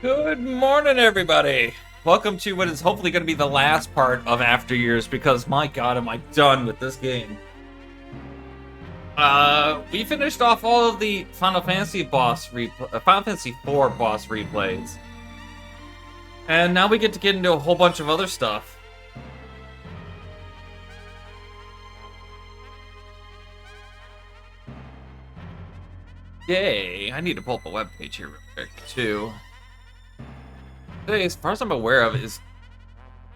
Good morning, everybody. Welcome to what is hopefully going to be the last part of After Years, because my god, am I done with this game. We finished off all of the Final Fantasy Final Fantasy IV boss replays. And now we get to get into a whole bunch of other stuff. Yay, I need to pull up a webpage here real quick, too. Today, as far as I'm aware of, is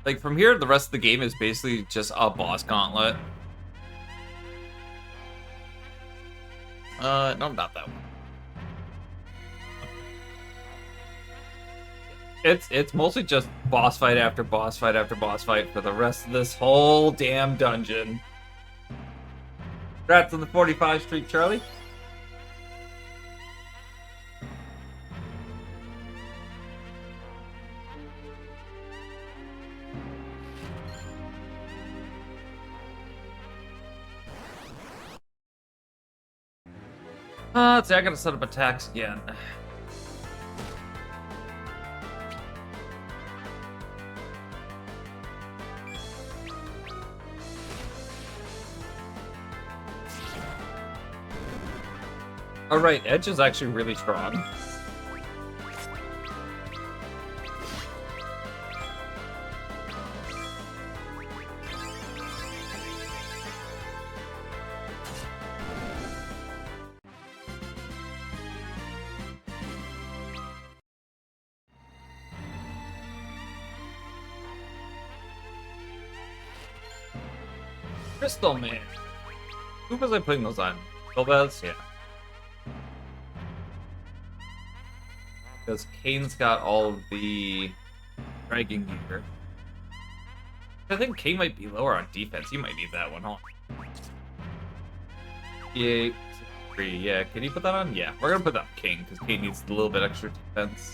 like from here, the rest of the game is basically just a boss gauntlet. No, not that one. It's mostly just boss fight after boss fight after boss fight for the rest of this whole damn dungeon. Congrats on the 45 streak, Charlie. Let's see, I gotta set up attacks again. Alright, Edge is actually really strong. Crystal Man. Who was I putting those on? Golbez? Yeah. Because Kane's got all of the Dragon Gear. I think Kane might be lower on defense. He might need that one, huh? Yeah, 3. Yeah, can you put that on? Yeah, we're gonna put that on Kane, because Kane needs a little bit extra defense.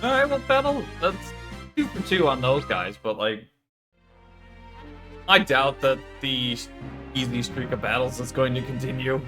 Alright, well, that's 2 for 2 on those guys, but, like, I doubt that the easy streak of battles is going to continue.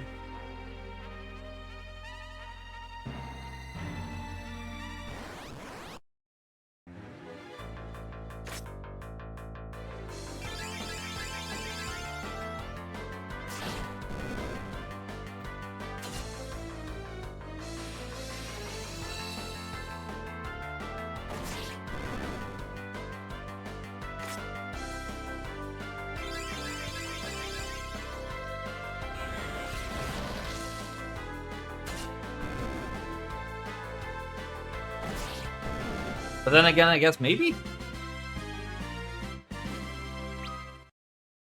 But then again, I guess maybe?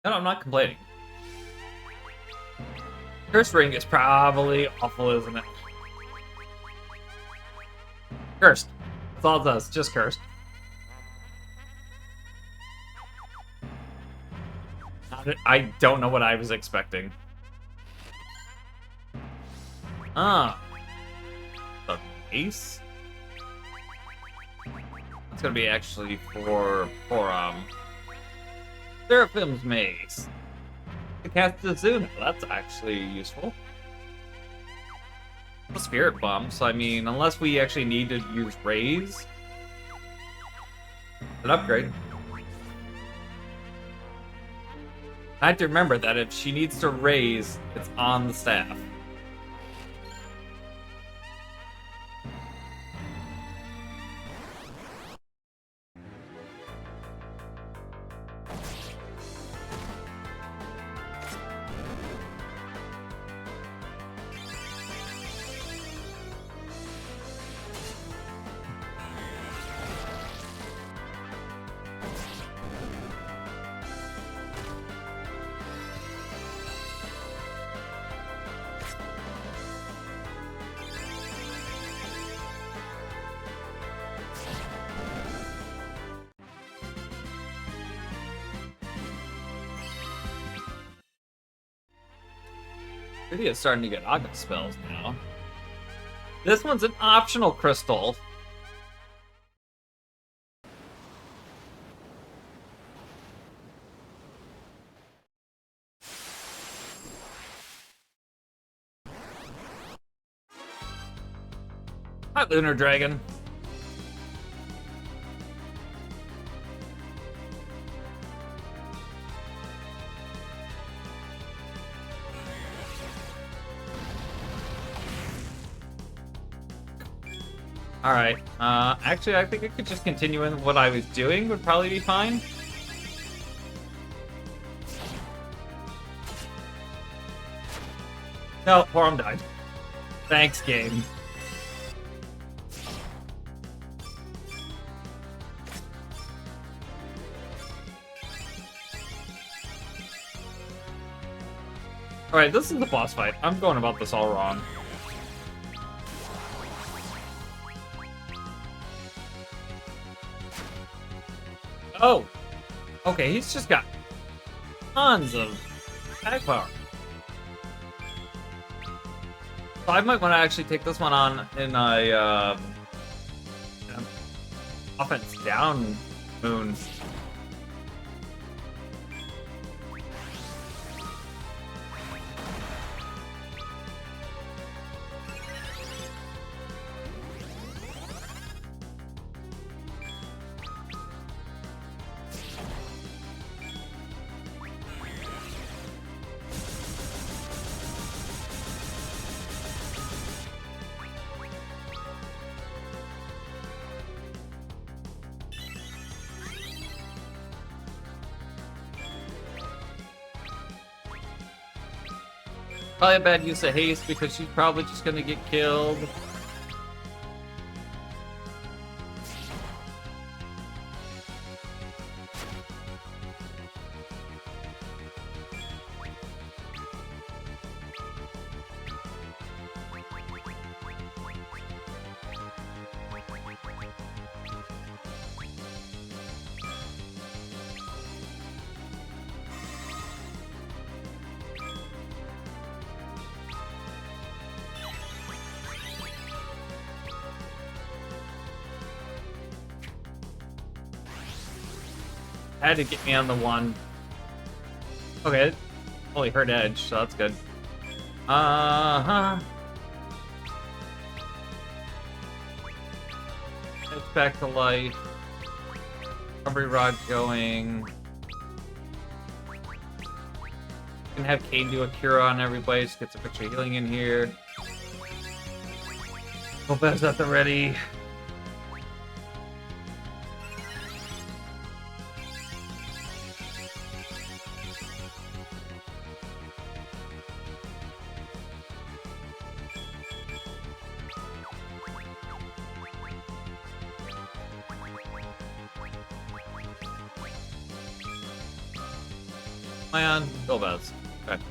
No, I'm not complaining. Curse Ring is probably awful, isn't it? Cursed. That's all it does, just cursed. I don't know what I was expecting. Ah. The ace? It's gonna be actually for Seraphim's Maze. The cast Zuna, that's actually useful. The Spirit Bumps, I mean, unless we actually need to use Raise. An upgrade. I have to remember that if she needs to raise, it's on the staff. Lydia's starting to get Aga spells now. This one's an optional crystal. Hi, Lunar Dragon. Alright, actually I think I could just continue in what I was doing would probably be fine. No, Forum died. Thanks, game. Alright, this is the boss fight. I'm going about this all wrong. Oh! Okay, he's just got tons of attack power. So I might want to actually take this one on in a offense down moon. Probably a bad use of haste because she's probably just gonna get killed. Had to get me on the one. Okay, only hurt Edge, so that's good. It's back to life. Recovery rod going. Can have Kane do a cure on everybody. Just get some extra healing in here. Lopez at the ready. On Lopez. Okay.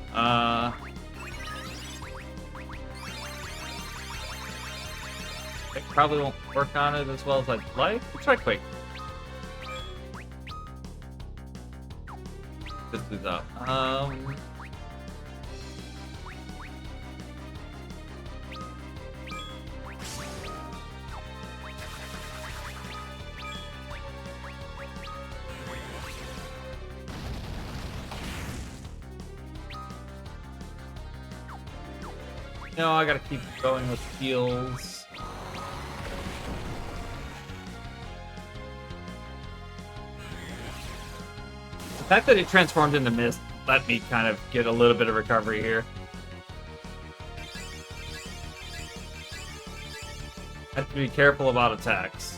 It probably won't work on it as well as I'd like. We'll try quick. This is up. No, I gotta keep going with heals. The fact that it transformed into mist let me kind of get a little bit of recovery here. Have to be careful about attacks.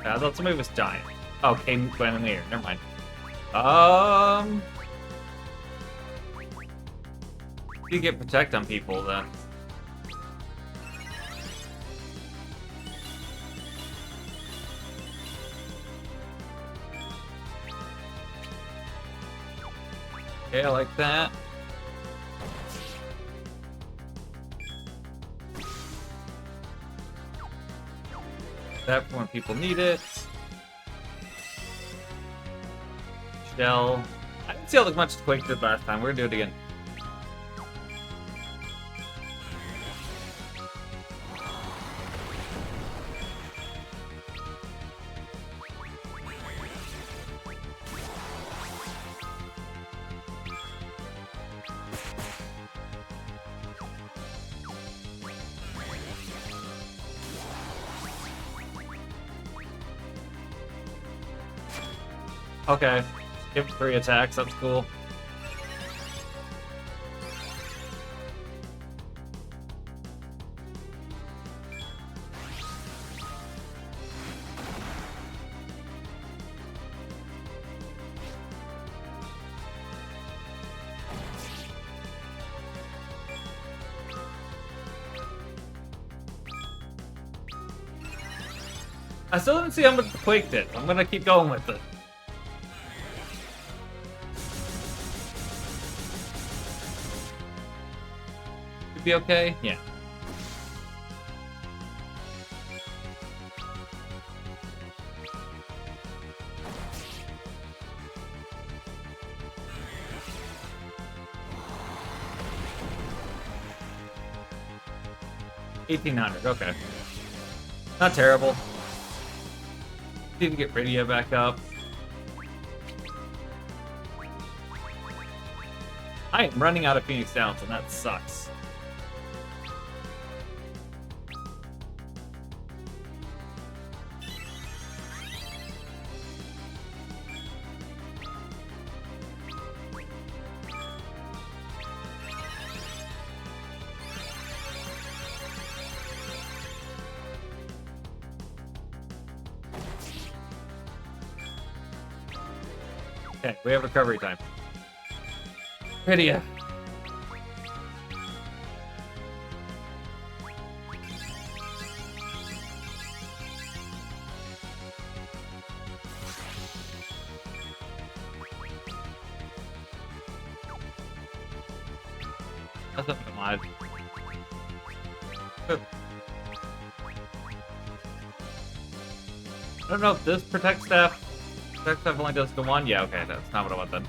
I thought somebody was dying. Oh, Kane went in the air. Never mind. You get protect on people then. Okay, I like that. That for when people need it. Shell. I didn't see as much as Quake did last time. We're gonna do it again. Okay. Give 3 attacks, that's cool. I still didn't see how much the Quake did. I'm gonna keep going with it. Be okay? Yeah. $1,800, okay. Not terrible. Need to get radio back up. I am running out of Phoenix Downs, and that sucks. Okay, we have recovery time. Radio. That's up in live. I don't know if this protect staff only does the one. Yeah, okay, that's not what I want then.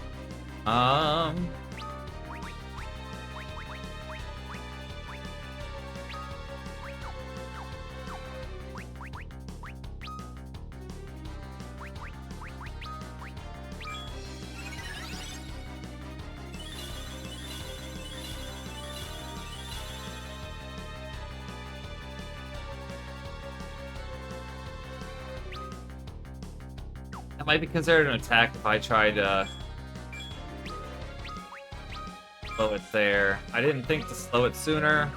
That might be considered an attack if I try to slow it there. I didn't think to slow it sooner.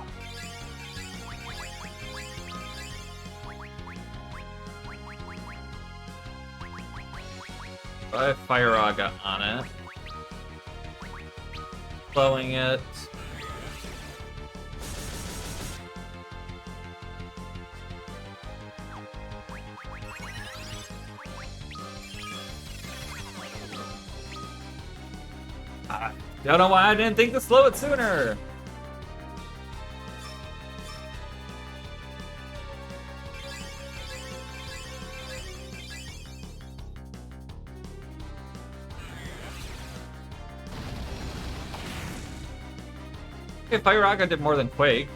I have Fire Aga on it. Slowing it. Don't know why I didn't think to slow it sooner. Okay, Fire Aga did more than Quake.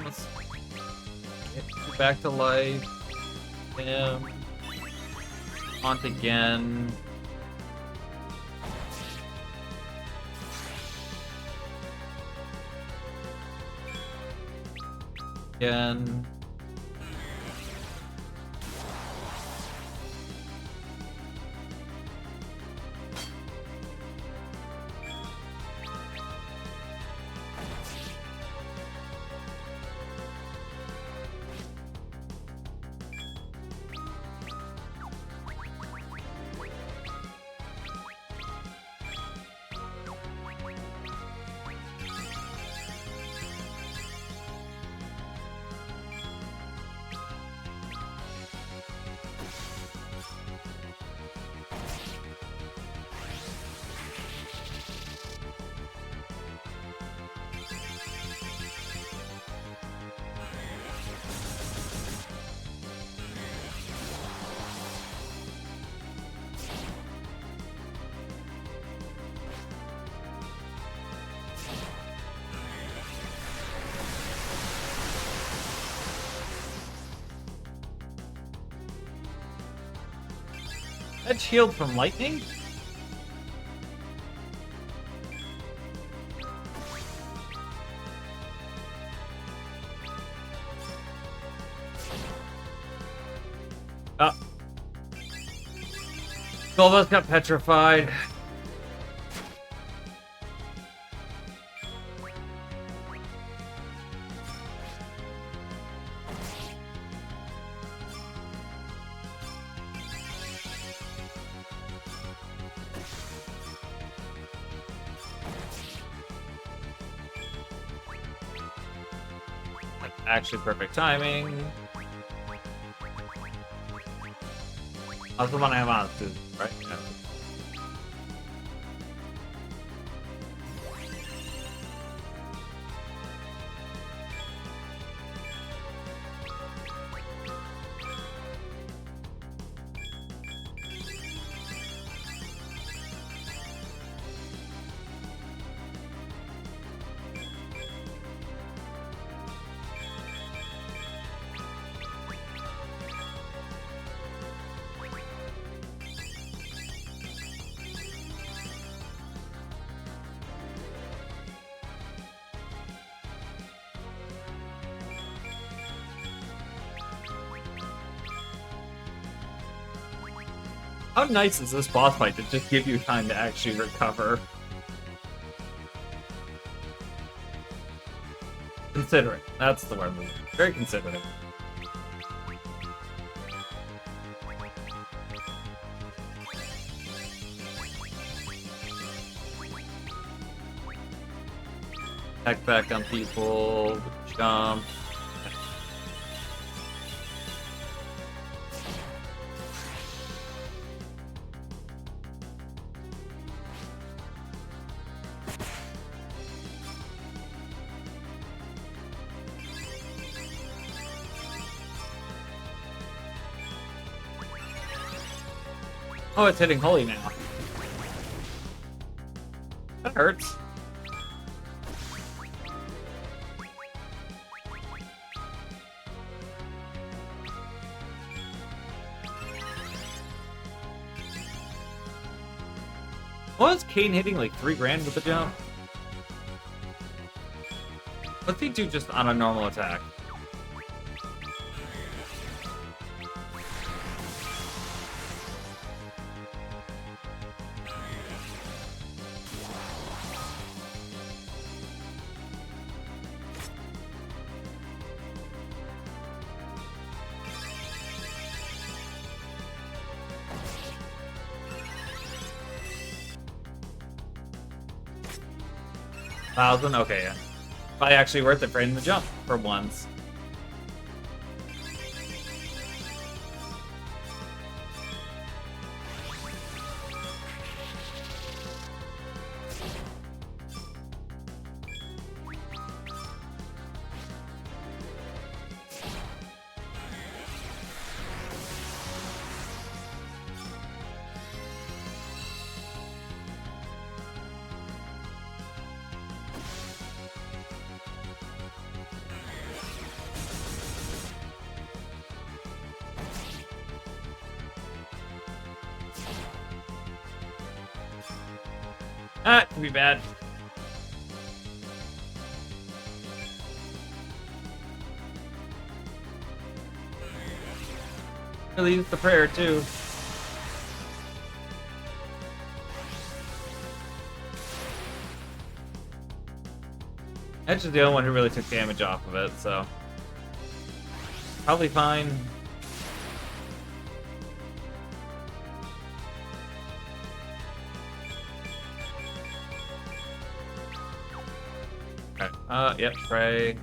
Let's get you back to life. Him. Haunt again. Again. That shield from lightning? Oh. Golbus got petrified. Actually, perfect timing. Also, one I have on too, right? Yeah. How nice is this boss fight to just give you time to actually recover? Considerate. That's the word. Very considerate. Attack back on people. Jump. Oh, it's hitting holy now. That hurts. Was Kane hitting like 3 grand with the jump? What's he do just on a normal attack? $1,000? Okay, yeah. Probably actually worth it for him to jump for once. Ah, it could be bad. Really use the prayer too. Edge is the only one who really took damage off of it, so probably fine. Okay. Yep, pray.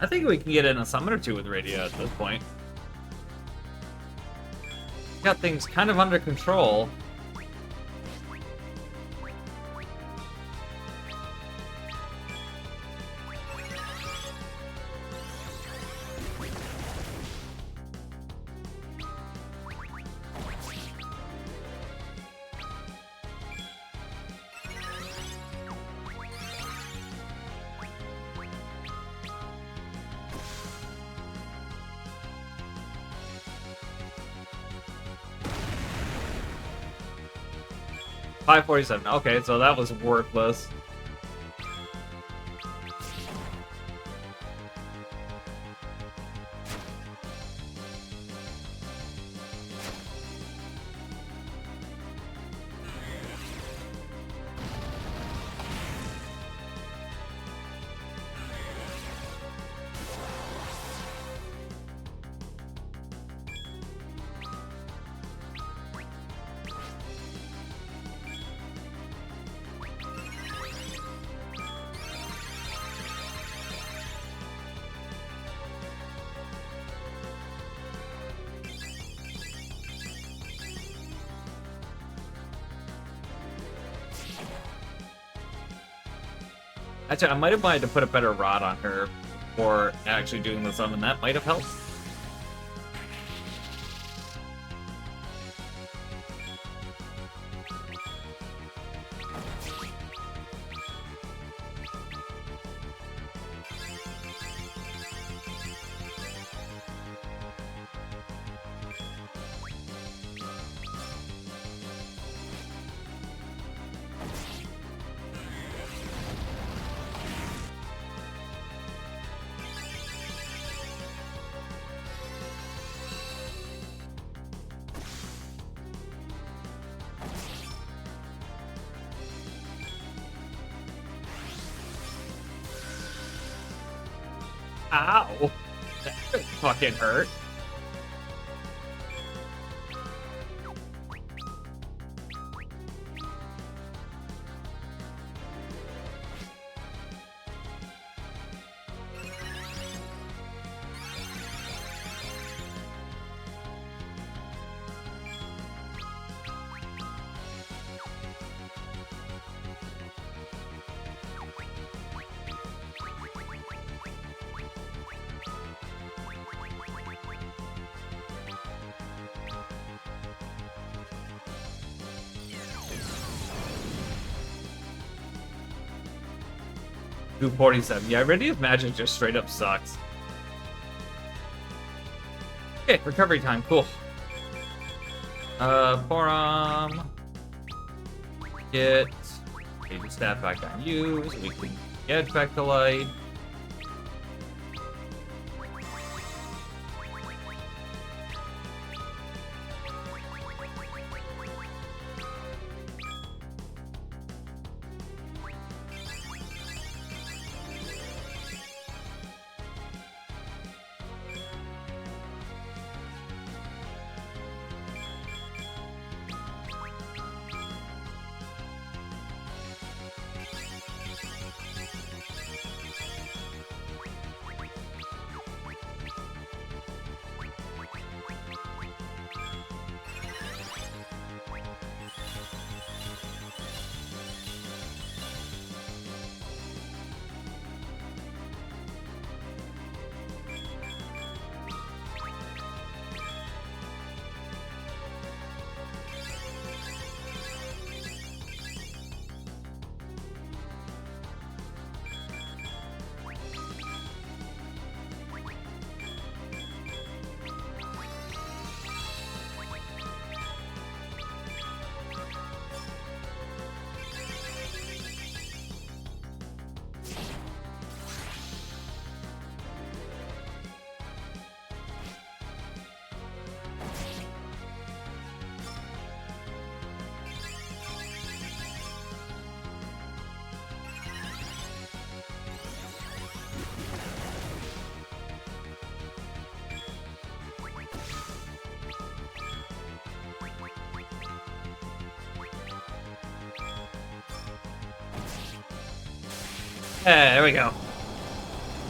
I think we can get in a summon or two with radio at this point. Got things kind of under control. $547. Okay, so that was worthless. Actually, I might have wanted to put a better rod on her before actually doing the summon. That might have helped. Ow! That fucking hurt. $247. Yeah, Radiant Magic just straight up sucks. Okay, recovery time, cool. Forum. Get Agent Staff back on you, so we can get back to light. There we go.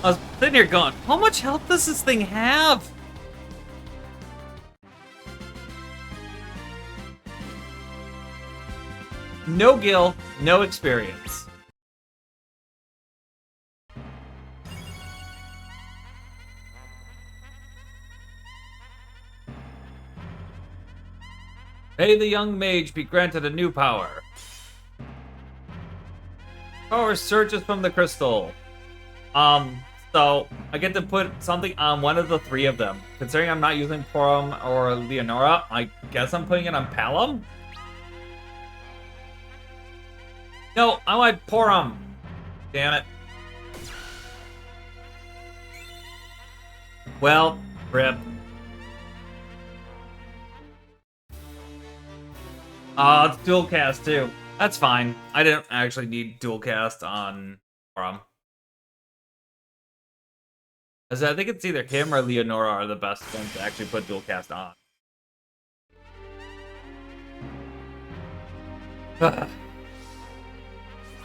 I was Then you're gone. How much health does this thing have? No gil, no experience. May the young mage be granted a new power. Power surges from the crystal. So I get to put something on one of the three of them. Considering I'm not using Porum or Leonora, I guess I'm putting it on Palom? No, I want Porum. Damn it. Well, rip. It's dual cast too. That's fine. I didn't actually need dual cast on Porum. As I think it's either him or Leonora are the best ones to actually put dual cast on.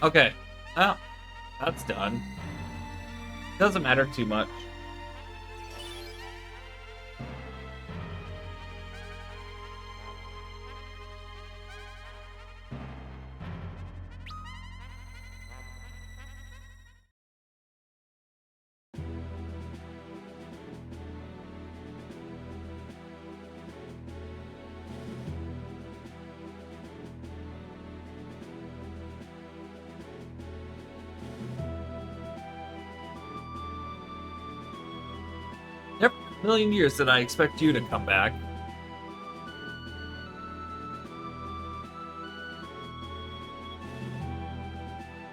Okay. Well, that's done. Doesn't matter too much. Yep, a million years did I expect you to come back.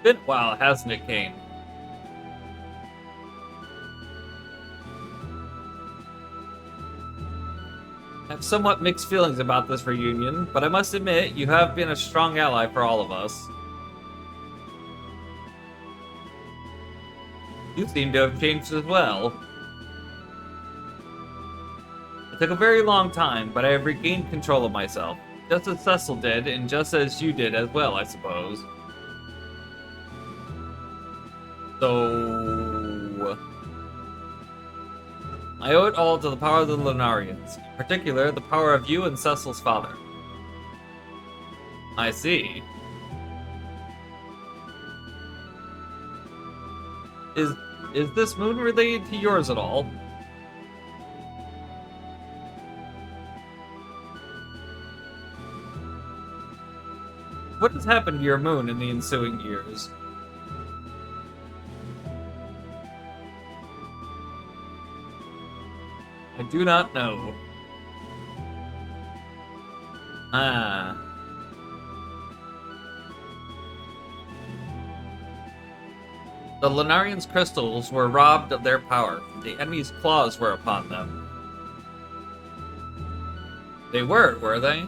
Been a while, hasn't it, Kane? I have somewhat mixed feelings about this reunion, but I must admit, you have been a strong ally for all of us. You seem to have changed as well. It took a very long time, but I have regained control of myself. Just as Cecil did, and just as you did as well, I suppose. So... I owe it all to the power of the Lunarians. In particular, the power of you and Cecil's father. I see. Is this moon related to yours at all? What has happened to your moon in the ensuing years? I do not know. Ah. The Lunarians' crystals were robbed of their power. The enemy's claws were upon them. They were they?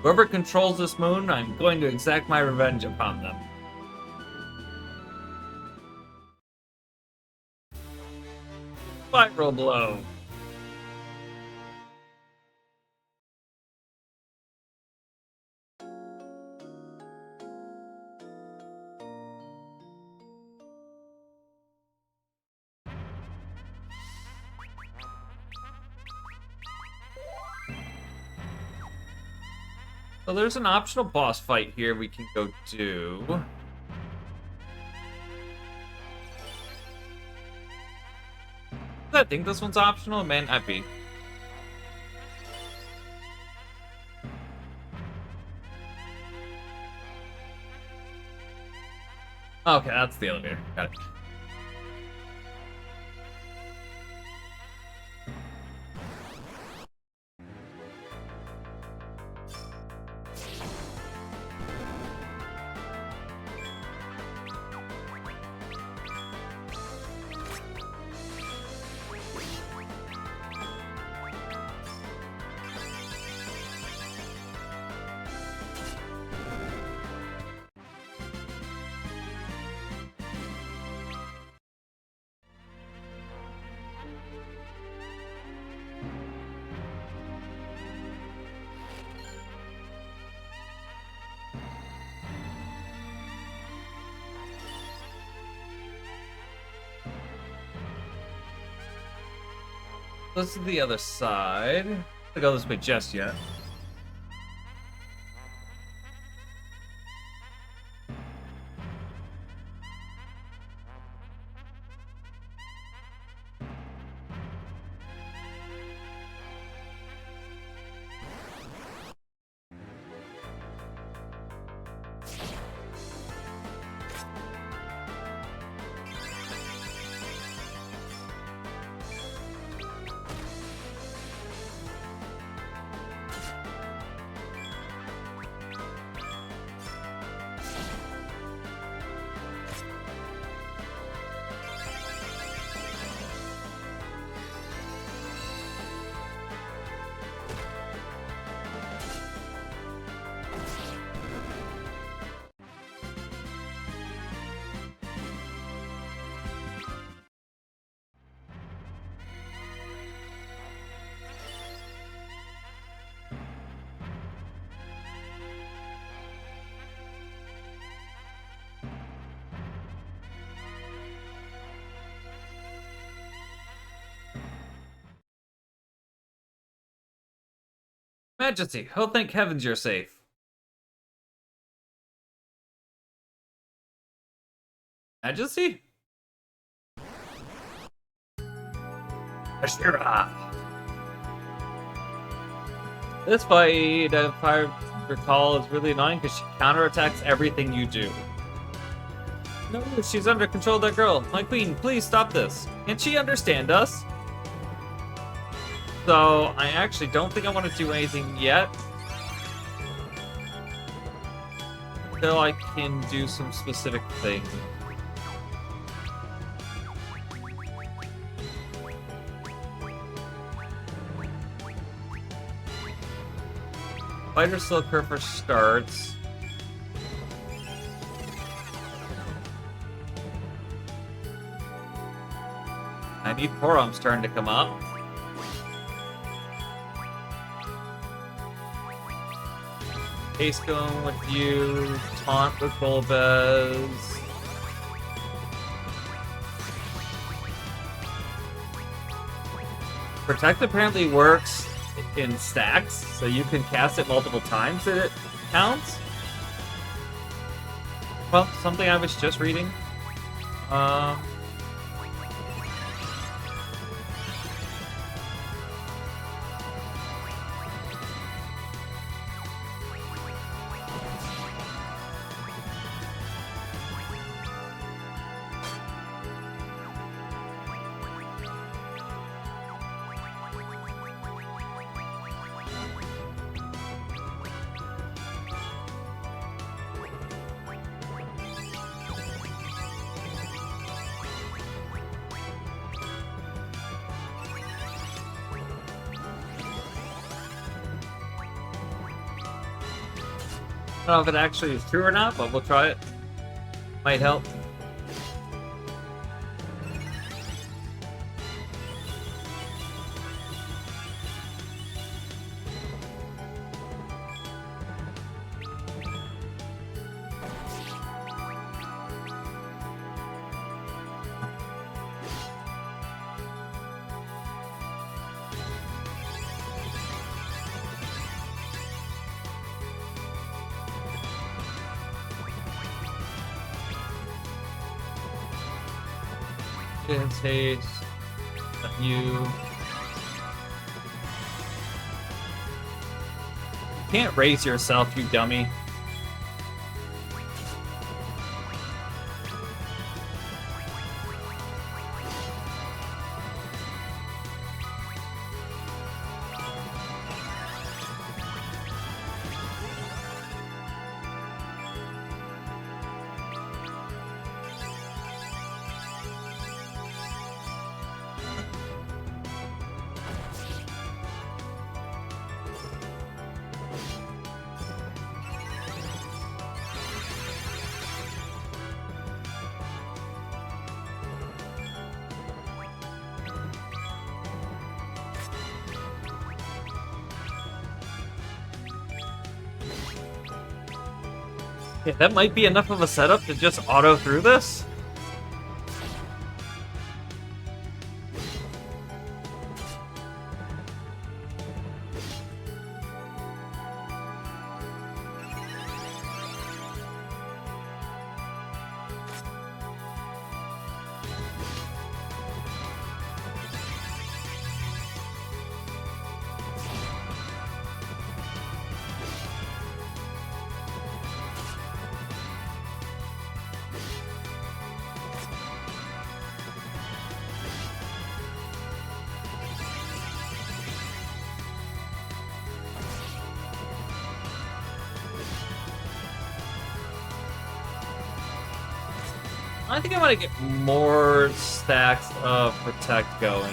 Whoever controls this moon, I'm going to exact my revenge upon them. Spiral blow. So there's an optional boss fight here we can go do. I think this one's optional. It may not be. Okay, that's the elevator. Got it. This is the other side. I'm gonna go this way just yet. Majesty, oh thank heavens you're safe. Majesty? Ashira. This fight, if I recall, is really annoying because she counterattacks everything you do. No, she's under control of that girl. My queen, please stop this. Can't she understand us? So, I actually don't think I want to do anything yet. Until I can do some specific things. Fighter Silk Curve starts. I need Porum's turn to come up. Case going with you. Taunt with Golbez. Protect apparently works in stacks, so you can cast it multiple times and it counts. Well, something I was just reading. I don't know if it actually is true or not, but we'll try it. Might help. Haste. You can't raise yourself, you dummy. Yeah, that might be enough of a setup to just auto through this. I think I want to get more stacks of Protect going.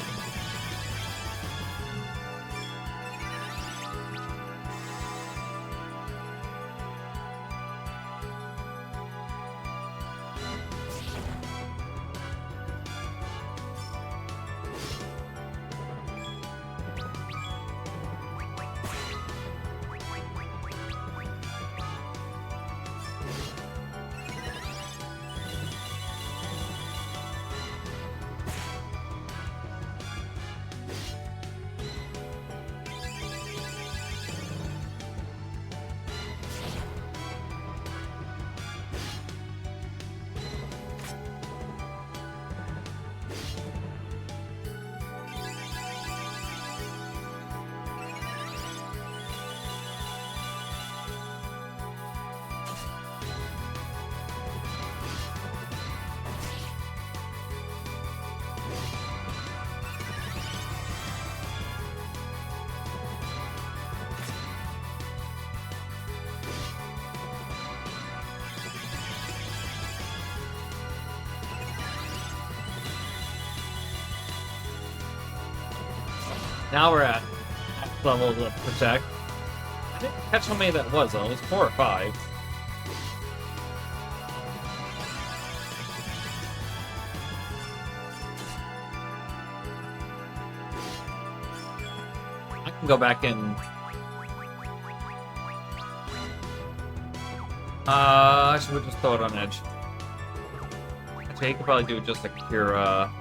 Now we're at max levels of Protect. I didn't catch how many that was, though. It was 4 or 5. I can go back and... I should just throw it on edge. Actually, I could probably do just a Kira.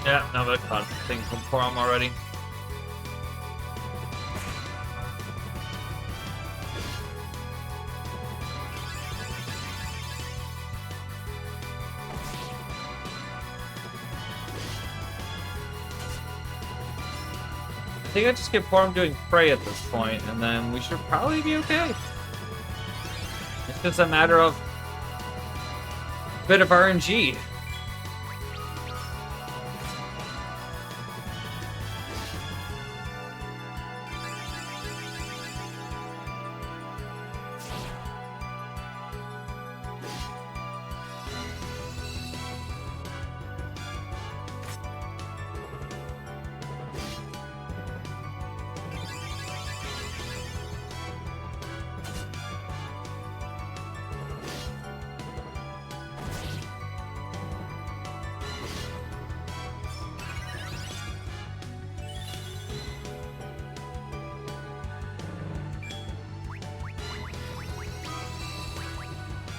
Yeah, no, that caught things from Forum already. I think I just get Forum doing Prey at this point, and then we should probably be okay. It's just a matter of a bit of RNG.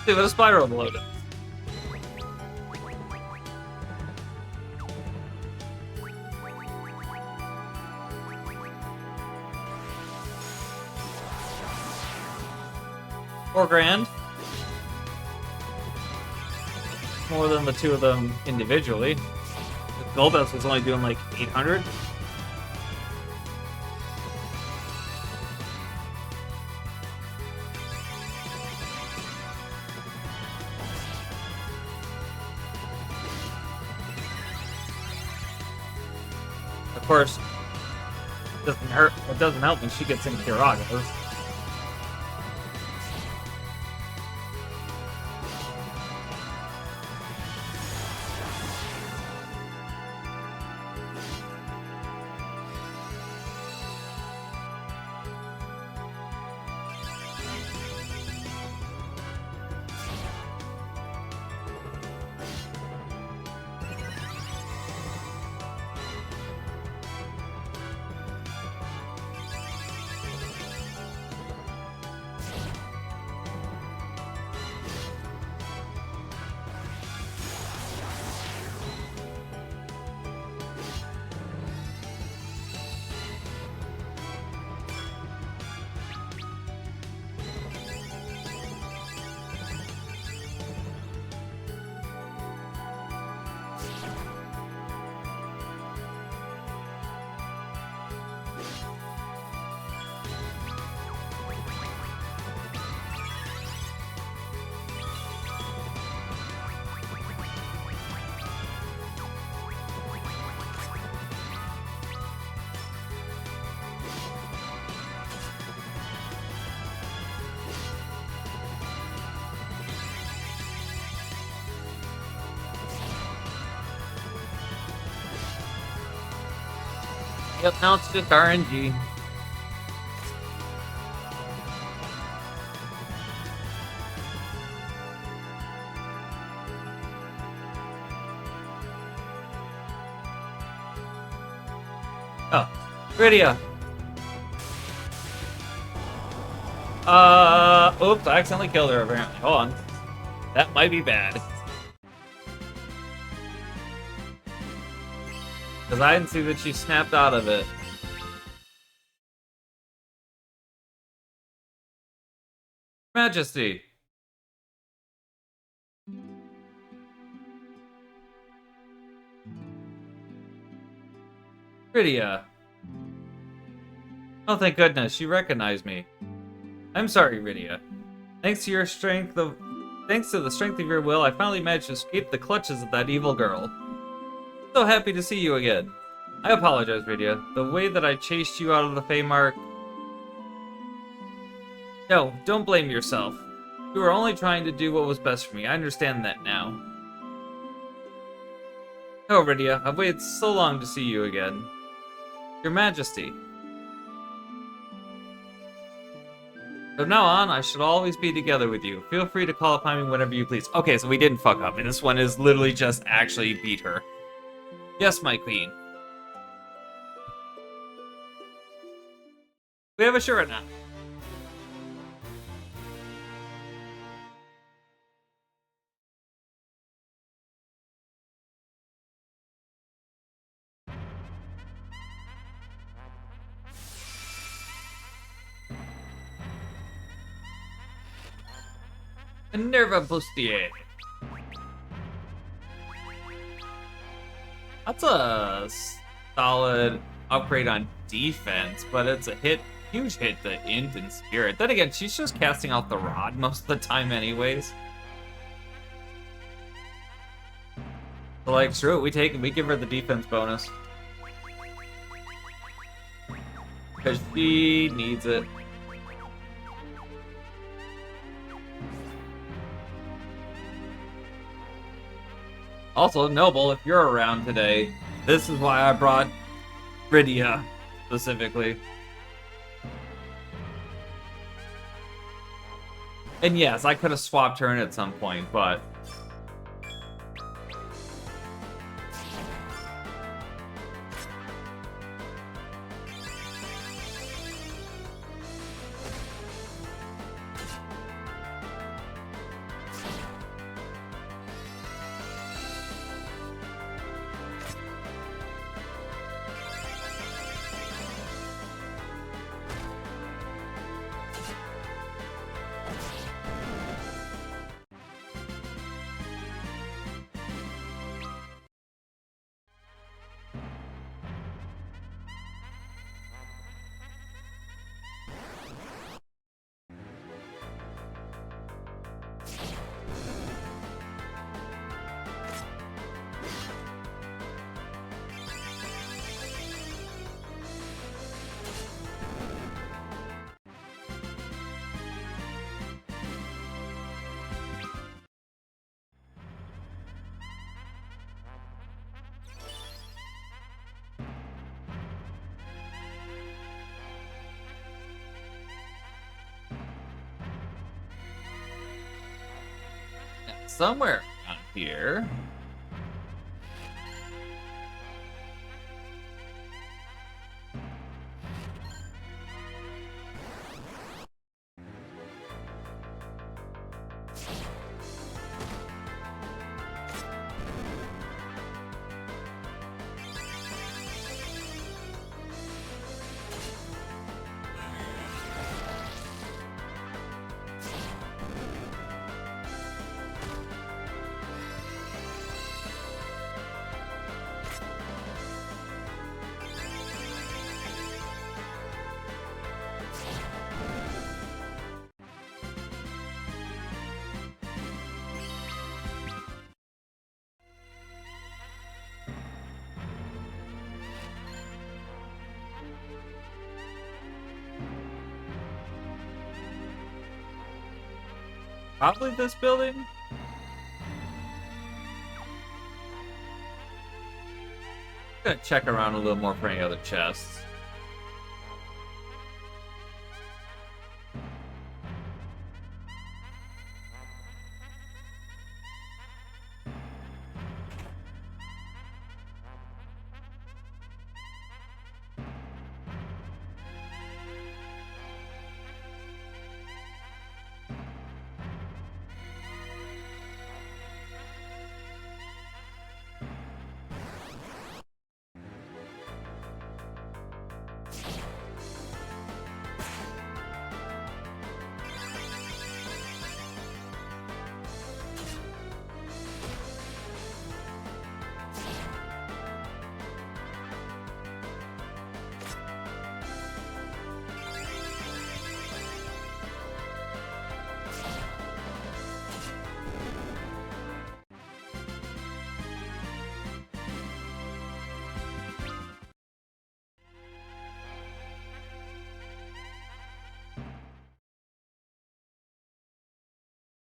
See what a spiral below does. $4 grand. More than the two of them individually. Golbez was only doing like 800. Of course, doesn't hurt. It doesn't help when she gets in Kiraga's. Yep, now it's just RNG. Oh, Rydia. Oops, I accidentally killed her apparently. Hold on. That might be bad. Because I didn't see that she snapped out of it. Majesty. Rydia. Oh, thank goodness, she recognized me. I'm sorry, Rydia. Thanks to the strength of your will, I finally managed to escape the clutches of that evil girl. So happy to see you again. I apologize, Rydia. The way that I chased you out of the Feymark... No, don't blame yourself. You were only trying to do what was best for me. I understand that now. Oh, Rydia, I've waited so long to see you again. Your Majesty. From now on, I should always be together with you. Feel free to call upon me whenever you please. Okay, so we didn't fuck up, and this one is literally just actually beat her. Yes, my queen. We have a shirt now. Nerva Bustier. That's a solid upgrade on defense, but it's a huge hit to Int and Spirit. Then again, she's just casting out the rod most of the time anyways. So like, screw it, we give her the defense bonus. Because she needs it. Also, Noble, if you're around today, this is why I brought Rydia, specifically. And yes, I could have swapped her in at some point, but... somewhere around here. Probably this building? I'm gonna check around a little more for any other chests.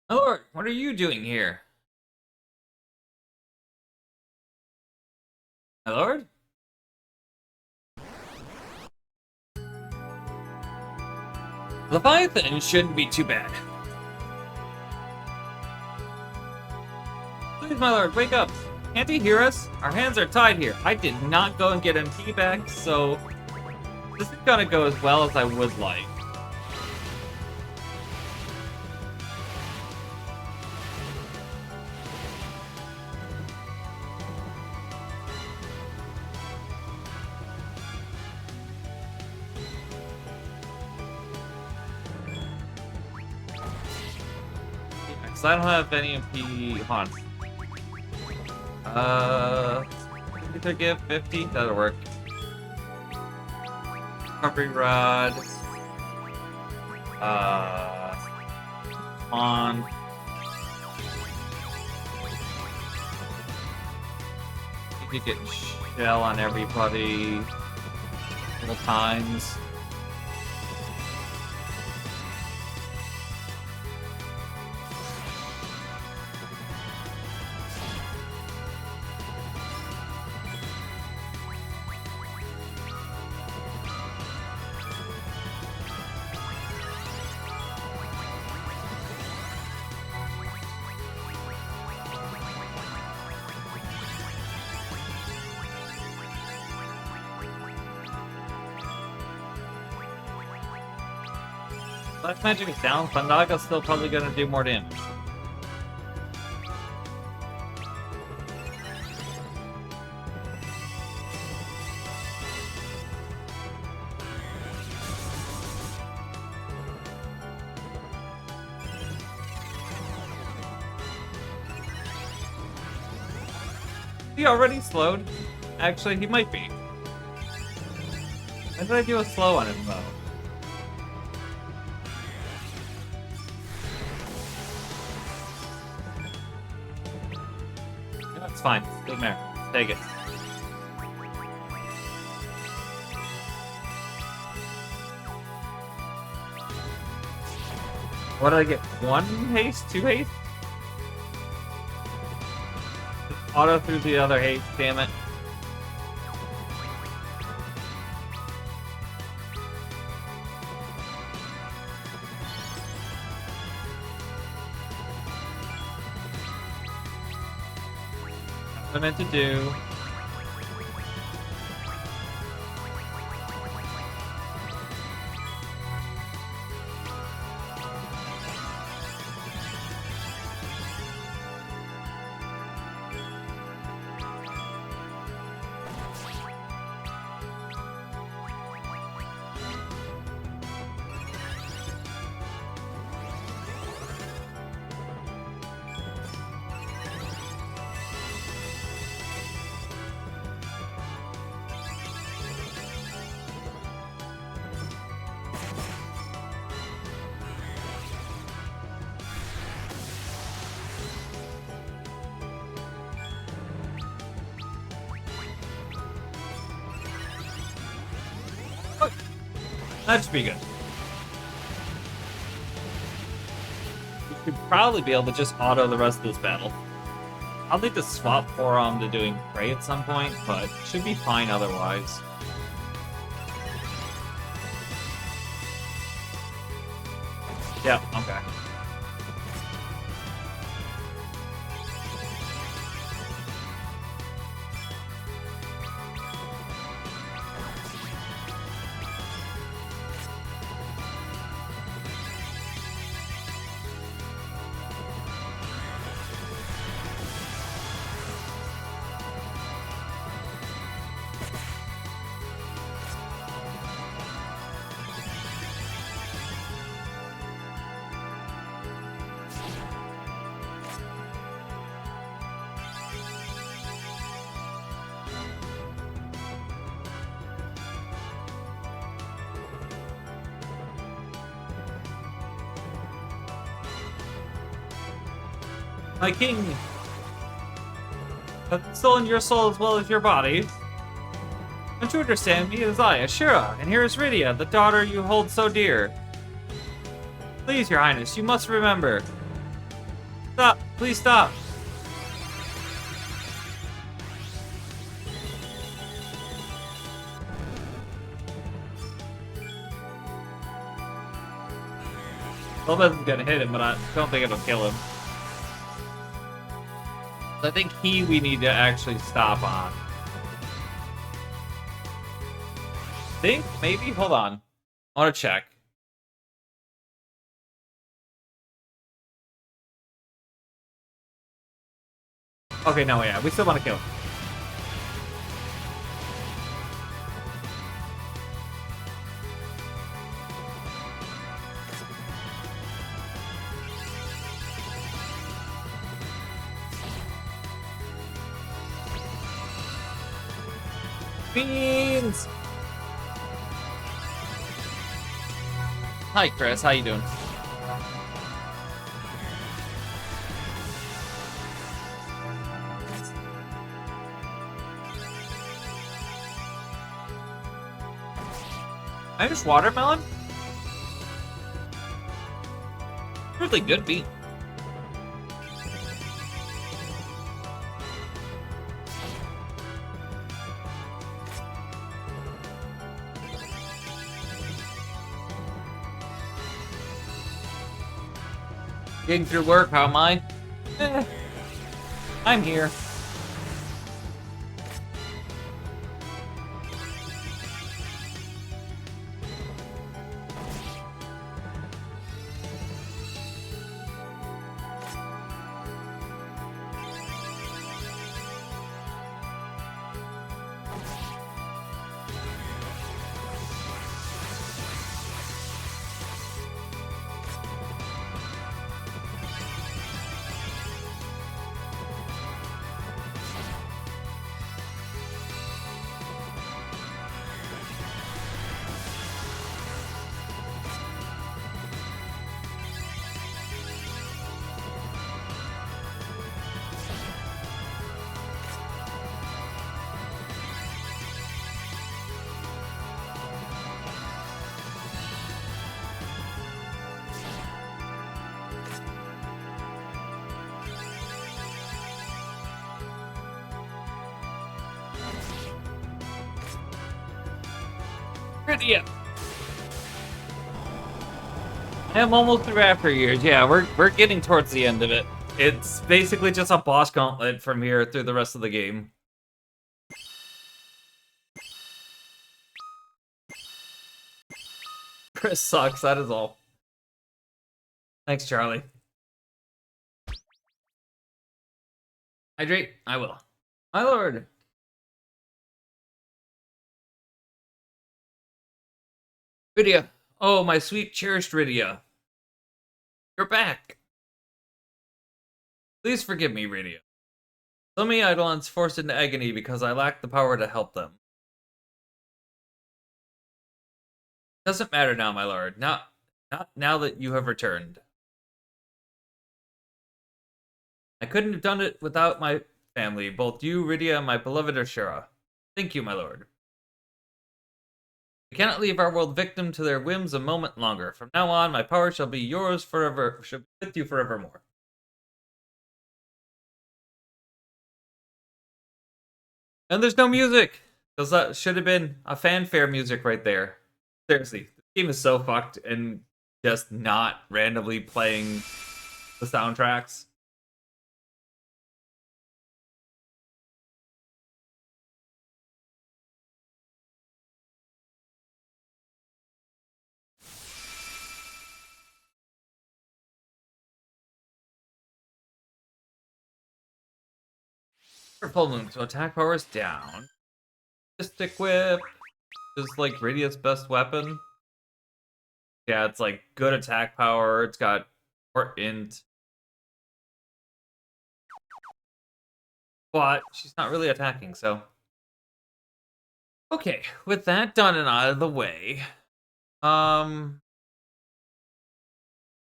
My lord, what are you doing here? My lord? Leviathan shouldn't be too bad. Please, my lord, wake up. Can't he hear us? Our hands are tied here. I did not go and get MP back, so this is gonna go as well as I would like. Because I don't have any MP haunts. Either give 50, that'll work. Recovery rod. On. You could get shell on everybody. Little times. Black magic is down, Thundaga's still probably gonna do more damage. Is he already slowed? Actually, he might be. When did I do a slow on him, though? It's fine. Doesn't matter. Take it. What did I get? 1 haste? 2 haste? Auto through the other haste, damn it. What I meant to do. That should be good. We should probably be able to just auto the rest of this battle. I'll need to swap Porom to doing Prey at some point, but should be fine otherwise. Yep, okay. My king! I've stolen your soul as well as your body. Don't you understand me? It is I, Ashura, and here is Rydia, the daughter you hold so dear. Please, your highness, you must remember. Stop! Please stop! Lopez is gonna hit him, but I don't think it'll kill him. I think we need to actually stop on. Think? Maybe? Hold on. I want to check. Okay, no, yeah. We still want to kill him. Beans! Hi, Chris. How you doing? Irish watermelon? Really good bean. Getting through work, how am I? I'm here. Rydia. I'm almost through after years. Yeah, we're getting towards the end of it. It's basically just a boss gauntlet from here through the rest of the game. Chris sucks, that is all. Thanks, Charlie. Hydrate? I will. My lord. Rydia. Oh, my sweet, cherished Rydia. You're back. Please forgive me, Rydia. So many Eidolons forced into agony because I lack the power to help them. Doesn't matter now, my lord. Not now that you have returned. I couldn't have done it without my family, both you, Rydia, and my beloved Ashura. Thank you, my lord. We cannot leave our world victim to their whims a moment longer. From now on, my power shall be yours forever, shall be with you forevermore. And there's no music! Because that should have been a fanfare music right there. Seriously, the game is so fucked and just not randomly playing the soundtracks. Full moon, so attack power is down. Mystic Whip is like Radiant's best weapon. Yeah, it's like good attack power. It's got more int. But she's not really attacking, so. Okay, with that done and out of the way, you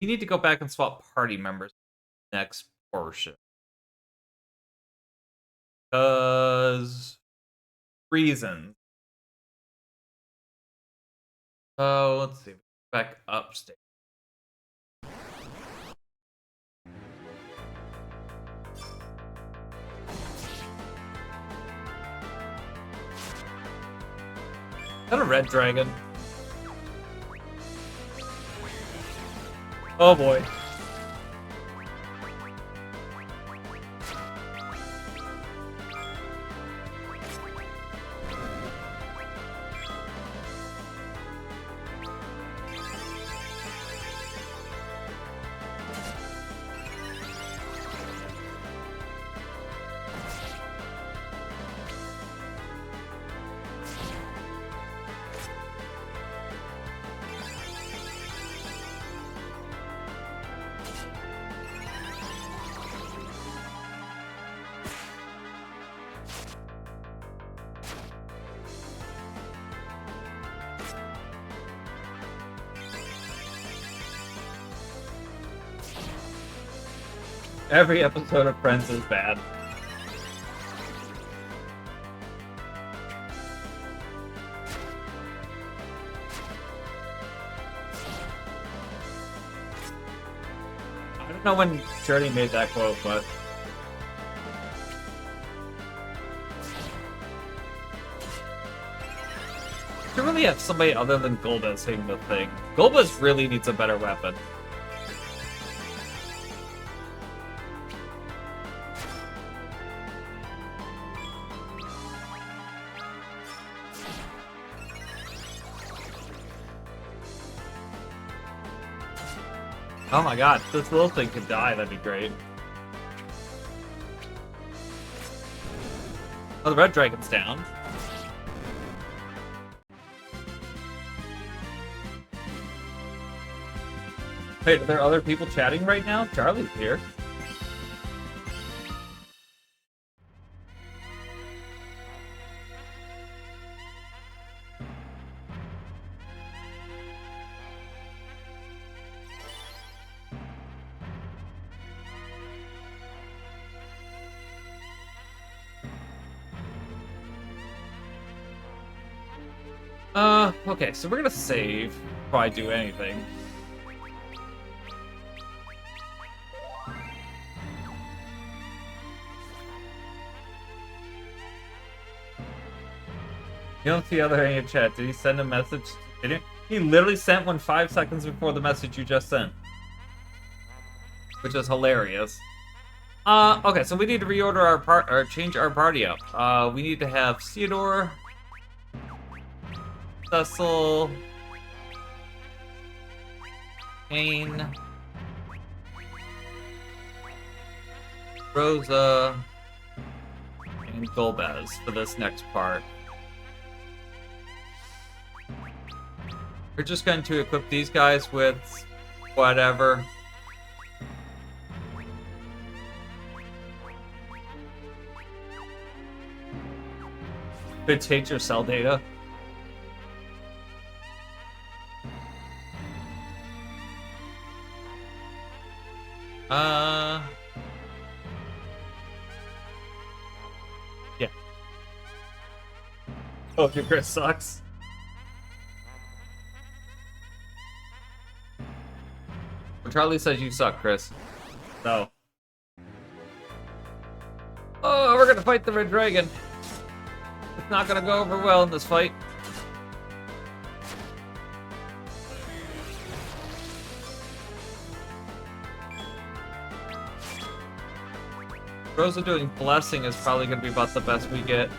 need to go back and swap party members next portion. Because reasons. Oh, let's see. Back upstate. Is that a red dragon? Oh boy. Every episode of Friends is bad. I don't know when Journey made that quote, but you really have somebody other than Golbez hitting the thing. Golbez really needs a better weapon. Oh my god, if this little thing could die, that'd be great. Oh, the red dragon's down. Wait, are there other people chatting right now? Charlie's here. Okay, so we're gonna save before I do anything. You don't see other in your chat. Did he send a message? Did he literally sent one 5 seconds before the message you just sent. Which is hilarious. Okay, so we need to reorder our part or change our party up. We need to have Theodore, Cecil, Kane, Rosa, and Golbez for this next part. We're just going to equip these guys with whatever. Could take your cell data. Yeah. Oh, your Chris sucks. Charlie says you suck, Chris. So. Oh, we're gonna fight the red dragon. It's not gonna go over well in this fight. Rosa doing blessing is probably gonna be about the best we get.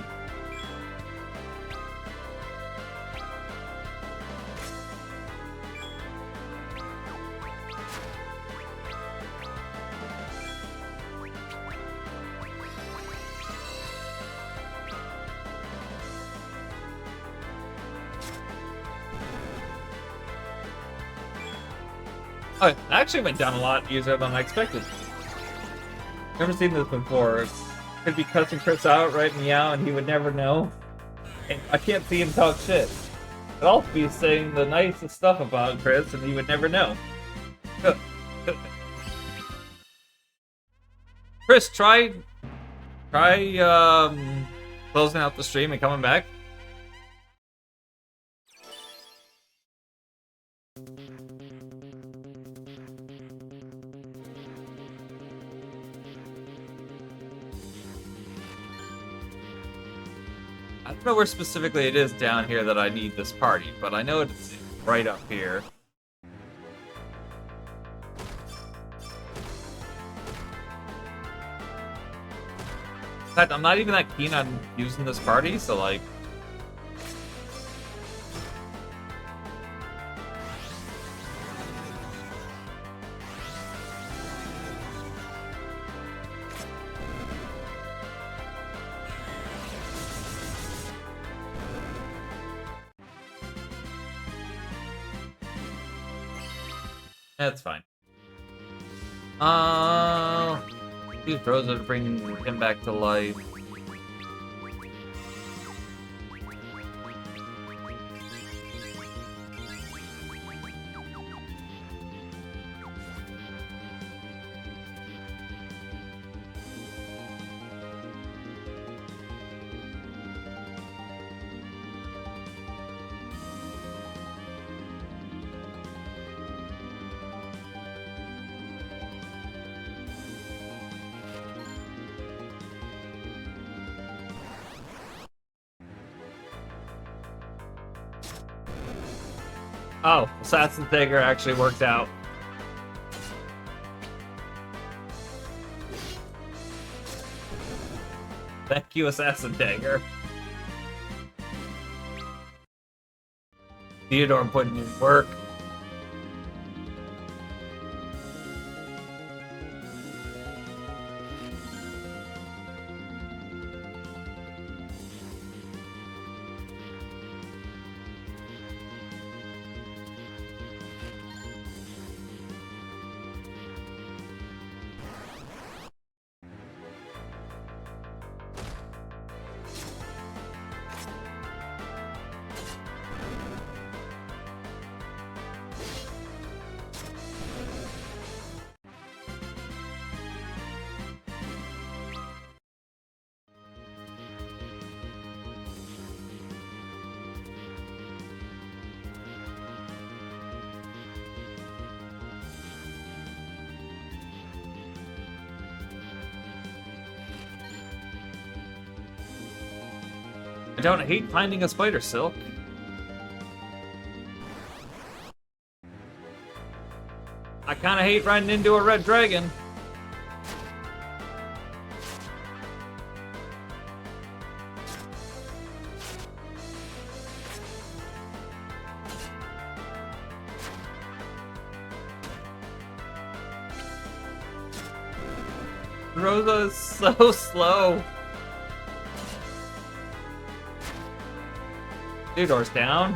Oh, it actually went down a lot easier than I expected. Never seen this before. Could be cussing Chris out right meow and he would never know. And I can't see him talk shit. I'd also be saying the nicest stuff about Chris and he would never know. Chris, try closing out the stream and coming back. I don't know where specifically it is down here that I need this party, but I know it's right up here. In fact, I'm not even that keen on using this party, so like... That's fine. Use Rosa to bring him back to life. Oh, Assassin's Dagger actually worked out. Thank you, Assassin Dagger. Theodore putting in work. I don't hate finding a spider silk. I kinda hate running into a red dragon. Rosa is so slow. Theodore's down.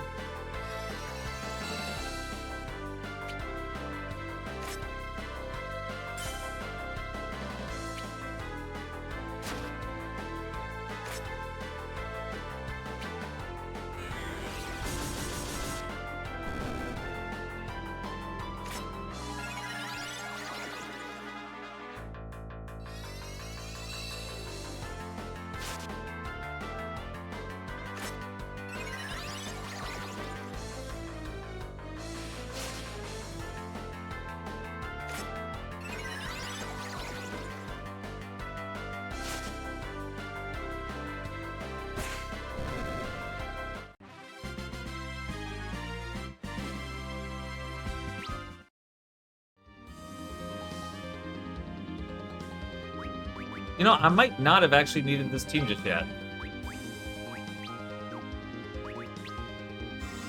You know, I might not have actually needed this team just yet.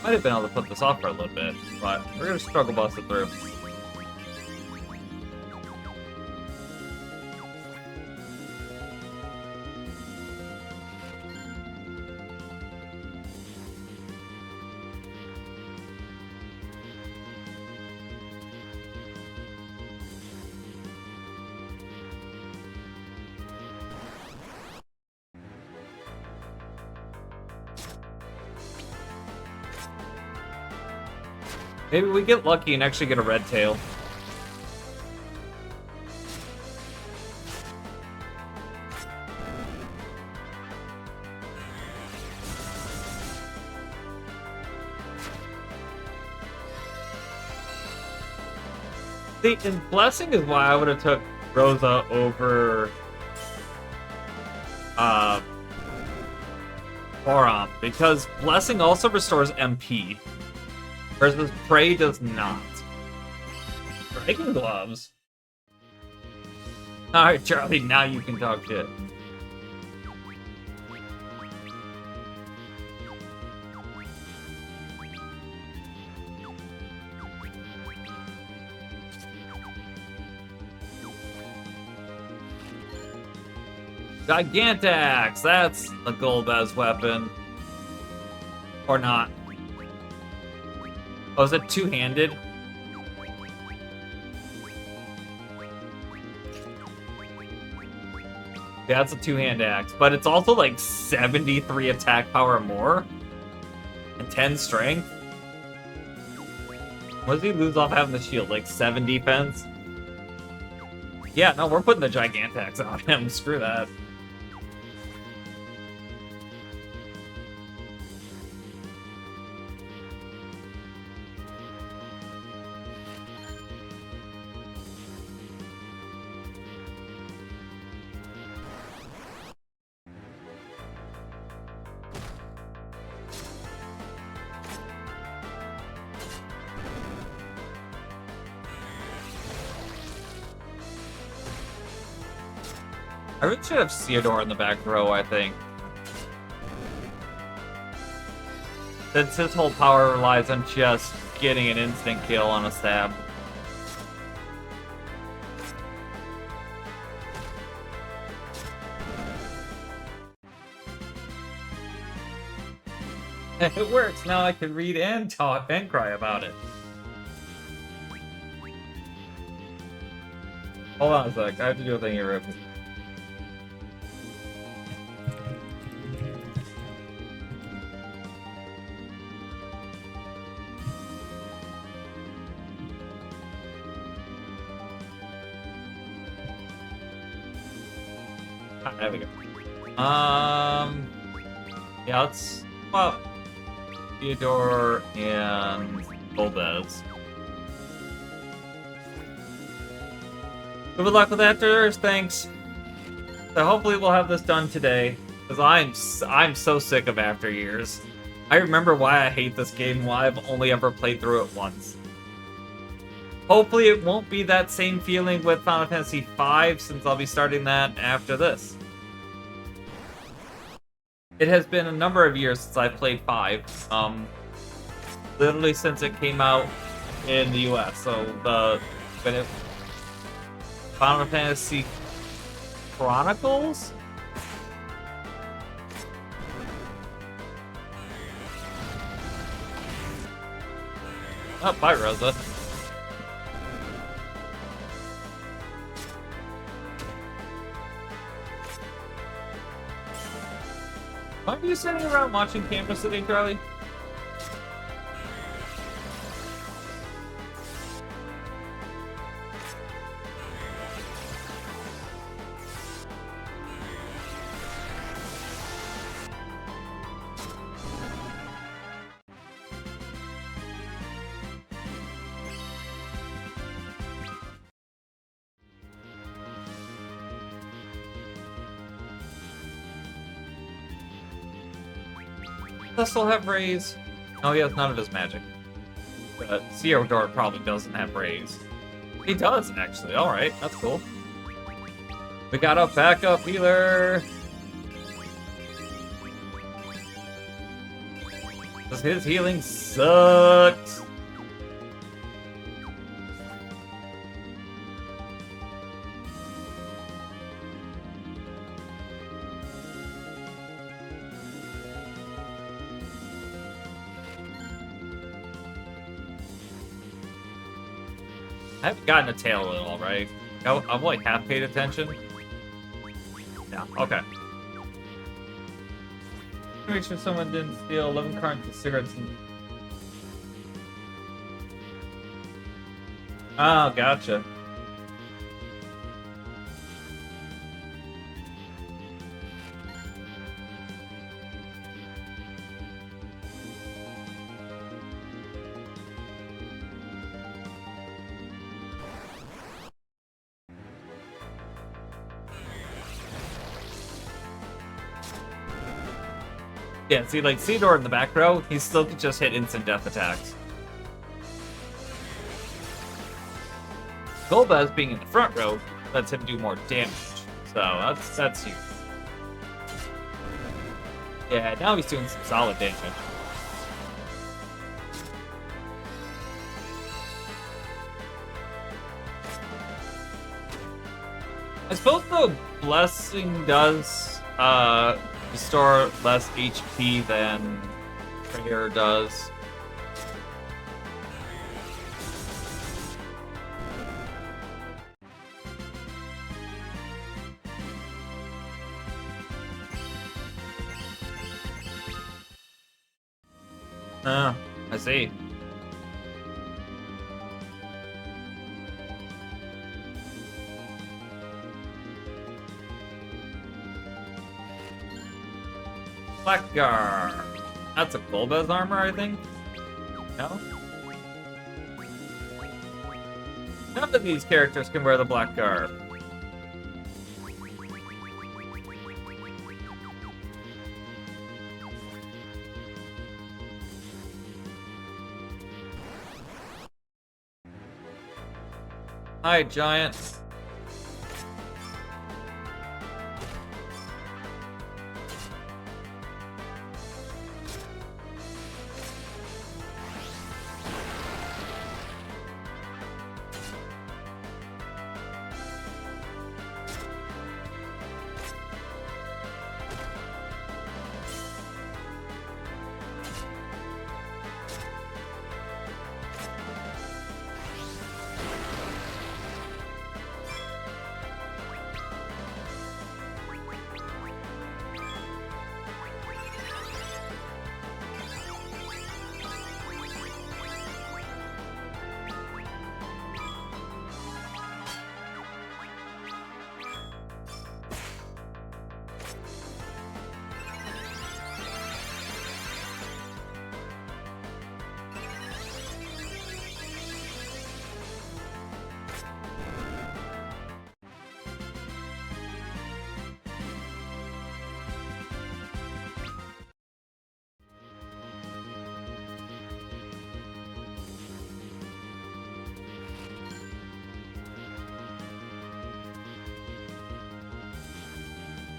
Might have been able to put this off for a little bit, but we're gonna struggle bust it through. Maybe we get lucky and actually get a red tail. See, and Blessing is why I would have took Rosa over Boron, because Blessing also restores MP. Versus Prey does not. Dragon Gloves? Alright, Charlie, now you can talk shit. Gigantax! That's a Golbez weapon. Or not. Oh, is it two-handed? Yeah, it's a two-hand axe, but it's also like 73 attack power more and 10 strength. What does he lose off having the shield? Like 7 defense? Yeah, no, we're putting the Gigantax on him. Screw that. I really should have Theodore in the back row, I think. Since his whole power relies on just getting an instant kill on a stab. It works! Now I can read and talk and cry about it. Hold on a sec, I have to do a thing here, Rip. There we go. Yeah, let's swap Theodore and Golbez. Good luck with that, thanks. So hopefully we'll have this done today, because I'm so sick of After Years. I remember why I hate this game, why I've only ever played through it once. Hopefully it won't be that same feeling with Final Fantasy V, since I'll be starting that after this. It has been a number of years since I've played 5. Literally since it came out in the US. So Final Fantasy Chronicles? Oh, bye, Rosa. Why are you sitting around watching Campus City, Charlie? Does still have raise? Oh, he has none of his magic. Theodore probably doesn't have raise. He does, actually. Alright, that's cool. We got a backup healer. Because his healing sucks. I haven't gotten a tail at all, right? I've like half paid attention. Yeah, okay. Make sure someone didn't steal 11 cartons of cigarettes and... Oh, gotcha. Yeah, see, like, Cedar in the back row, he still could just hit instant death attacks. Golbez being in the front row lets him do more damage. So, that's huge. Yeah, now he's doing some solid damage. I suppose the Blessing does, restore less HP than Prayer does. I see. Blackguard. That's a Golbez armor, I think? No? None of these characters can wear the Blackguard. Hi, Giant.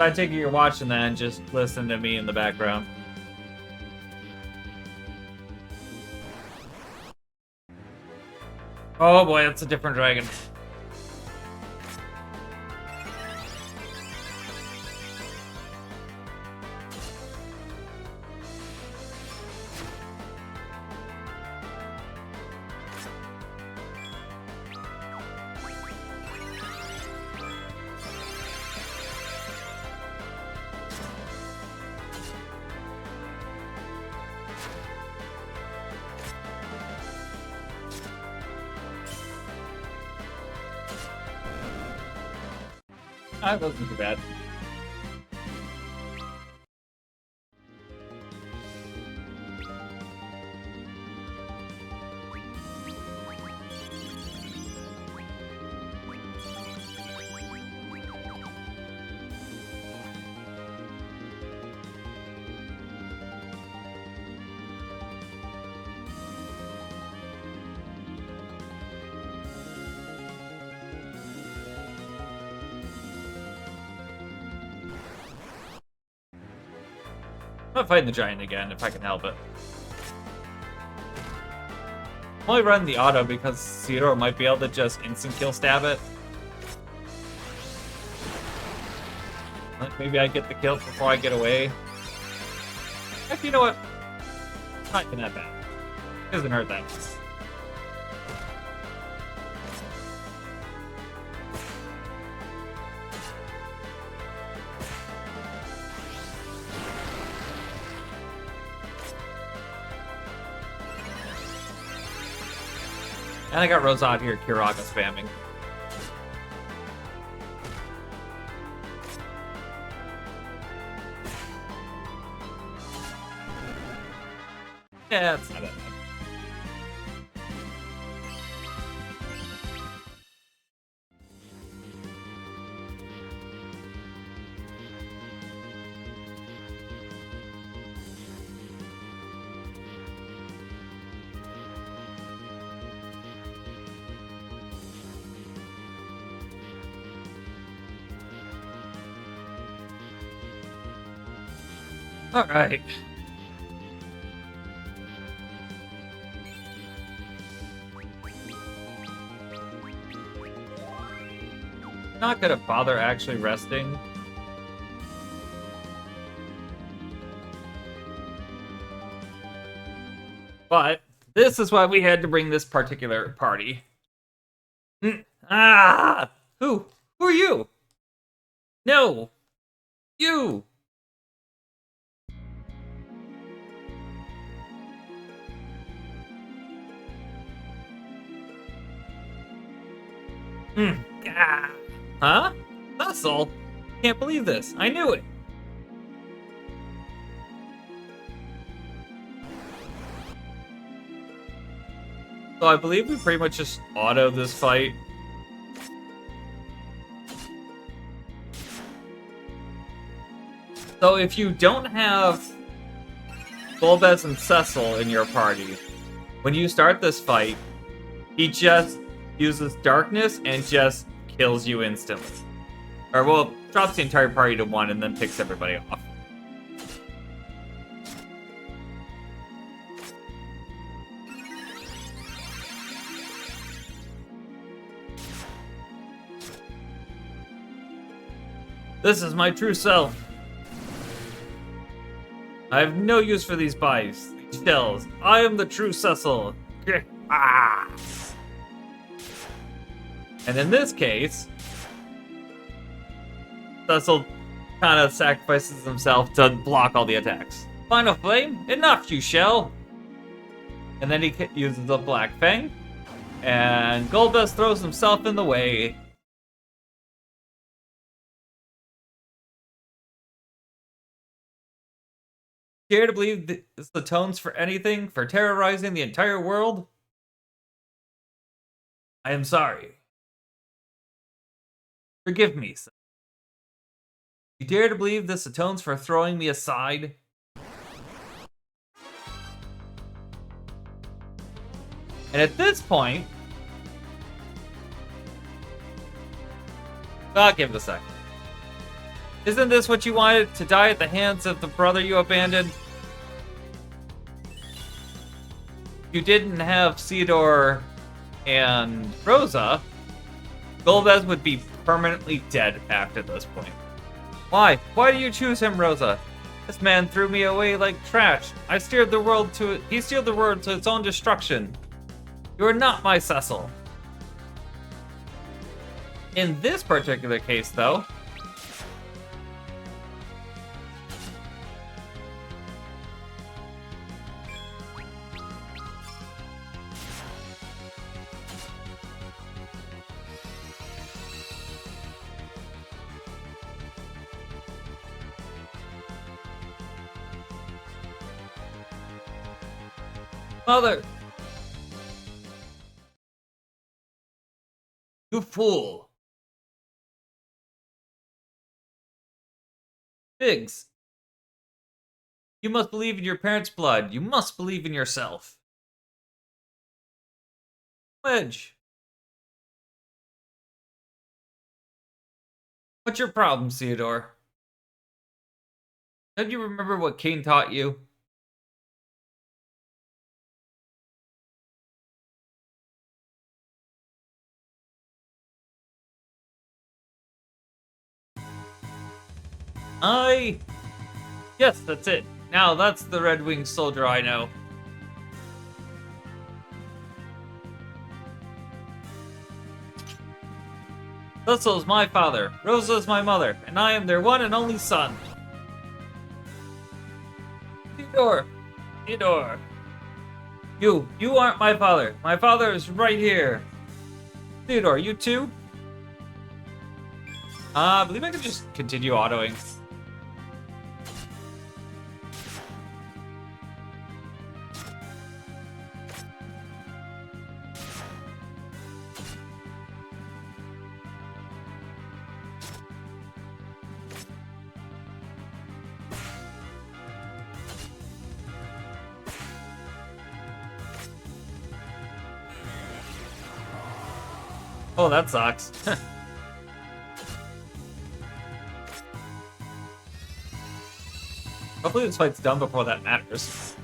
I take it you're watching that and just listen to me in the background. Oh boy, that's a different dragon. That wasn't too bad. I'm fighting the giant again if I can help it. I'm only running the auto because Theodore might be able to just instant kill stab it. Maybe I get the kill before I get away. Heck, you know what? Not even that bad. It doesn't hurt that much. And I got Rosa out here, Kiraga spamming. Yeah, it's not that bad. All right. Not gonna bother actually resting. But this is why we had to bring this particular party. Ah! Who? Who are you? No! You! Ah. Huh? Vessel? Can't believe this. I knew it. So I believe we pretty much just auto this fight. So if you don't have Golbez and Cecil in your party, when you start this fight, he just uses darkness and just kills you instantly. Or, well, drops the entire party to 1 and then picks everybody off. This is my true self. I have no use for these bodies, these shells. I am the true Cecil. Ah! And in this case, Cecil kind of sacrifices himself to block all the attacks. Final flame? Enough, you shell! And then he uses the Black Fang, and Golbez throws himself in the way. Care to believe this atones for anything, for terrorizing the entire world? I am sorry. Forgive me, son. You dare to believe this atones for throwing me aside? And at this point, I'll give it a second. Isn't this what you wanted, to die at the hands of the brother you abandoned? If you didn't have Theodore and Rosa, Golbez would be permanently dead after this point. Why? Why do you choose him, Rosa? This man threw me away like trash. He steered the world to its own destruction. You are not my Cecil. In this particular case, though, Mother! You fool! Biggs! You must believe in your parents' blood. You must believe in yourself. Wedge! What's your problem, Theodore? Don't you remember what Kane taught you? Yes, that's it. Now that's the Red Winged soldier I know. Cecil is my father, Rosa is my mother, and I am their one and only son. Theodore! Theodore! You aren't my father. My father is right here. Theodore, you too? I believe I can just continue autoing. Oh, that sucks. Hopefully this fight's done before that matters.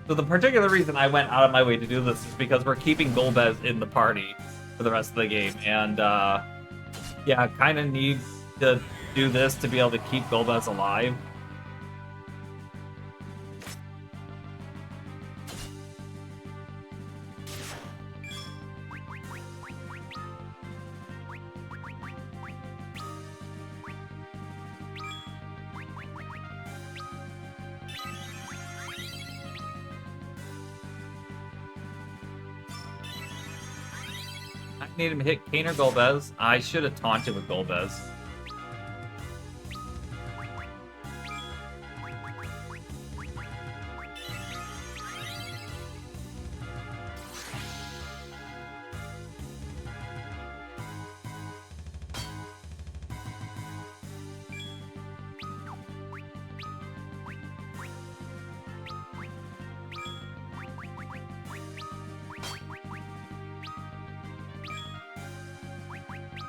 So the particular reason I went out of my way to do this is because we're keeping Golbez in the party for the rest of the game. And, yeah, kind of need to do this to be able to keep Golbez alive. I need him to hit Kane or Golbez. I should have taunted with Golbez.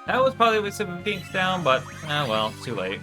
That was probably with 17th down, but, well, too late.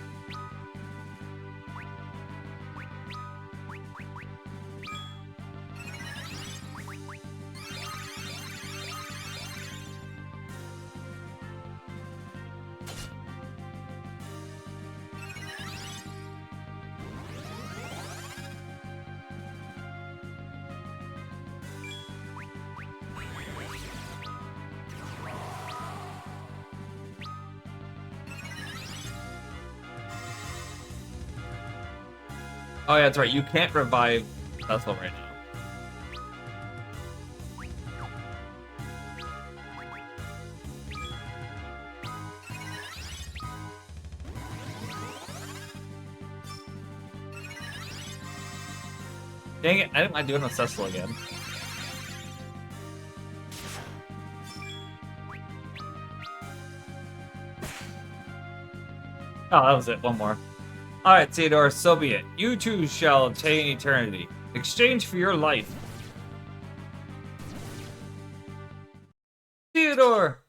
Oh, yeah, that's right. You can't revive Cecil right now. Dang it, I didn't mind doing with Cecil again. Oh, that was it. One more. Alright, Theodore, so be it. You too shall obtain eternity. Exchange for your life. Theodore!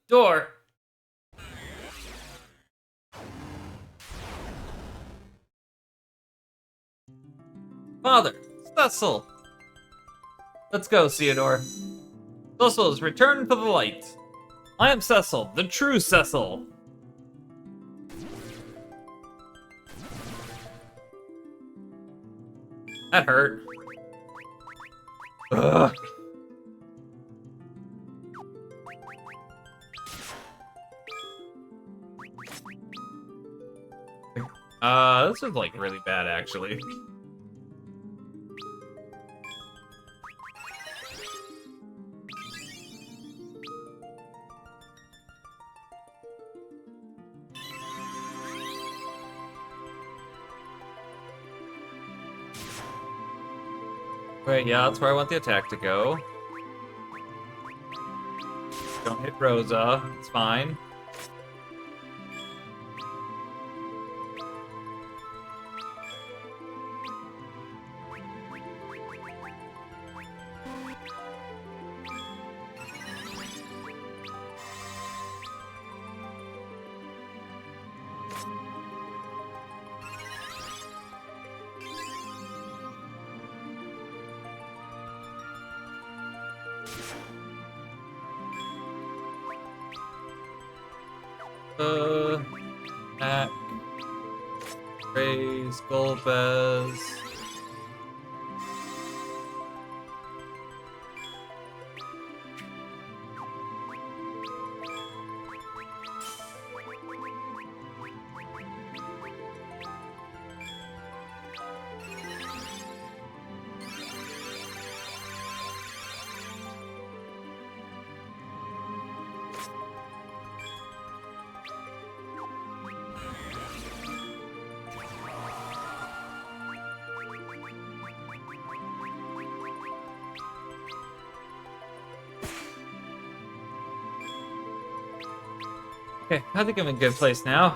Door! Father! Cecil! Let's go, Theodore. Cecil is returned to the light. I am Cecil, the true Cecil. That hurt. Ugh. This is like really bad actually. Wait, yeah, that's where I want the attack to go. Don't hit Rosa, it's fine. Mac, Raise, Golbez. Okay, I think I'm in a good place now.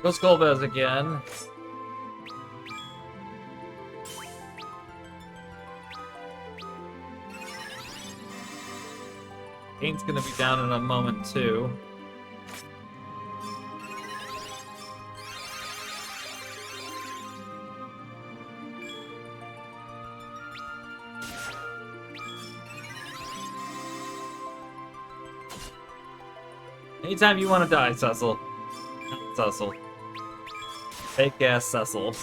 Go Golbez again. Kane's gonna be down in a moment too. Anytime you want to die, Cecil. Cecil. Fake ass Cecil.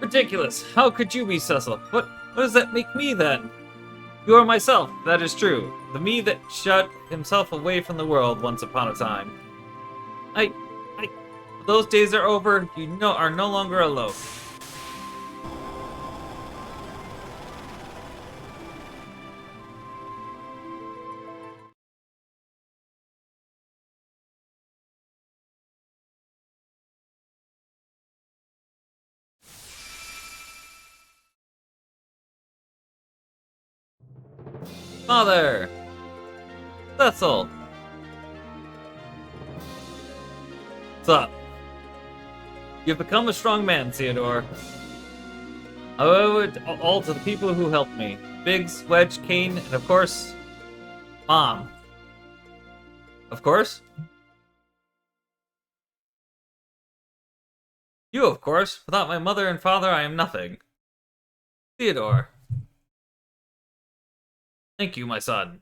Ridiculous! How could you be Cecil? What does that make me then? You are myself, that is true. The me that shut himself away from the world once upon a time. Those days are over, you are no longer alone. Father! Cecil! What's up? You've become a strong man, Theodore. I owe it all to the people who helped me. Biggs, Wedge, Kane, and of course, Mom. Of course? You, of course. Without my mother and father, I am nothing. Theodore. Thank you, my son.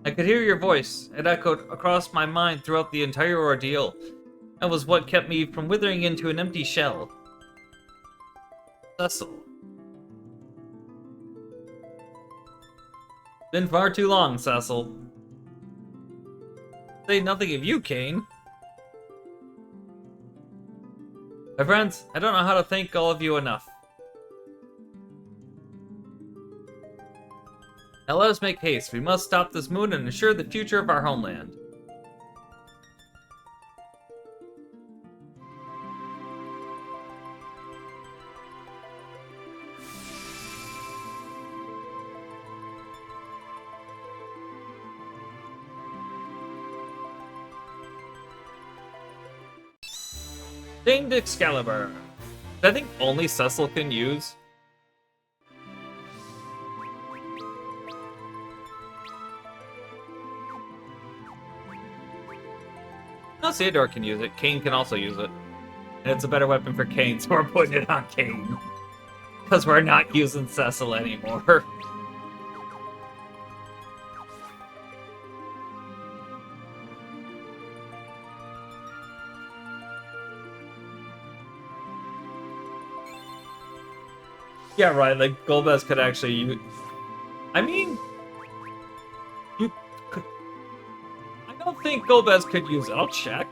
I could hear your voice. It echoed across my mind throughout the entire ordeal. That was what kept me from withering into an empty shell. Cecil. Been far too long, Cecil. Say nothing of you, Kane. My friends, I don't know how to thank all of you enough. Now let us make haste. We must stop this moon and ensure the future of our homeland. Dinged Excalibur. I think only Cecil can use. No, Theodore can use it. Kane can also use it. And it's a better weapon for Kane, so we're putting it on Kane. Because we're not using Cecil anymore. Yeah, right. Like Golbez could actually I mean, you could. I don't think Golbez could use it. I'll check.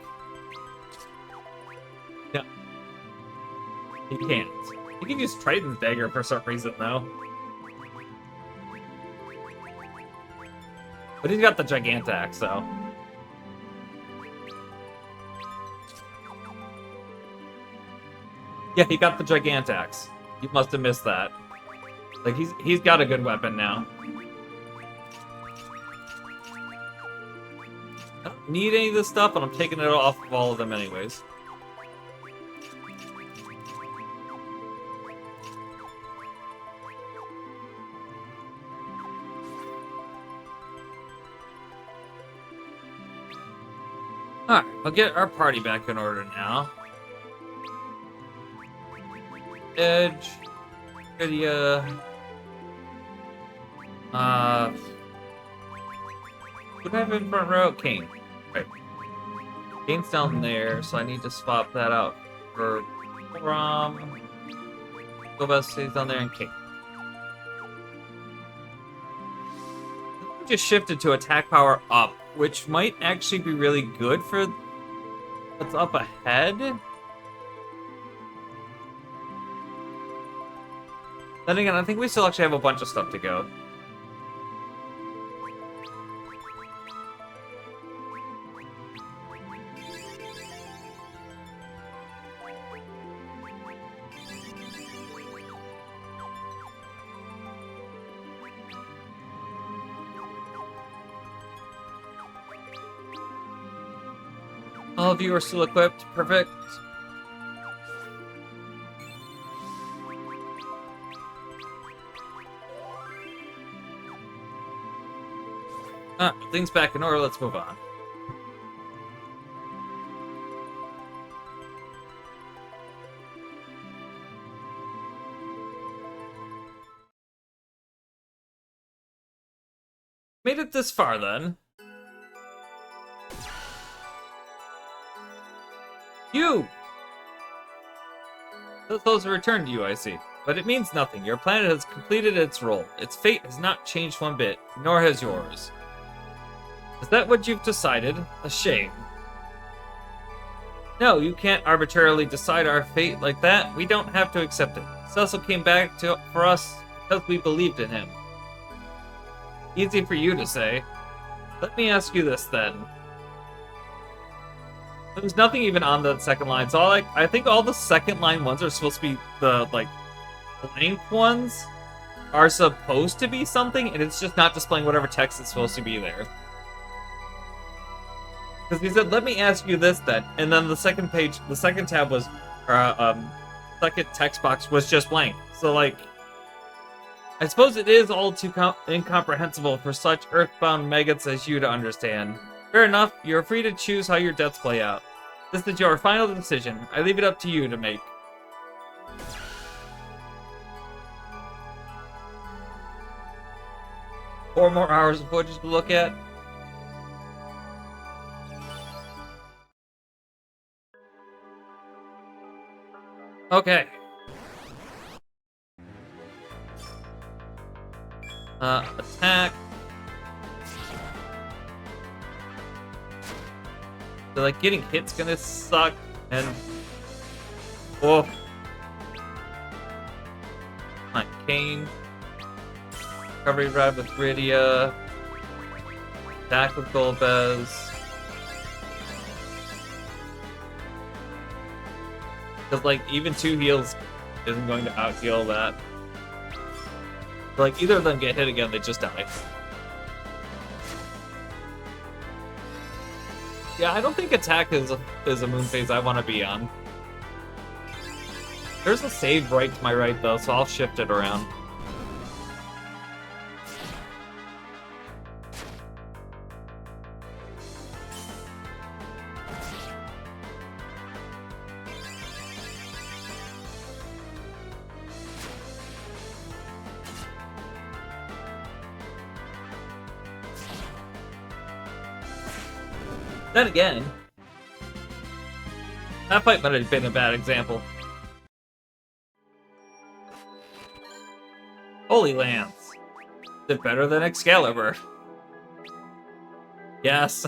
Yeah, he can't. He can use Triton's Dagger for some reason, though. But he's got the Gigantax, so. Yeah, he got the Gigantax. You must have missed that. Like, he's got a good weapon now. I don't need any of this stuff, but I'm taking it off of all of them anyways. Alright, I'll get our party back in order now. Edge. Lydia. Who do I have in front row? Kane. Right. Kane's down there, so I need to swap that out for Golbez stays down there and Kane. Just shifted to attack power up, which might actually be really good for what's up ahead. Then again, I think we still actually have a bunch of stuff to go. All of you are still equipped. Perfect. Things back in order. Let's move on. Made it this far, then. You! Those are returned to you, I see. But it means nothing. Your planet has completed its role. Its fate has not changed one bit, nor has yours. Is that what you've decided? A shame. No, you can't arbitrarily decide our fate like that. We don't have to accept it. Cecil came back for us because we believed in him. Easy for you to say. Let me ask you this, then. There's nothing even on the second line, so I think all the second line ones are supposed to be the, like, blank ones are supposed to be something, and it's just not displaying whatever text is supposed to be there. Because he said, let me ask you this then, and then the second page, the second tab was, second text box was just blank. So, like, I suppose it is all too incomprehensible for such earthbound maggots as you to understand. Fair enough, you're free to choose how your deaths play out. This is your final decision. I leave it up to you to make. Four more hours of footage to look at. Okay. Attack. So, like, getting hit's gonna suck, and... Oh. Alright, Kane. Recovery drive with Rydia. Attack with Golbez. Because, like, even 2 heals isn't going to out-heal that. So, like, either of them get hit again, they just die. Yeah, I don't think attack is a moon phase I want to be on. There's a save right to my right, though, so I'll shift it around. Then again, that fight might have been a bad example. Holy Lance. Is it better than Excalibur? Yes.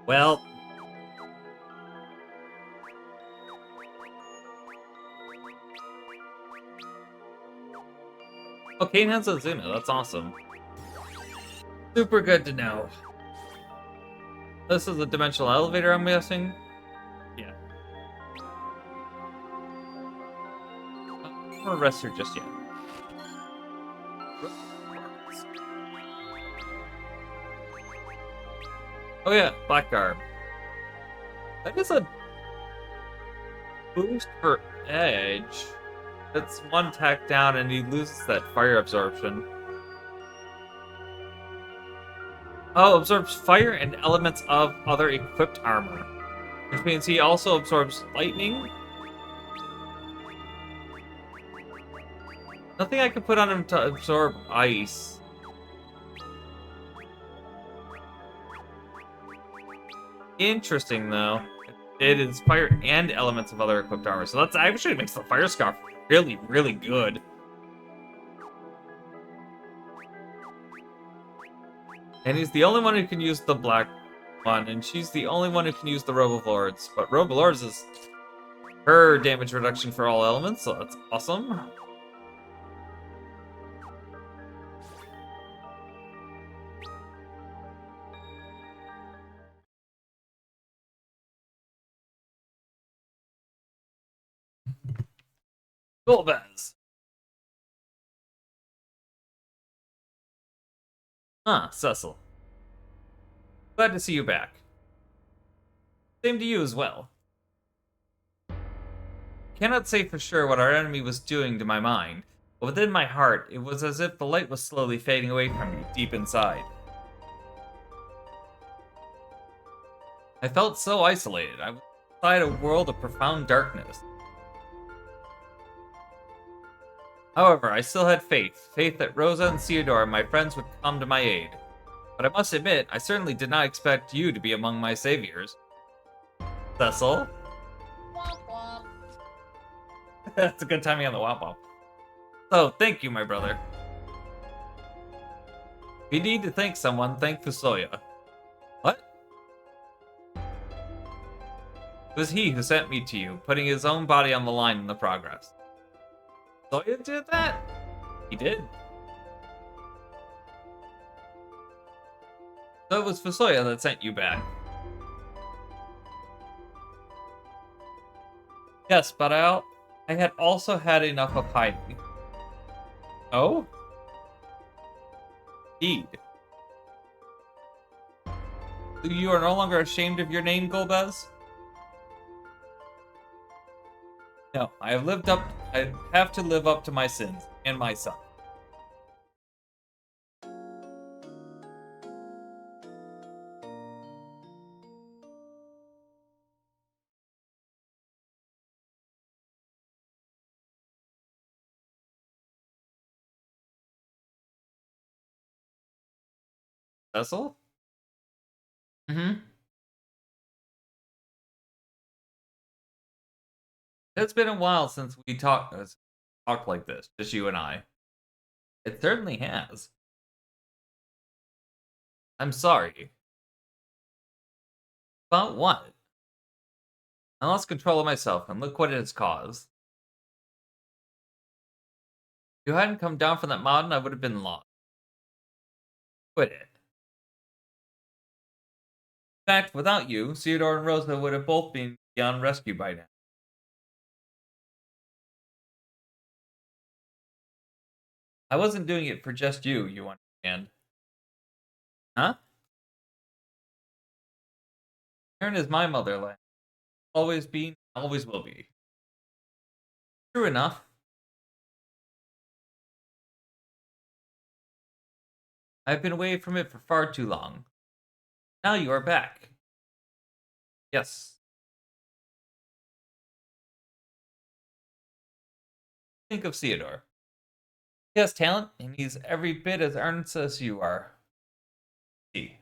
Well, oh, Kane has a Zuna. That's awesome. Super good to know. This is a dimensional elevator, I'm guessing? Yeah. I'm not gonna rest here just yet. Oh yeah, Black Garb. That is a boost for Edge. That's one tack down and he loses that fire absorption. Oh, absorbs fire and elements of other equipped armor. Which means he also absorbs lightning. Nothing I could put on him to absorb ice. Interesting, though. It is fire and elements of other equipped armor. So that's actually makes the fire scarf really, really good. And he's the only one who can use the black one, and she's the only one who can use the Robe of Lords. But Robe of Lords is her damage reduction for all elements, so that's awesome. Golbez. Ah, Cecil. Glad to see you back. Same to you as well. Cannot say for sure what our enemy was doing to my mind, but within my heart, it was as if the light was slowly fading away from me deep inside. I felt so isolated. I was inside a world of profound darkness. However, I still had faith that Rosa and Theodore and my friends would come to my aid. But I must admit, I certainly did not expect you to be among my saviors. Cecil? Womp womp. That's a good timing on the wop wop. So, thank you, my brother. If you need to thank someone, thank Fusoya. What? It was he who sent me to you, putting his own body on the line in the progress. Fusoya did that? He did. So it was Fusoya that sent you back. Yes, but I had also had enough of hiding. Oh? Indeed. You are no longer ashamed of your name, Golbez? No, I have to live up to my sins, and myself. Cecil? Mm-hmm. It's been a while since we talked like this, just you and I. It certainly has. I'm sorry. About what? I lost control of myself, and look what it has caused. If you hadn't come down from that mountain, I would have been lost. Quit it. In fact, without you, Theodore and Rosa would have both been beyond rescue by now. I wasn't doing it for just you, you understand. Huh? Erin is my motherland. Always been, always will be. True enough. I've been away from it for far too long. Now you are back. Yes. Think of Theodore. He has talent, and he's every bit as earnest as you are. See.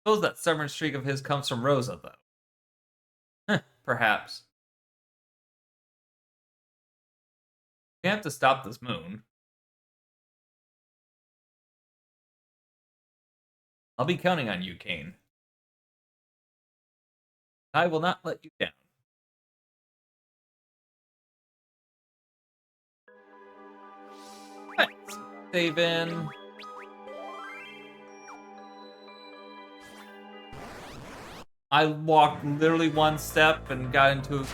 Suppose that stubborn streak of his comes from Rosa, though. Perhaps. We have to stop this moon. I'll be counting on you, Kane. I will not let you down. Right. Save in. I walked literally one step and got into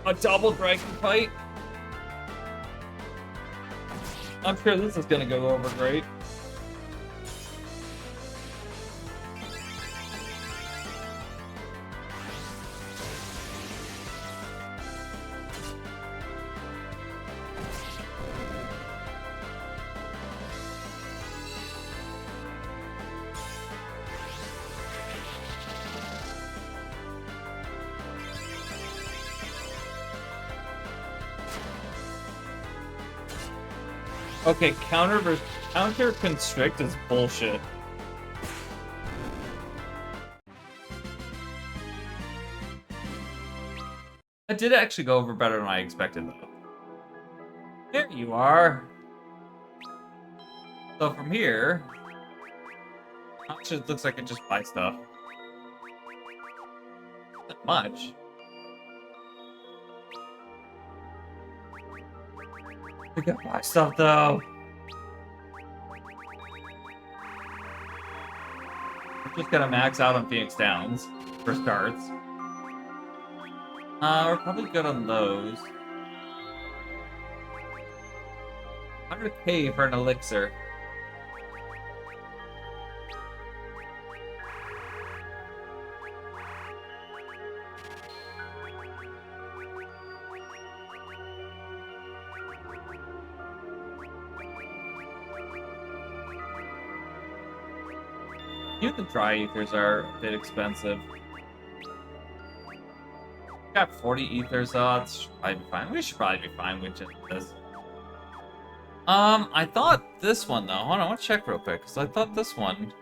a double dragon fight. I'm sure this is gonna go over great. Okay, counter constrict is bullshit. That did actually go over better than I expected, though. There you are. So from here, actually, it looks like I just buy stuff. Not much. I gotta buy stuff though. We're just gonna max out on Phoenix Downs for starts. We're probably good on those. 100k for an elixir. Even the dry ethers are a bit expensive. Got 40 ethers, that should probably be fine. We should probably be fine with just this. I thought this one though. Hold on, I want to check real quick because I thought this one.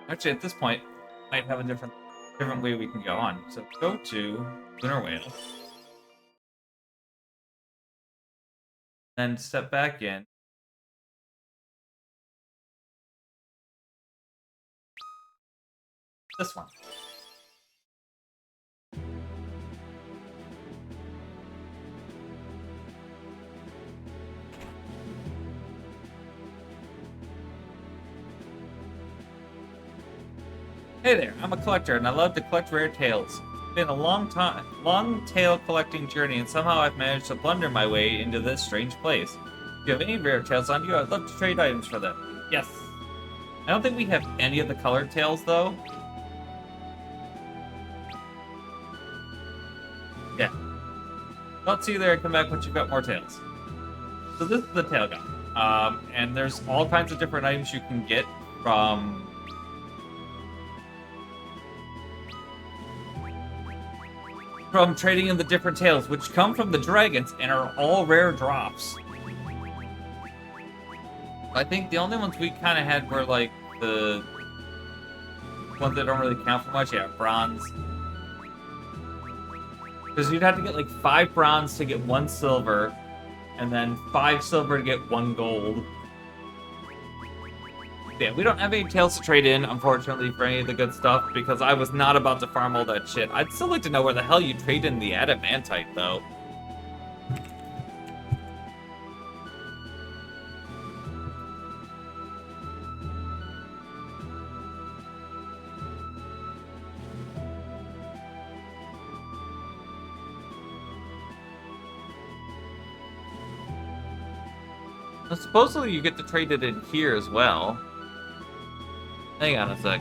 Actually, at this point, might have a different way we can go on. So go to Lunar Whale. Then step back in. This one. Hey there, I'm a collector and I love to collect rare tales. It's been a long tail collecting journey, and somehow I've managed to blunder my way into this strange place. If you have any rare tales on you, I'd love to trade items for them. Yes. I don't think we have any of the colored tails though. Yeah. I'll see you there and come back once you've got more tails. So this is the tail gun. And there's all kinds of different items you can get from trading in the different tails, which come from the dragons and are all rare drops. I think the only ones we kind of had were like the ones that don't really count for much. Yeah, bronze. Because you'd have to get like 5 bronze to get 1 silver, and then 5 silver to get 1 gold. Yeah, we don't have any tails to trade in, unfortunately, for any of the good stuff, because I was not about to farm all that shit. I'd still like to know where the hell you trade in the adamantite, though. Well, supposedly you get to trade it in here as well. Hang on a sec.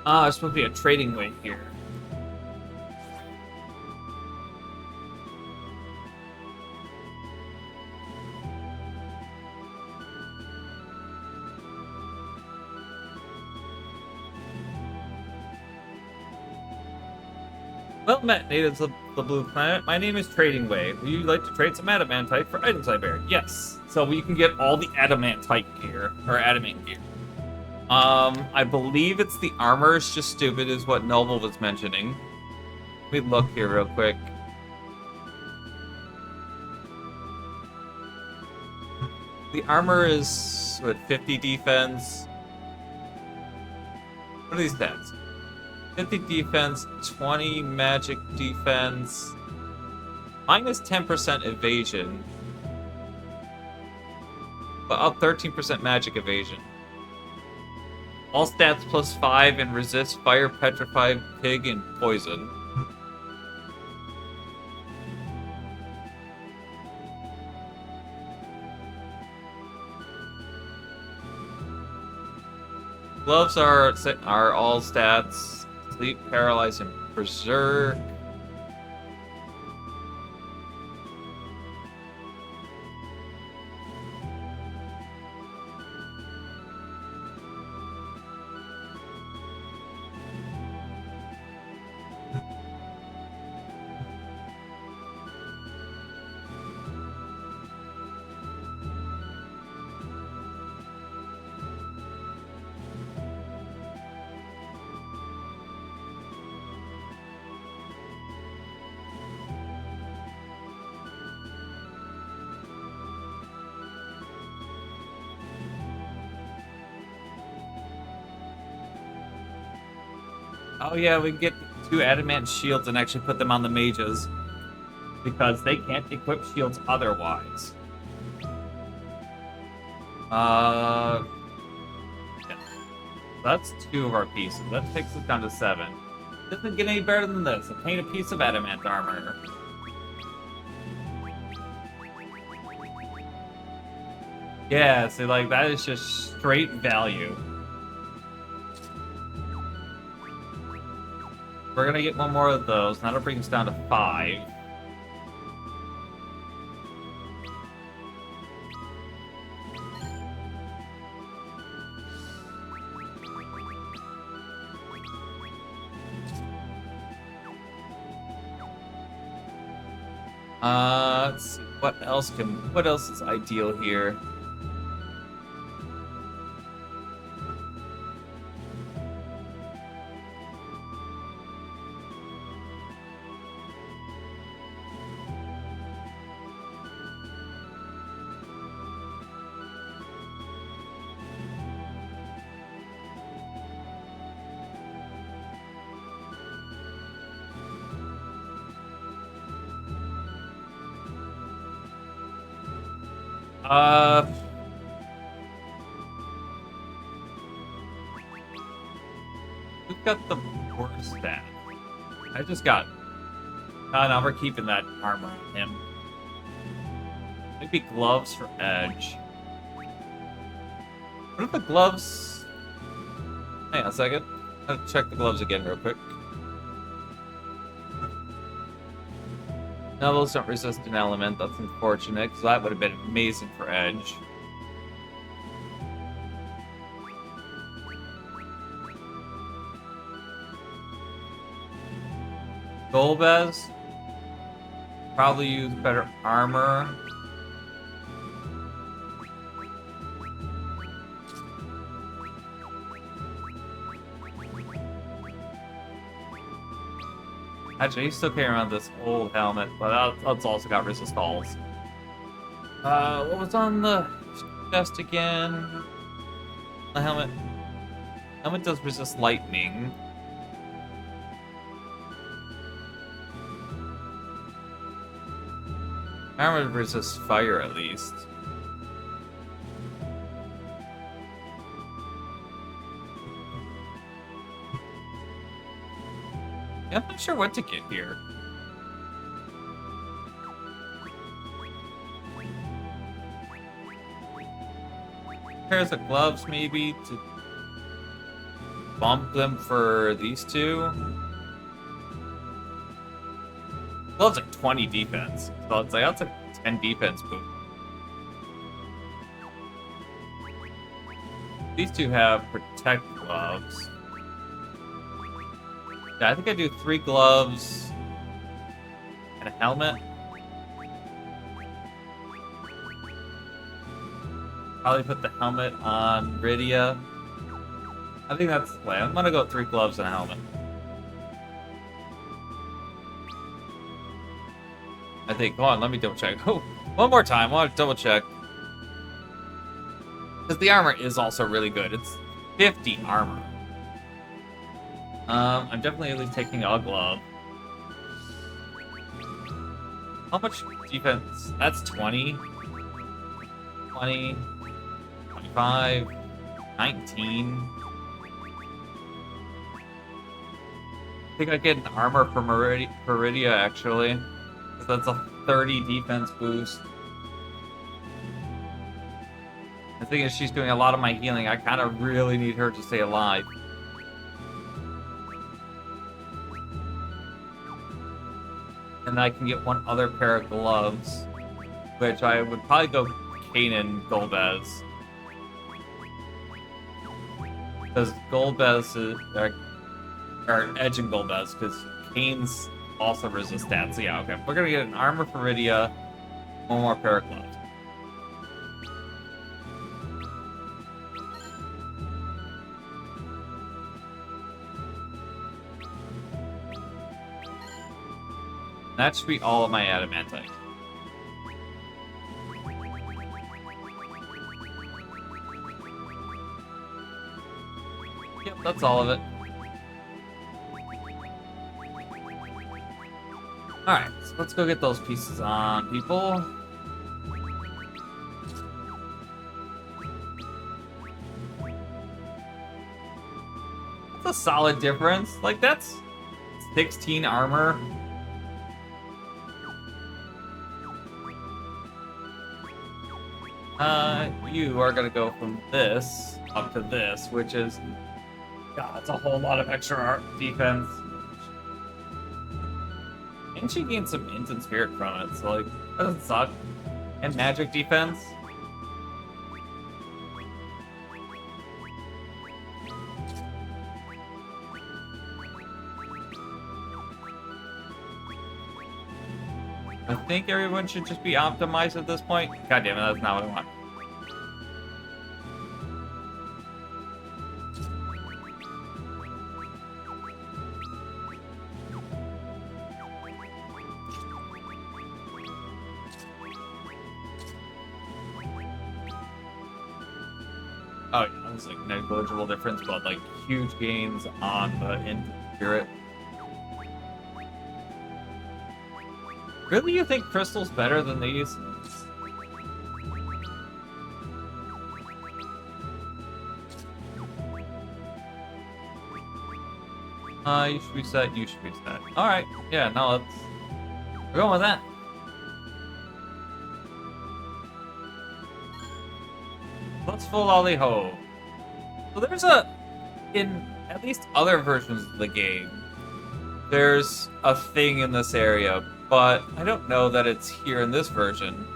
There's supposed to be a trading way here. Well met, natives of the Blue Planet. My name is Trading Way. Would you like to trade some adamantite for items I bear? Yes. So you can get all the adamantite gear, or adamant gear. I believe it's the armor is just stupid, is what Noble was mentioning. Let me look here real quick. The armor is, what, 50 defense? What are these stats? 50 defense, 20 magic defense, minus 10% evasion, but up 13% magic evasion. All stats plus 5 and resist fire, petrified, pig, and poison. Gloves are all stats. Sleep, paralyze, and berserk. Oh yeah, we can get 2 adamant shields and actually put them on the mages. Because they can't equip shields otherwise. Yeah. That's 2 of our pieces. That takes us down to 7. Doesn't get any better than this. Obtain a piece of adamant armor. Yeah, so like that is just straight value. We're gonna get one more of those. That'll bring us down to 5. Let's see. What else is ideal here? We've got the worst stat. I just got. No, we're keeping that armor on him. Maybe gloves for Edge. What if the gloves? Hang on a second. I'll check the gloves again real quick. No, those don't resist an element. That's unfortunate, because that would have been amazing for Edge. Golbez. Probably use better armor. Actually, he's still carrying around this old helmet, but that's also got resist alls. What was on the chest again? The helmet. Helmet does resist lightning. Armor resists fire at least. Yeah, I'm not sure what to get here. Pairs of gloves, maybe, to bump them for these 2. Gloves like 20 defense, so it's like that's a 10 defense boost. These 2 have protect gloves. Yeah, I think I do 3 gloves And a helmet. Probably put the helmet on Rydia. I think that's the play. I'm gonna go 3 gloves and a helmet. I think. Hold on, let me double check. Oh, one more time. I want to double check. Because the armor is also really good. It's 50 armor. I'm definitely at least taking a glove. How much defense? That's 20. 20. 25. 19. I think I get an armor for Rydia, actually. Because that's a 30 defense boost. The thing is, she's doing a lot of my healing. I kind of really need her to stay alive. And I can get one other pair of gloves, which I would probably go Kanan Golbez. Because Golbez is... Or Edge and Golbez, because Kane's also resist stats. So yeah, okay. We're gonna get an armor for Rydia, one more pair of gloves. That should be all of my adamantite. Yep, that's all of it. Alright, so let's go get those pieces on people. That's a solid difference. Like, that's 16 armor. You are gonna go from this up to this, which is... God, that's a whole lot of extra defense. And she gained some instant spirit from it, so like, that doesn't suck. And magic defense. I think everyone should just be optimized at this point. God damn it, that's not what I want. Oh, yeah, that was like negligible difference, but like huge gains on the instant spirit. Really, you think Crystal's better than these? You should be set, you should be set. Alright, yeah, no, we're going with that. Let's full ollie ho. So there's in at least other versions of the game, there's a thing in this area, but I don't know that it's here in this version.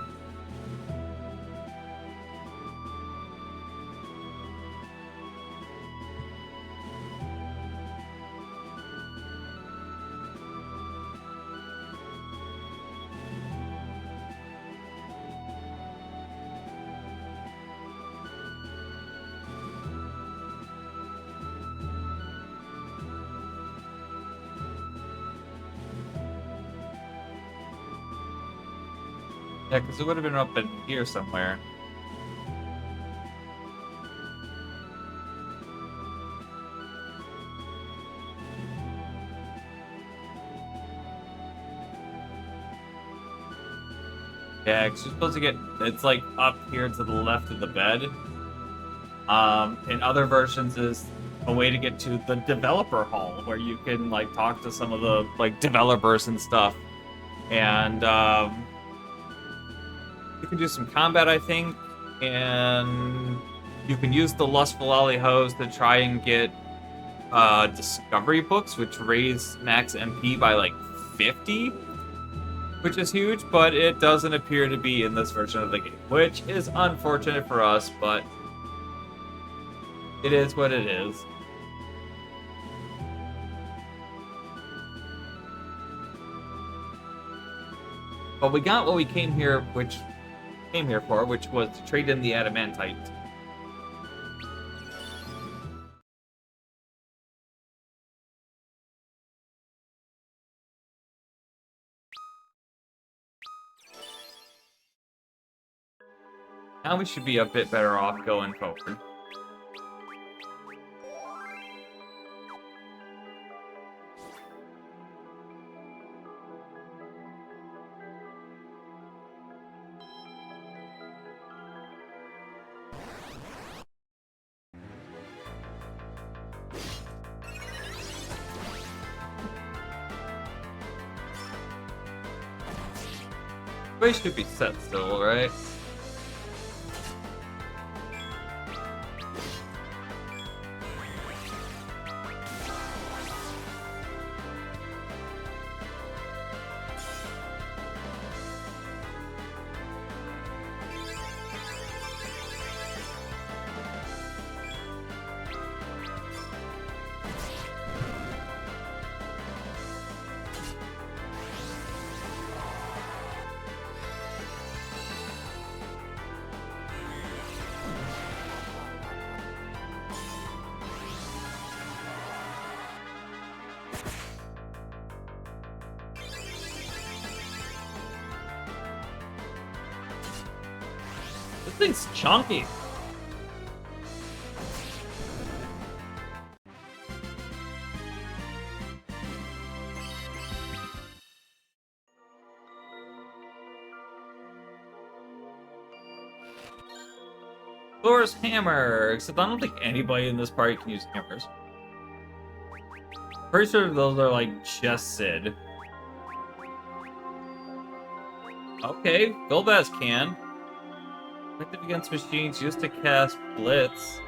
Yeah, because it would have been up in here somewhere. Yeah, because you're supposed to get... It's like up here to the left of the bed. In other versions is a way to get to the developer hall, where you can like talk to some of the like developers and stuff. And you can do some combat, I think, and you can use the Lustful Ollie hose to try and get discovery books, which raise max MP by like 50, which is huge, but it doesn't appear to be in this version of the game, which is unfortunate for us, but it is what it is. But we got what we came here for, which was to trade in the adamantite. Now we should be a bit better off going forward. We should be set still, right? This thing's chunky. Thor's hammer. Except I don't think anybody in this party can use hammers. Pretty sure those are like just Sid. Okay, Golbaz can. Effective against machines used to cast Blitz.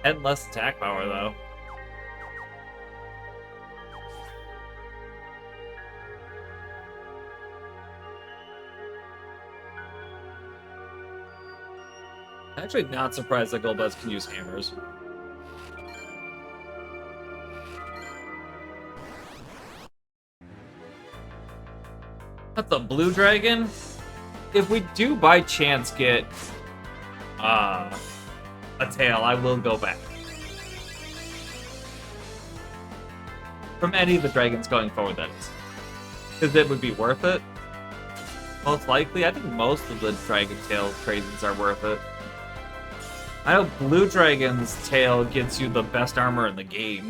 And less attack power, though. Actually, not surprised that Golbez can use hammers. That's a blue dragon. If we do by chance get a tail, I will go back. From any of the dragons going forward, that is. Because it would be worth it. Most likely, I think most of the dragon tail trades are worth it. I know blue dragon's tail gets you the best armor in the game.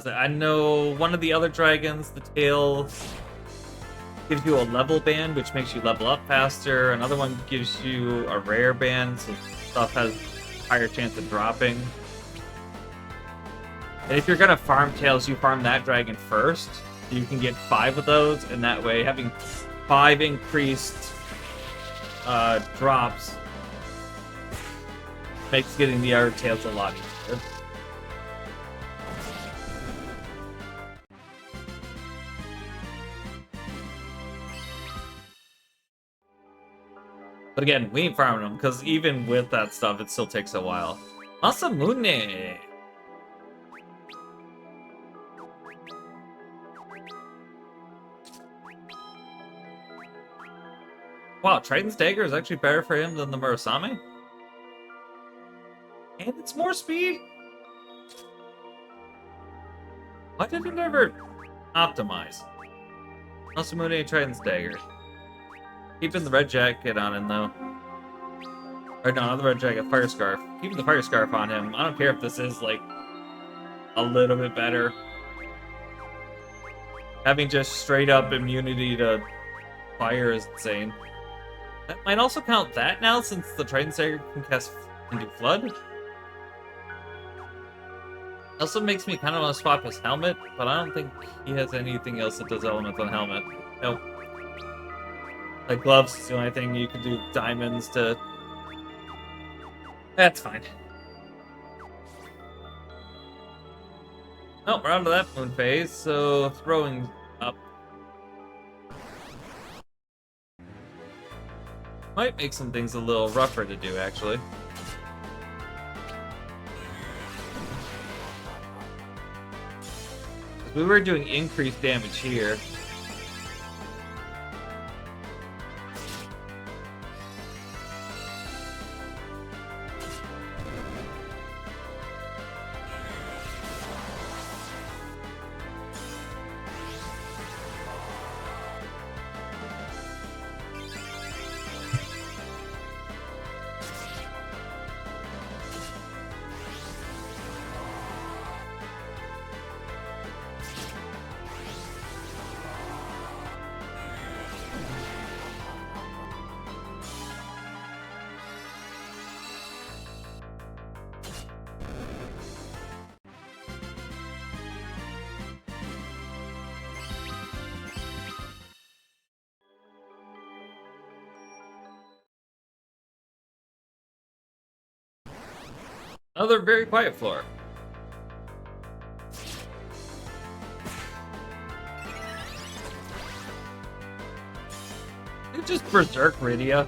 I know one of the other dragons, the tail gives you a level band, which makes you level up faster. Another one gives you a rare band, so stuff has higher chance of dropping. And if you're gonna farm tails, you farm that dragon first. You can get 5 of those, and that way having 5 increased drops makes getting the other tails a lot easier. But again, we ain't farming them, because even with that stuff, it still takes a while. Masamune! Wow, Triton's Dagger is actually better for him than the Murasame? And it's more speed? Why did it never optimize? Masamune and Triton's Dagger. Keeping the red jacket on him, though. Or no, not the red jacket, fire scarf. Keeping the fire scarf on him. I don't care if this is, like, a little bit better. Having just straight up immunity to fire is insane. That might also count that now, since the Triton's Dagger can do Flood. Also makes me kind of want to swap his helmet, but I don't think he has anything else that does elements on helmet. Nope. Like gloves is the only thing you can do diamonds to. That's fine. Oh, we're on to that moon phase, so throwing up. Might make some things a little rougher to do, actually. We were doing increased damage here. Another very quiet floor. You just berserk Rydia.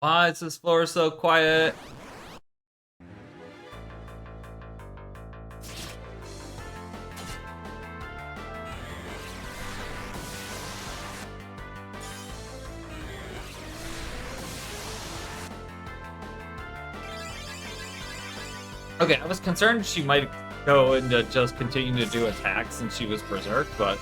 Why is this floor so quiet? Okay, I was concerned she might go into just continuing to do attacks since she was berserk, but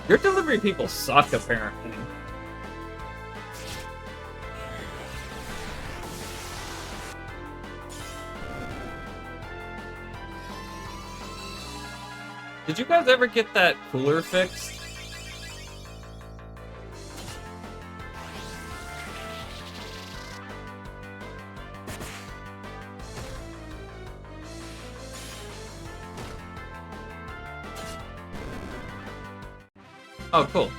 your delivery people suck, apparently. Did you guys ever get that cooler fixed? Oh, cool.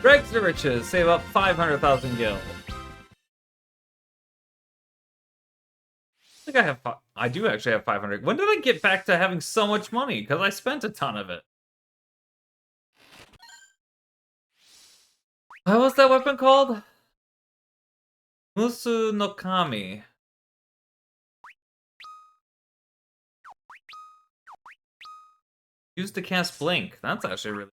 Dregs to riches, save up 500,000 gil. I think I have. I do actually have 500. When did I get back to having so much money? Because I spent a ton of it. What was that weapon called? Musu no Kami. Used to cast Blink. That's actually really.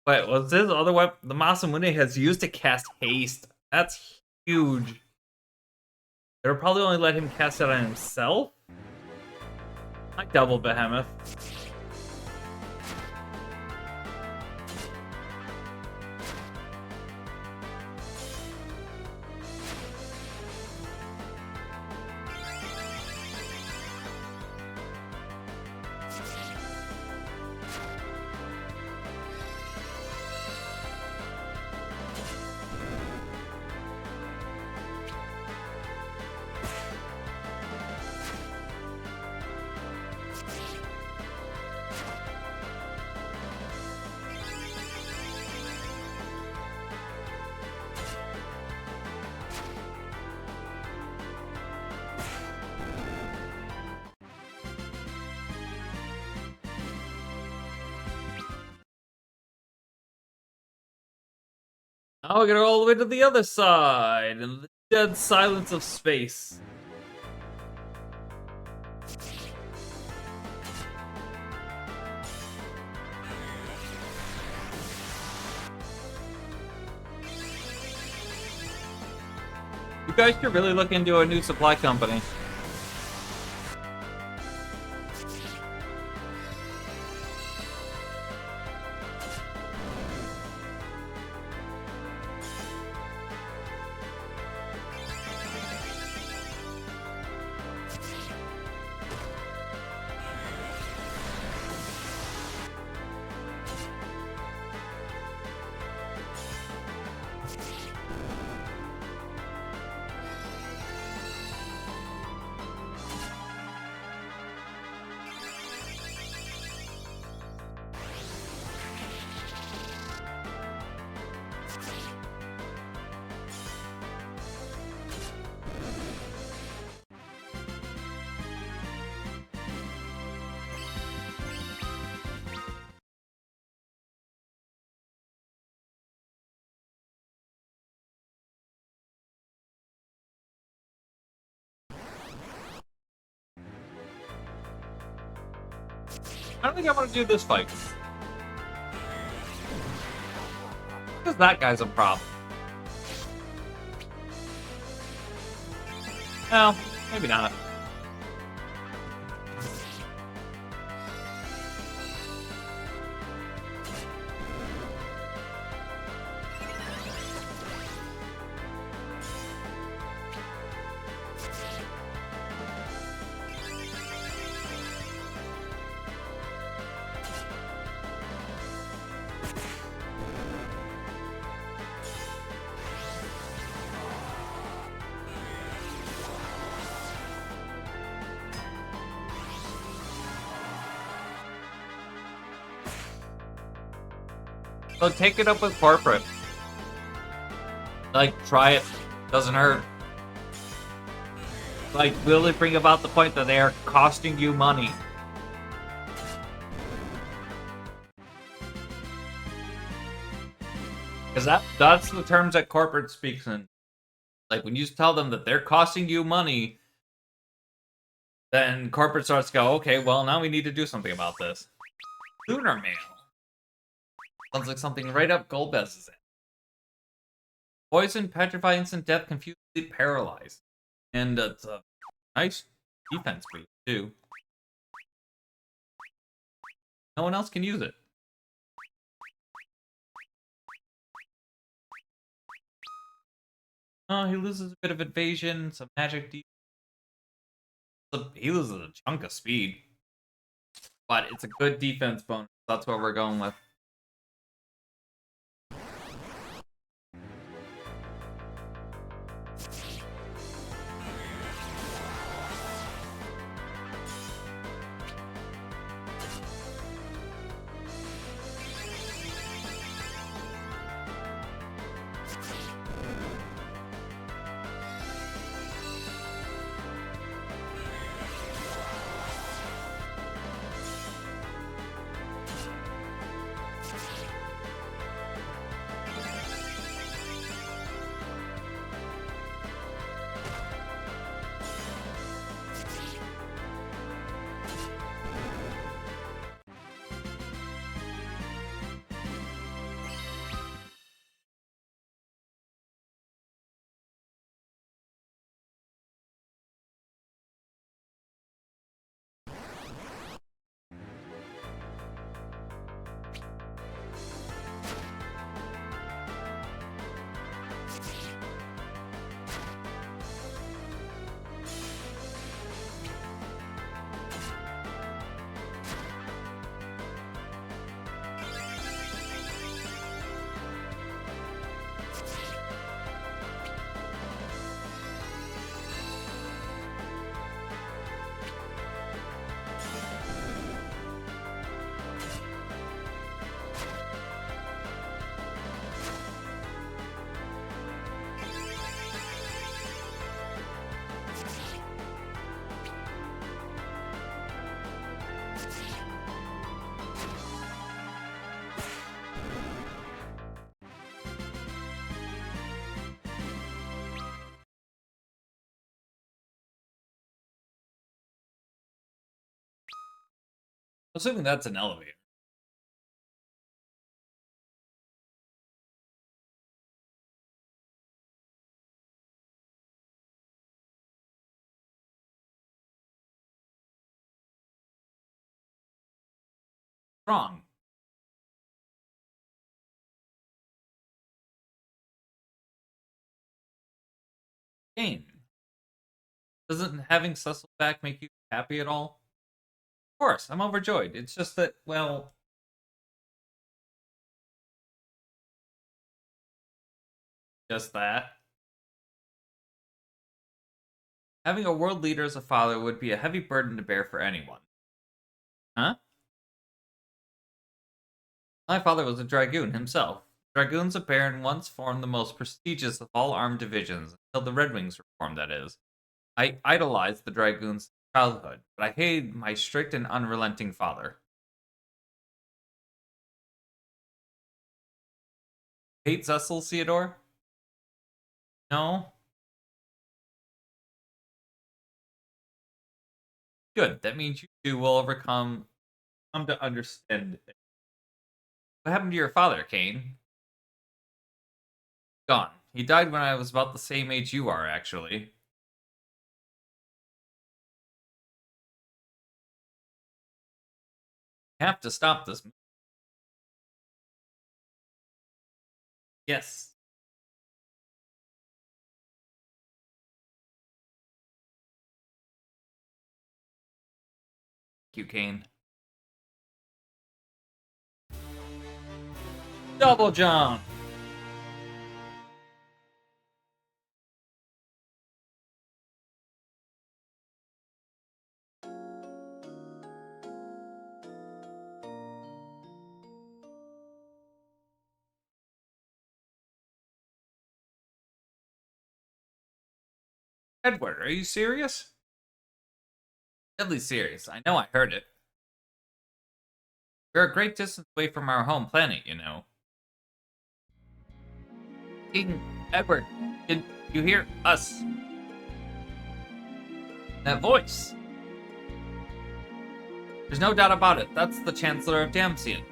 Wait, was this other weapon? The Masamune has used to cast Haste. That's huge. They'll probably only let him cast it on himself? I double Behemoth. Now we gotta go all the way to the other side, in the dead silence of space. You guys should really look into a new supply company. I don't think I want to do this fight. Because that guy's a problem. No, maybe not. So take it up with corporate. Like, try it. Doesn't hurt. Like, really bring about the point that they are costing you money. Because that's the terms that corporate speaks in. Like, when you tell them that they're costing you money, then corporate starts to go, okay, well, now we need to do something about this. Lunar Mail. Sounds like something right up Golbez's end. Poison, petrify, instant death, confusedly paralyzed. And it's a nice defense boost, too. No one else can use it. Oh, he loses a bit of evasion, some magic. He loses a chunk of speed. But it's a good defense bonus. That's what we're going with. Assuming that's an elevator. Wrong. Game. Doesn't having Cecil back make you happy at all? Of course, I'm overjoyed. It's just that, well, just that. Having a world leader as a father would be a heavy burden to bear for anyone. Huh? My father was a dragoon himself. Dragoons of Baron once formed the most prestigious of all armed divisions, until the Red Wings were formed, that is. I idolized the dragoons in childhood, but I hated my strict and unrelenting father. Hate Cecil, Theodore? No? Good, that means you two will come to understand. What happened to your father, Kane? Gone. He died when I was about the same age you are, actually. Have to stop this. Yes. Thank you, Kane. Double jump! Edward, are you serious? Deadly serious. I know I heard it. We're a great distance away from our home planet, you know. King Edward, can you hear us? That voice. There's no doubt about it. That's the Chancellor of Damsian.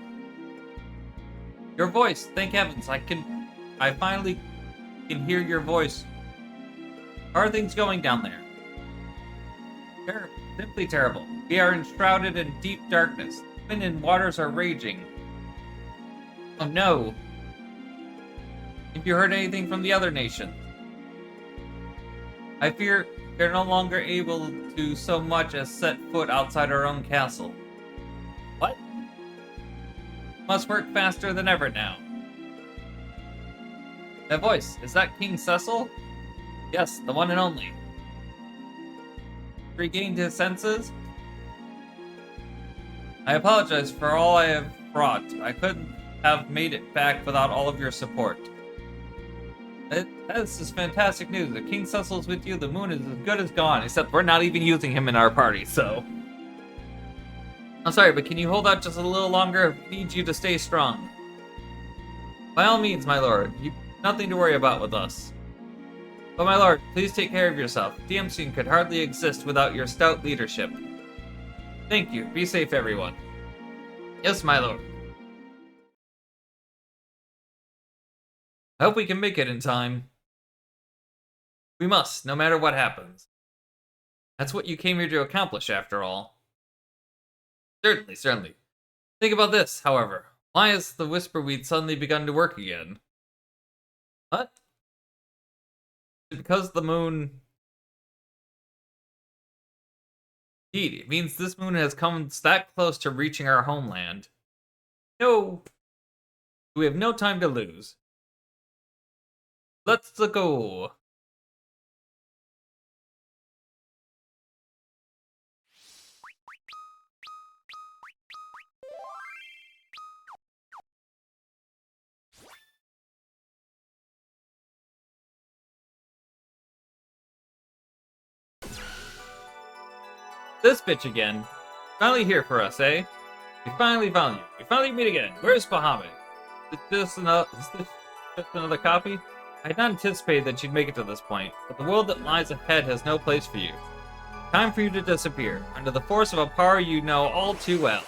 Your voice. Thank heavens. I finally can hear your voice. How are things going down there? Terrible. Simply terrible. We are enshrouded in deep darkness. Wind and waters are raging. Oh no. Have you heard anything from the other nations? I fear they're no longer able to so much as set foot outside our own castle. What? Must work faster than ever now. That voice, is that King Cecil? Yes, the one and only. Regained his senses? I apologize for all I have brought. I couldn't have made it back without all of your support. This is fantastic news. If King Cecil's with you, the moon is as good as gone, except we're not even using him in our party, so... I'm sorry, but can you hold out just a little longer? We need you to stay strong. By all means, my lord. You've nothing to worry about with us. But my lord, please take care of yourself. DMC could hardly exist without your stout leadership. Thank you. Be safe, everyone. Yes, my lord. I hope we can make it in time. We must, no matter what happens. That's what you came here to accomplish, after all. Certainly, certainly. Think about this, however. Why has the Whisperweed suddenly begun to work again? What? Is it because the moon... Indeed, it means this moon has come that close to reaching our homeland. No! We have no time to lose. Let's go! This bitch again. Finally here for us, eh? We finally found you. We finally meet again. Where's Bahamut? Is this just another copy? I had not anticipated that you'd make it to this point, but the world that lies ahead has no place for you. Time for you to disappear, under the force of a power you know all too well.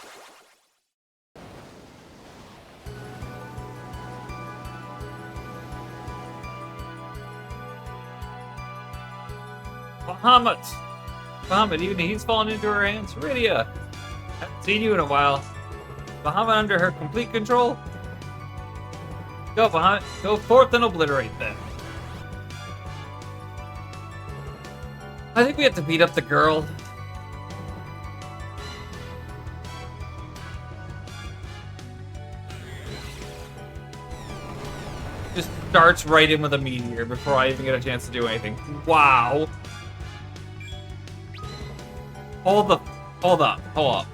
Bahamut! Bahamut, even he's fallen into her hands. Rydia! Haven't seen you in a while. Bahamut under her complete control. Go, Bahamut. Go forth and obliterate them. I think we have to beat up the girl. Just starts right in with a meteor before I even get a chance to do anything. Wow. Hold up. Hold up.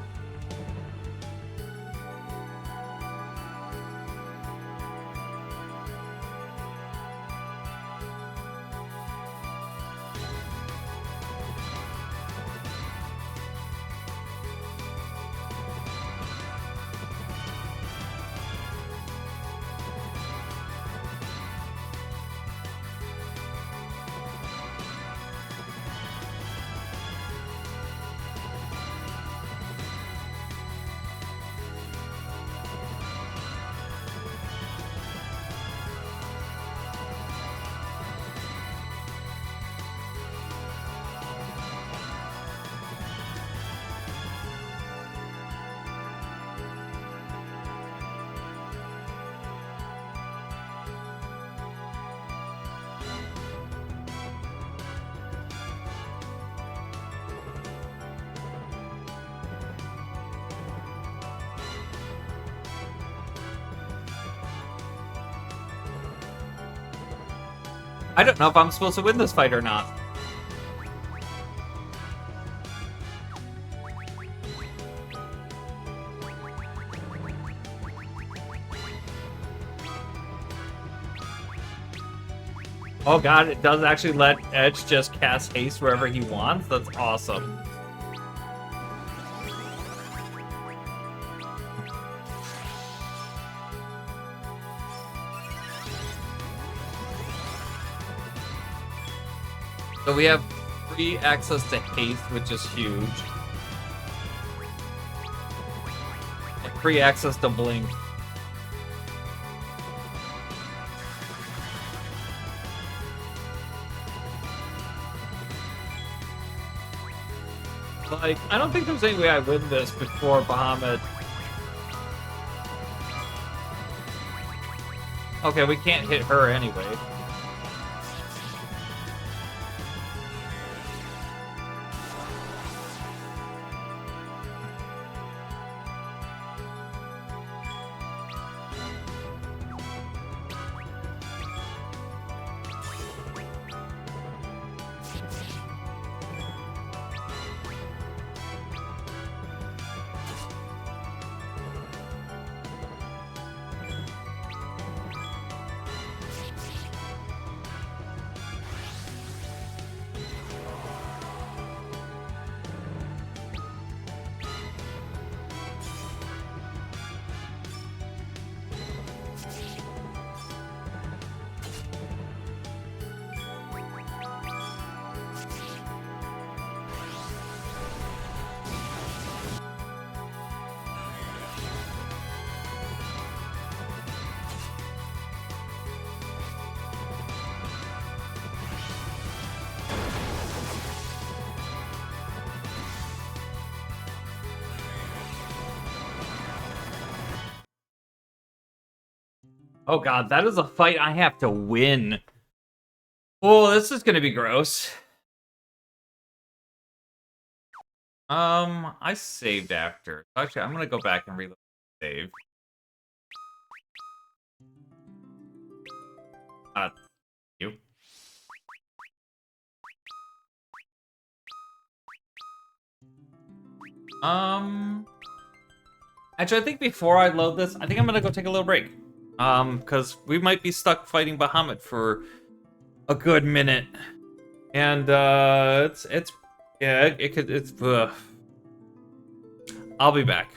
I don't know if I'm supposed to win this fight or not. Oh god, it does actually let Edge just cast haste wherever he wants? That's awesome. So we have free access to haste, which is huge. And free access to blink. Like, I don't think there's any way I win this before Bahamut. Okay, we can't hit her anyway. Oh god, that is a fight I have to win. Oh, this is gonna be gross. I saved after. Actually, I'm gonna go back and reload the save. You. Actually, I think before I load this, I think I'm gonna go take a little break. Because we might be stuck fighting Bahamut for a good minute. And, it's, I'll be back.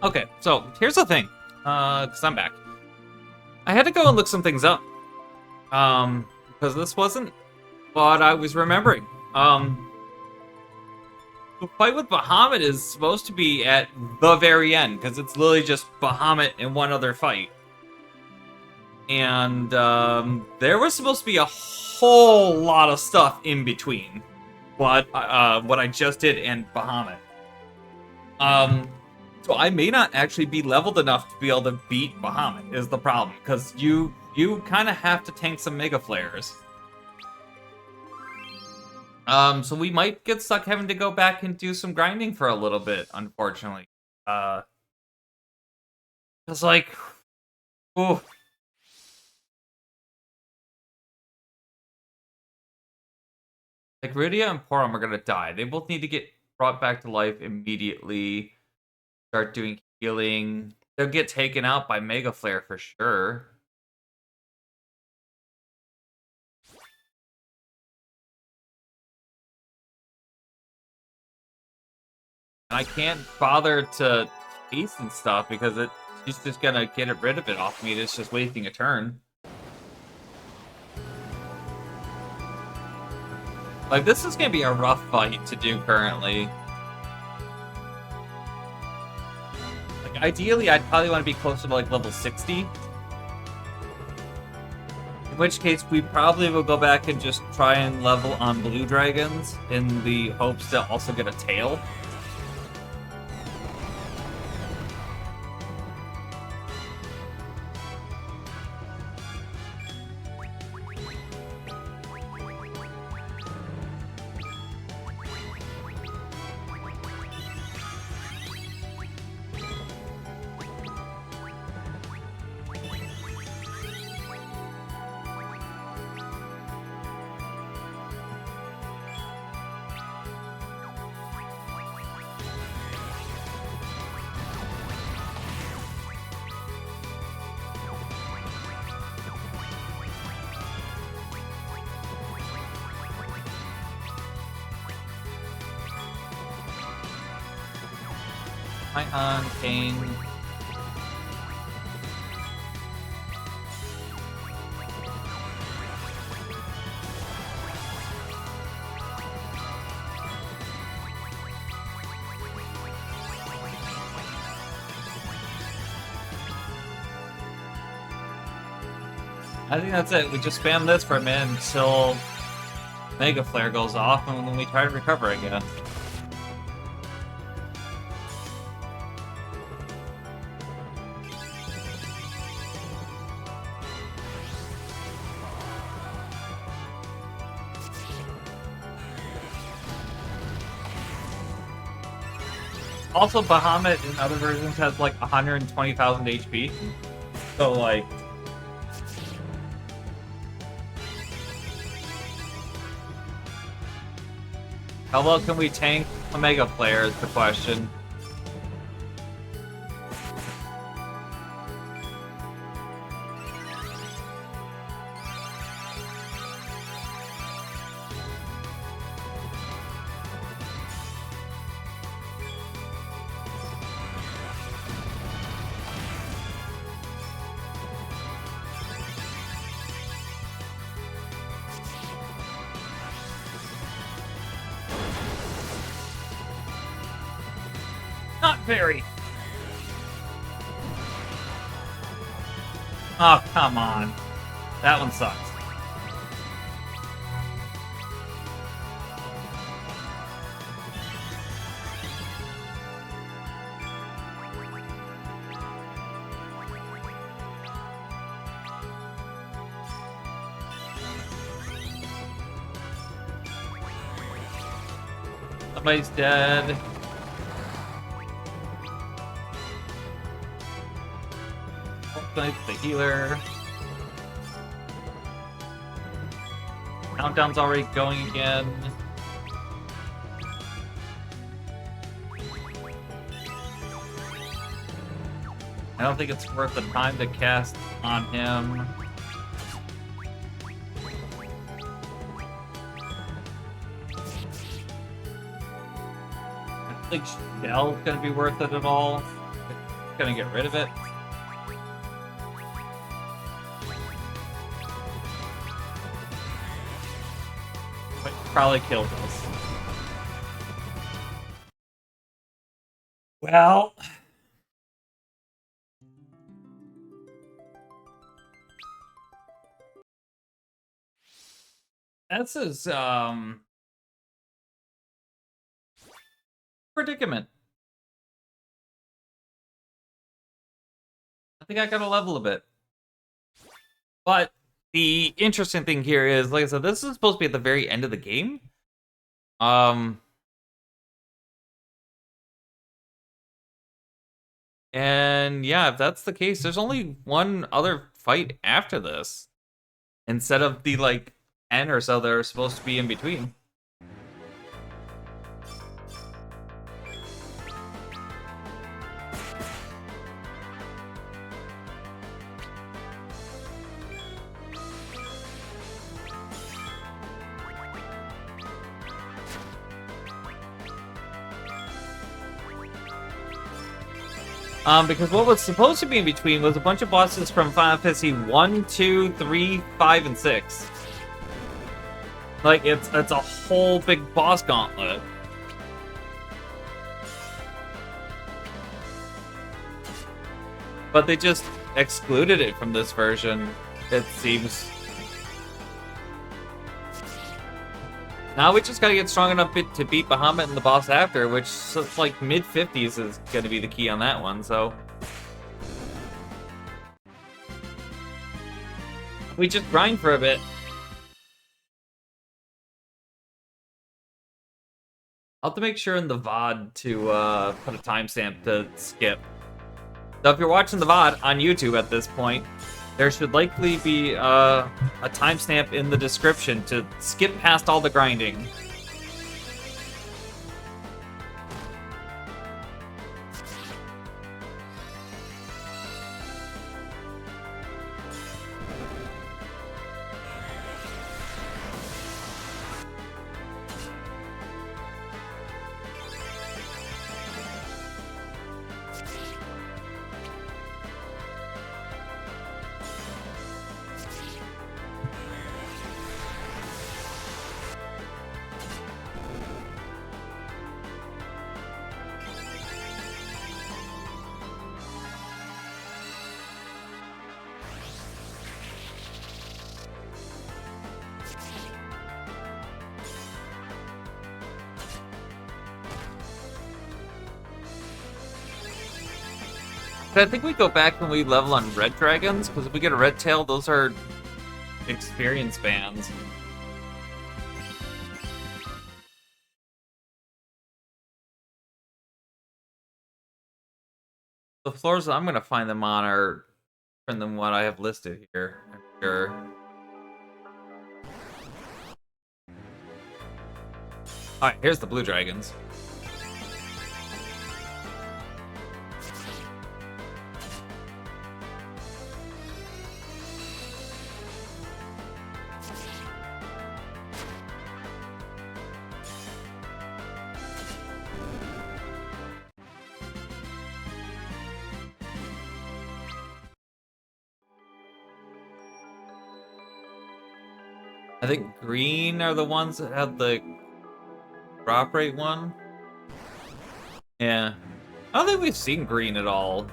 Okay, so here's the thing. Because I'm back. I had to go and look some things up. Because this wasn't what I was remembering. The fight with Bahamut is supposed to be at the very end, because it's literally just Bahamut and one other fight. And there was supposed to be a whole lot of stuff in between what I just did and Bahamut. So I may not actually be leveled enough to be able to beat Bahamut, is the problem, because you kind of have to tank some Mega Flares. So we might get stuck having to go back and do some grinding for a little bit, unfortunately. It's like, ooh. Like, Rudia and Porom are gonna die. They both need to get brought back to life immediately. Start doing healing. They'll get taken out by Mega Flare for sure. I can't bother to chase and stuff because she's just gonna get rid of it off me. It's just wasting a turn. Like, this is gonna be a rough fight to do currently. Like, ideally, I'd probably want to be closer to like level 60. In which case, we probably will go back and just try and level on blue dragons in the hopes to also get a tail. Hi, Kane. I think that's it. We just spam this for a minute until Mega Flare goes off, and then we try to recover again. Also, Bahamut in other versions has like 120,000 HP. So, like, how well can we tank a Mega Flare is the question. Not very. Oh, come on. That one sucks. Somebody's dead. The healer. Countdown's already going again. I don't think it's worth the time to cast on him. I don't think Shell's gonna be worth it at all. Gonna get rid of it. But probably killed us. Well. This is, predicament. I think I gotta level a bit. But the interesting thing here is, like I said, this is supposed to be at the very end of the game. And yeah, if that's the case, there's only one other fight after this. Instead of the, like, 10 or so that are supposed to be in between. Because what was supposed to be in between was a bunch of bosses from Final Fantasy 1, 2, 3, 5, and 6. Like, it's a whole big boss gauntlet. But they just excluded it from this version, it seems. Now we just gotta get strong enough to beat Bahamut and the boss after, which, like, mid-50s is gonna be the key on that one, so... we just grind for a bit. I'll have to make sure in the VOD to put a timestamp to skip. So if you're watching the VOD on YouTube at this point, there should likely be a timestamp in the description to skip past all the grinding. But I think we go back when we level on red dragons, because if we get a red tail, those are experience bands. The floors I'm going to find them on are different than what I have listed here, I'm sure. Alright, here's the blue dragons. I think green are the ones that have the drop rate one. Yeah. I don't think we've seen green at all.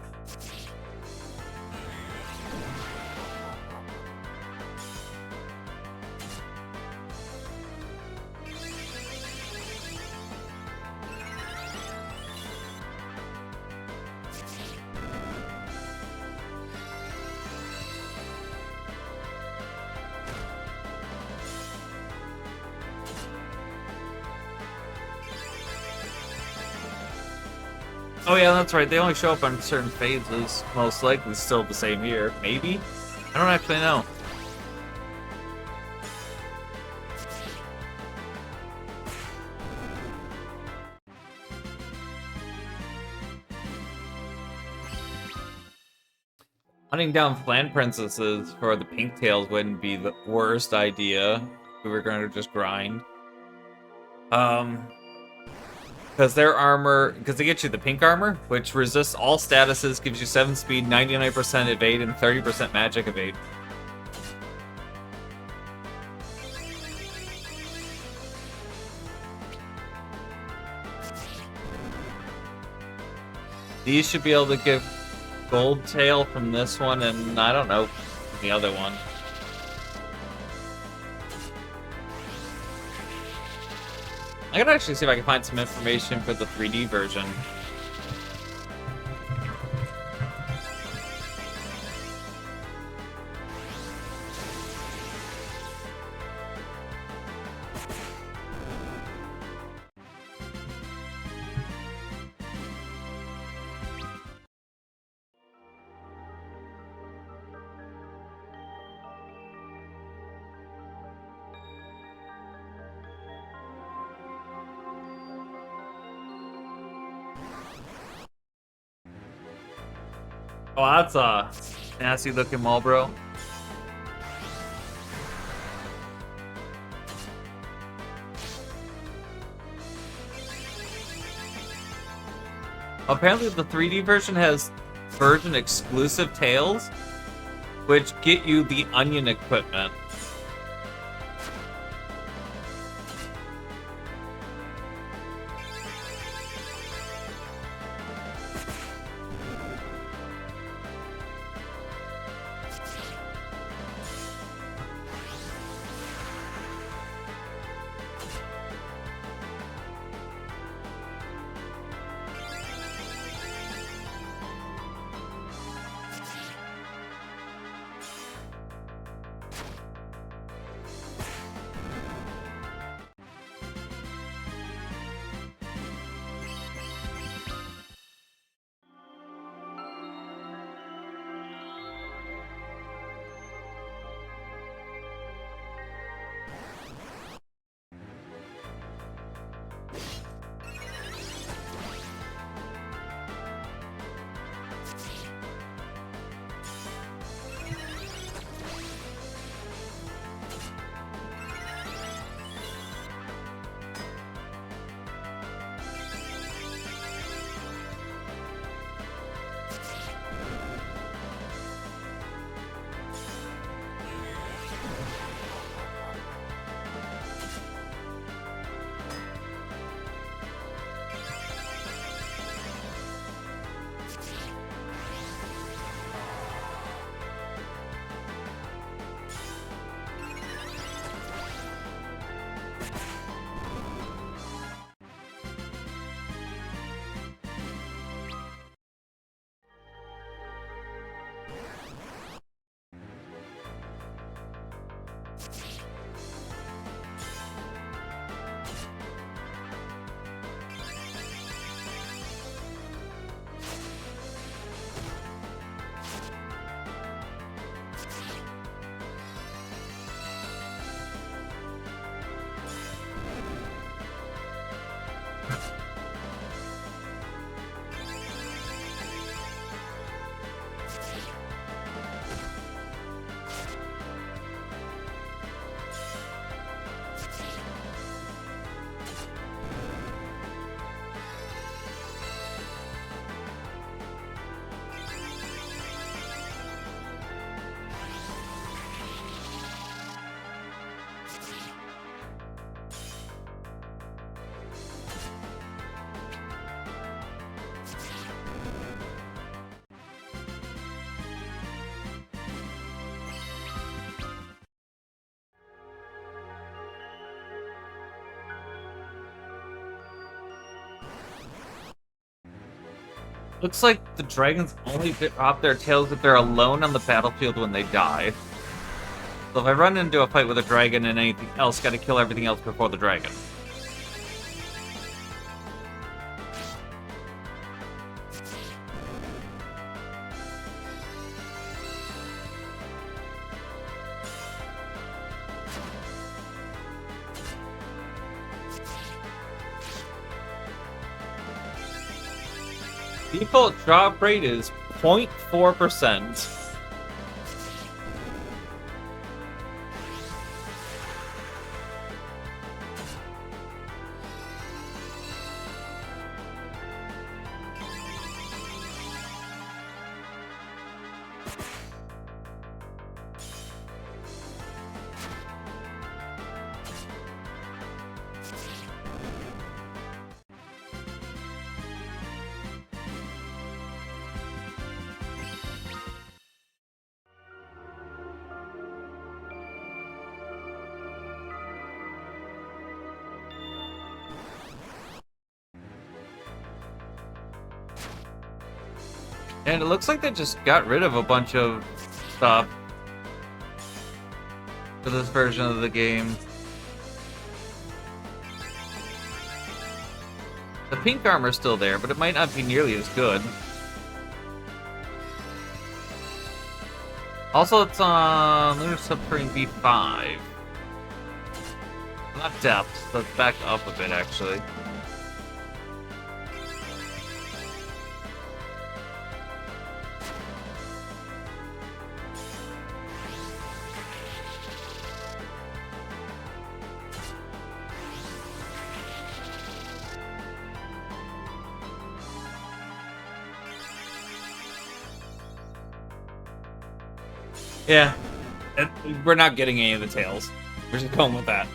Oh yeah, that's right. They only show up on certain phases. Most likely still the same year. Maybe? I don't actually know. Hunting down Flan Princesses for the pink tails wouldn't be the worst idea if we were going to just grind. Because their armor, because they get you the pink armor, which resists all statuses, gives you 7 speed, 99% evade, and 30% magic evade. These should be able to give gold tail from this one, and I don't know, the other one. I can actually see if I can find some information for the 3D version. Oh, that's a nasty looking Marlboro. Apparently the 3D version has version exclusive tails, which get you the onion equipment. Looks like the dragons only drop their tails if they're alone on the battlefield when they die. So if I run into a fight with a dragon and anything else, gotta kill everything else before the dragon. Default drop rate is 0.4%. And it looks like they just got rid of a bunch of stuff for this version of the game. The pink armor's still there, but it might not be nearly as good. Also, it's on Lunar Submarine V5. Not depth, so it's back up a bit, actually. Yeah, we're not getting any of the tails. We're just going with that.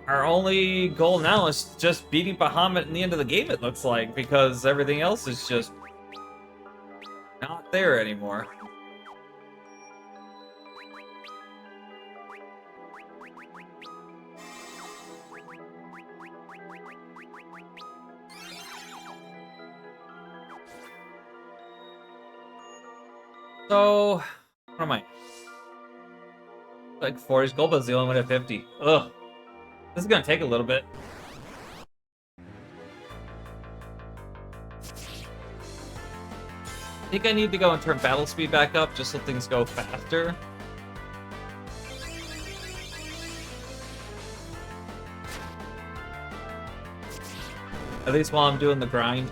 Our only goal now is just beating Bahamut in the end of the game, it looks like, because everything else is just not there anymore. So, what am I? Like 40's gold, but it's the only one at 50. Ugh. This is gonna take a little bit. I think I need to go and turn battle speed back up just so things go faster. At least while I'm doing the grind.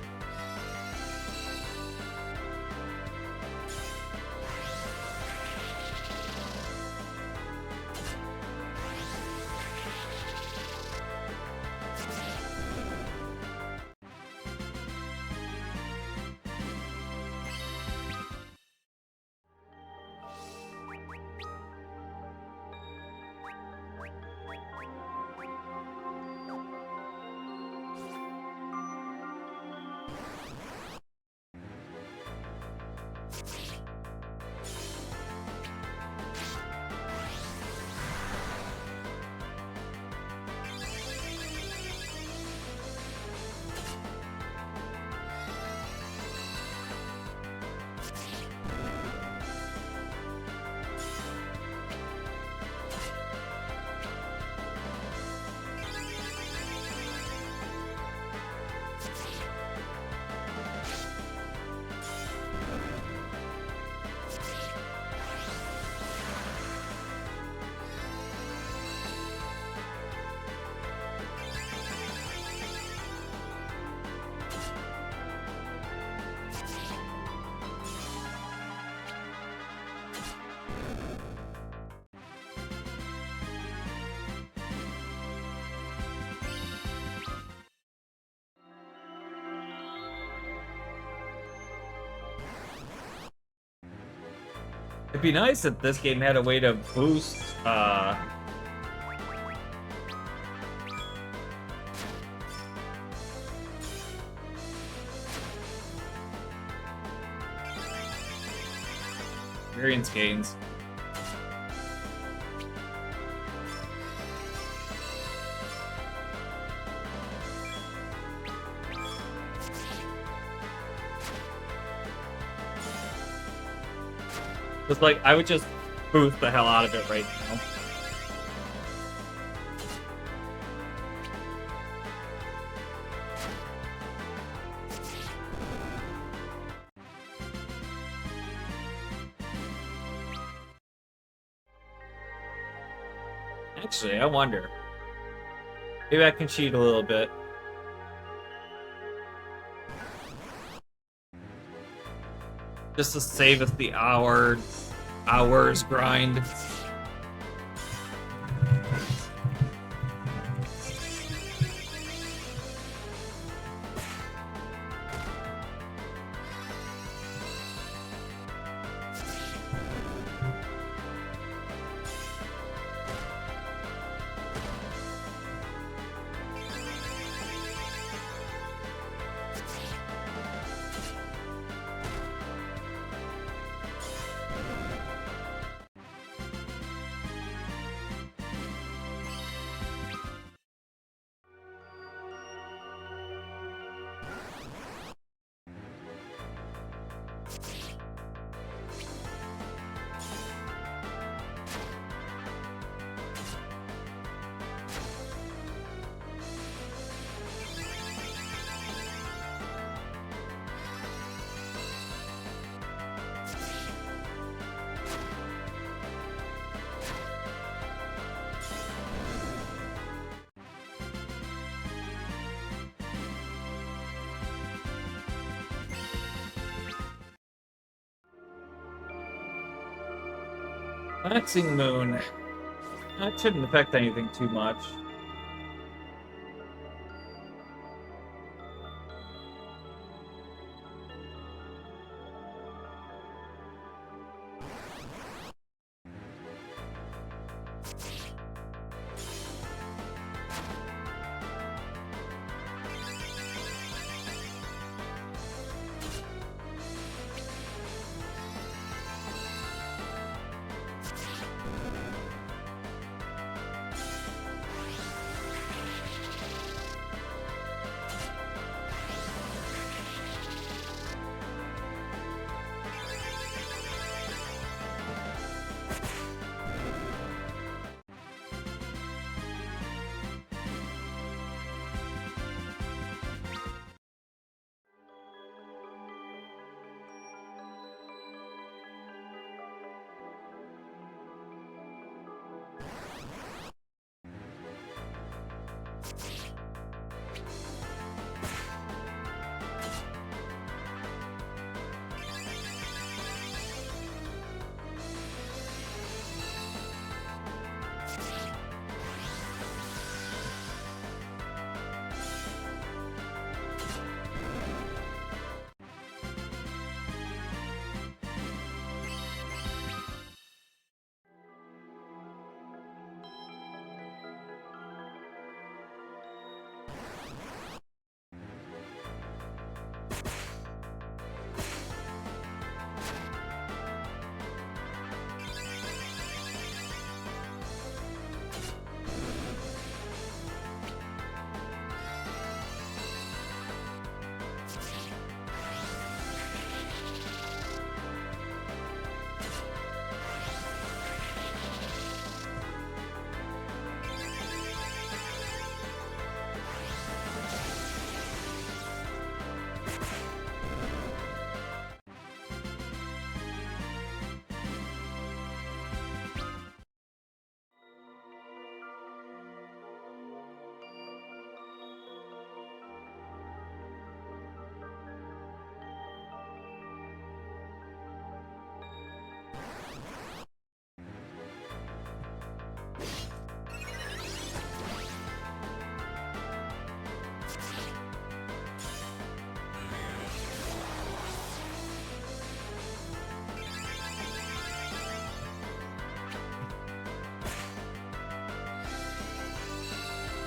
It'd be nice if this game had a way to boost, experience gains. It's like, I would just boost the hell out of it right now. Actually, I wonder. Maybe I can cheat a little bit. Just to save us the hours grind. Waxing moon. That shouldn't affect anything too much.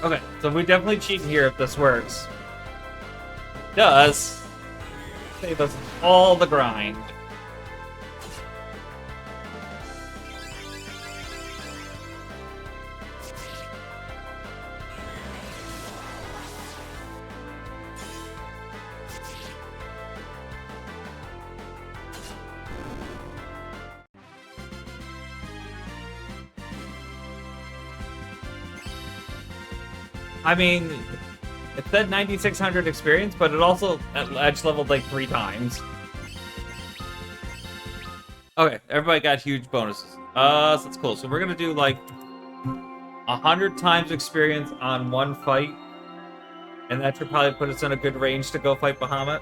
Okay, so we definitely cheat here if this works. Does save us all the grind. I mean, it said 9,600 experience, but it also edge leveled like 3 times. Okay, everybody got huge bonuses. So that's cool. So we're gonna do like 100 times experience on one fight, and that should probably put us in a good range to go fight Bahamut.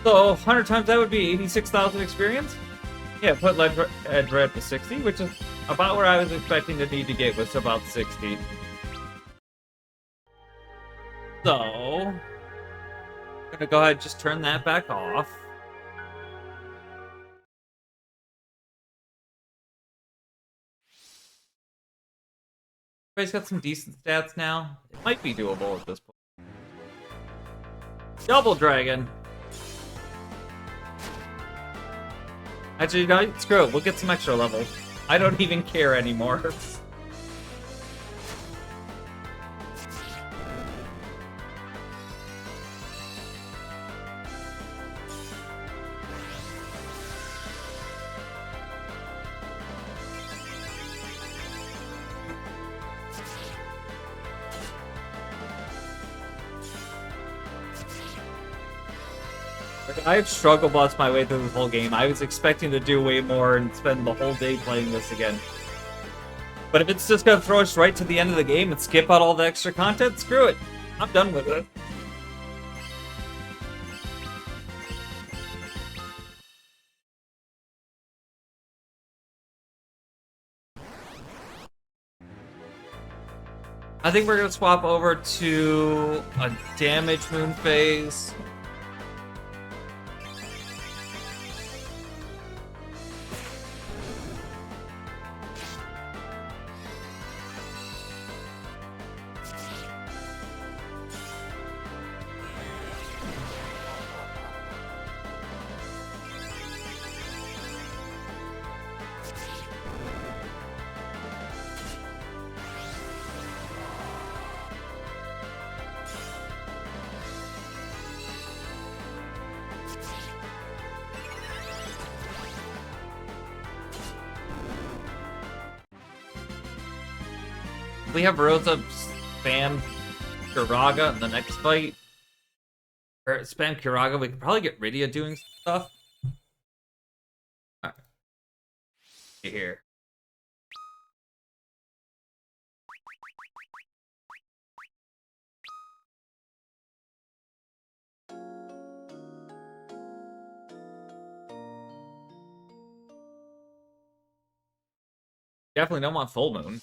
So 100 times that would be 86,000 experience. Yeah, put Edge Red to 60, which is about where I was expecting to need to get, was about 60. So, I'm gonna go ahead and just turn that back off. Everybody's got some decent stats now. It might be doable at this point. Double Dragon! Actually, you know, screw it. We'll get some extra levels. I don't even care anymore. Like, I've struggle bus my way through this whole game. I was expecting to do way more and spend the whole day playing this again. But if it's just gonna throw us right to the end of the game and skip out all the extra content, screw it. I'm done with it. I think we're gonna swap over to a damage moon phase. We have Rosa spam Kiraga in the next fight. Or spam Kiraga, we could probably get Rydia doing stuff. Alright. Here. Definitely don't want full moon.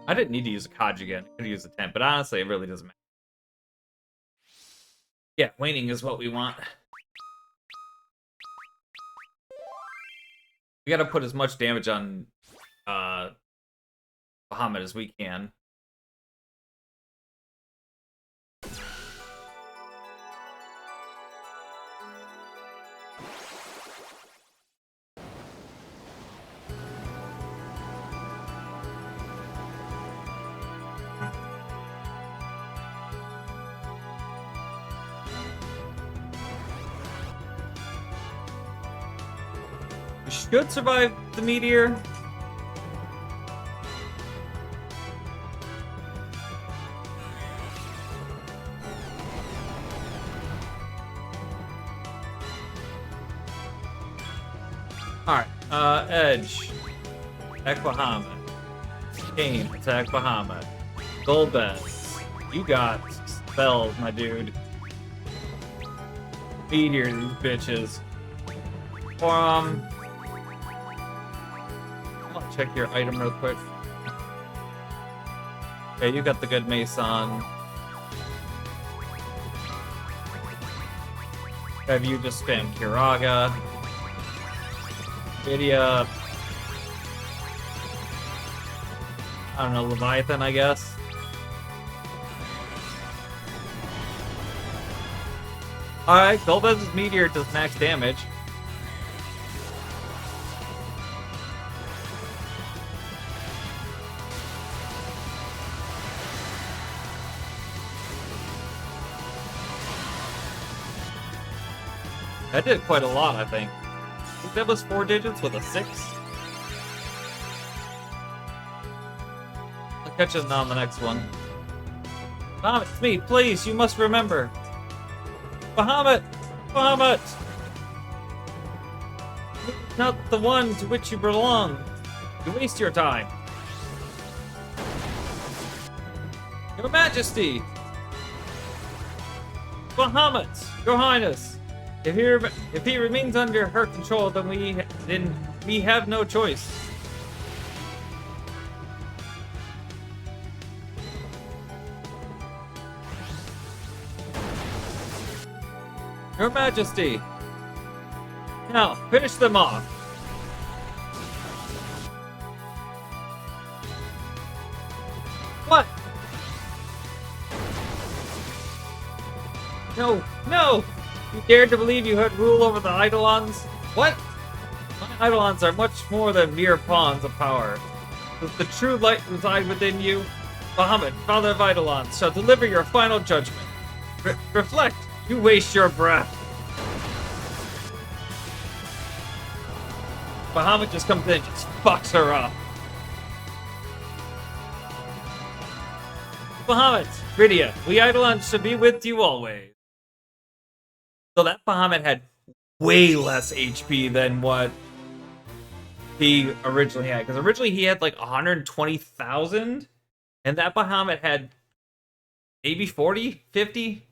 I didn't need to use a Kaj again. I could have used a 10, but honestly, it really doesn't matter. Yeah, waning is what we want. We gotta put as much damage on Bahamut as we can. We should survive the meteor. Alright, Edge. Attack Bahamut. Kane, attack Bahamut. Golbez. You got spells, my dude. Meteor, these bitches. I'll check your item real quick. Okay, you got the good mace on. Have you just spam Kiraga? Rydia. I don't know, Leviathan, I guess. Alright, Golbez's meteor does max damage. That did quite a lot, I think. I think that was 4 digits with a 6. I'll catch us on the next one. Bahamut, it's me, please, you must remember. Bahamut! Bahamut! Not the one to which you belong. You waste your time. Your Majesty! Bahamut, Your Highness! If he remains under her control, then we have no choice. Your Majesty! Now, finish them off! What? No! No! You dared to believe you had rule over the Eidolons? What? My Eidolons are much more than mere pawns of power. Does the true light reside within you? Bahamut, father of Eidolons, shall deliver your final judgment. Reflect! You waste your breath! Bahamut just comes in and just fucks her up. Bahamut, Rydia, we Eidolon should be with you always. So that Bahamut had way less HP than what he originally had. Because originally he had like 120,000. And that Bahamut had maybe 40, 50.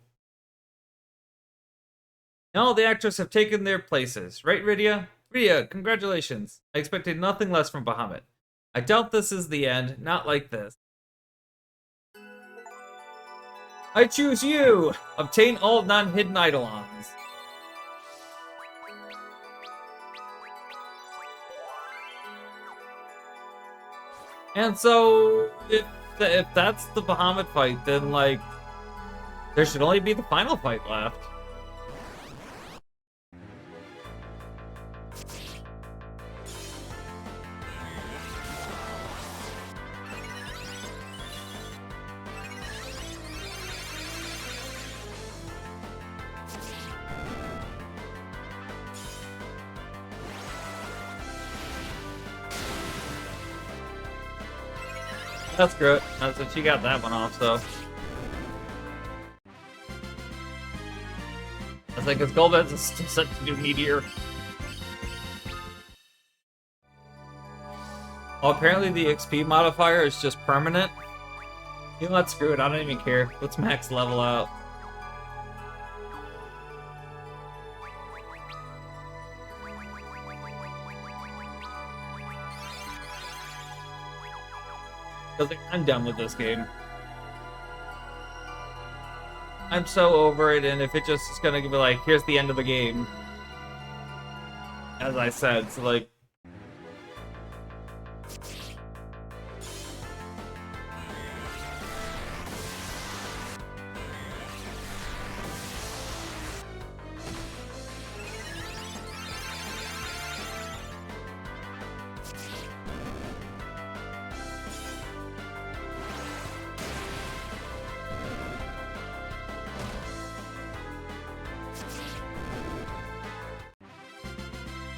No, the actors have taken their places. Right, Rydia? Rydia, congratulations. I expected nothing less from Bahamut. I doubt this is the end. Not like this. I choose you! Obtain all non-hidden Eidolons. And so, if that's the Bahamut fight, then, like, there should only be the final fight left. That's good. So she got that one off, so. I was like, his Golbez is still set to do Meteor. Oh, apparently the XP modifier is just permanent. You know what? Screw it. I don't even care. Let's max level out. Because like, I'm done with this game. I'm so over it, and if it just is gonna be like, here's the end of the game. As I said, so like...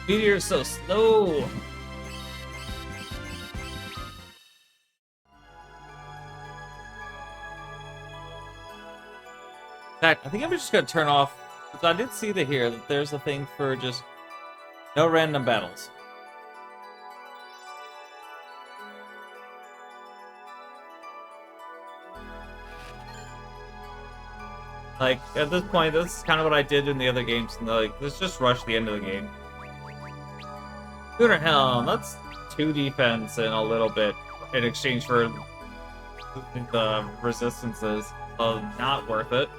Meteor's so slow. In fact, I think I'm just gonna turn off, because I did see here that there's a thing for just no random battles. Like, at this point, this is kind of what I did in the other games, and like, let's just rush the end of the game. Lunar Helm, that's 2 defense and a little bit in exchange for the resistances, so not worth it.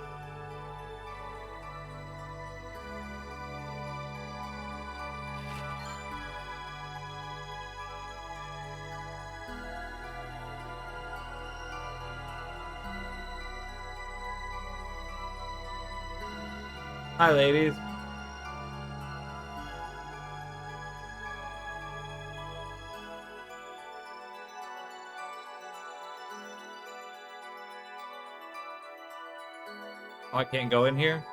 Hi, ladies. Oh, I can't go in here?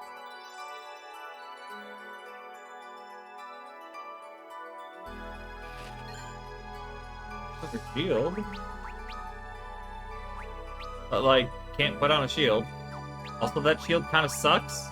There's a shield. But, like, can't put on a shield. Also, that shield kind of sucks.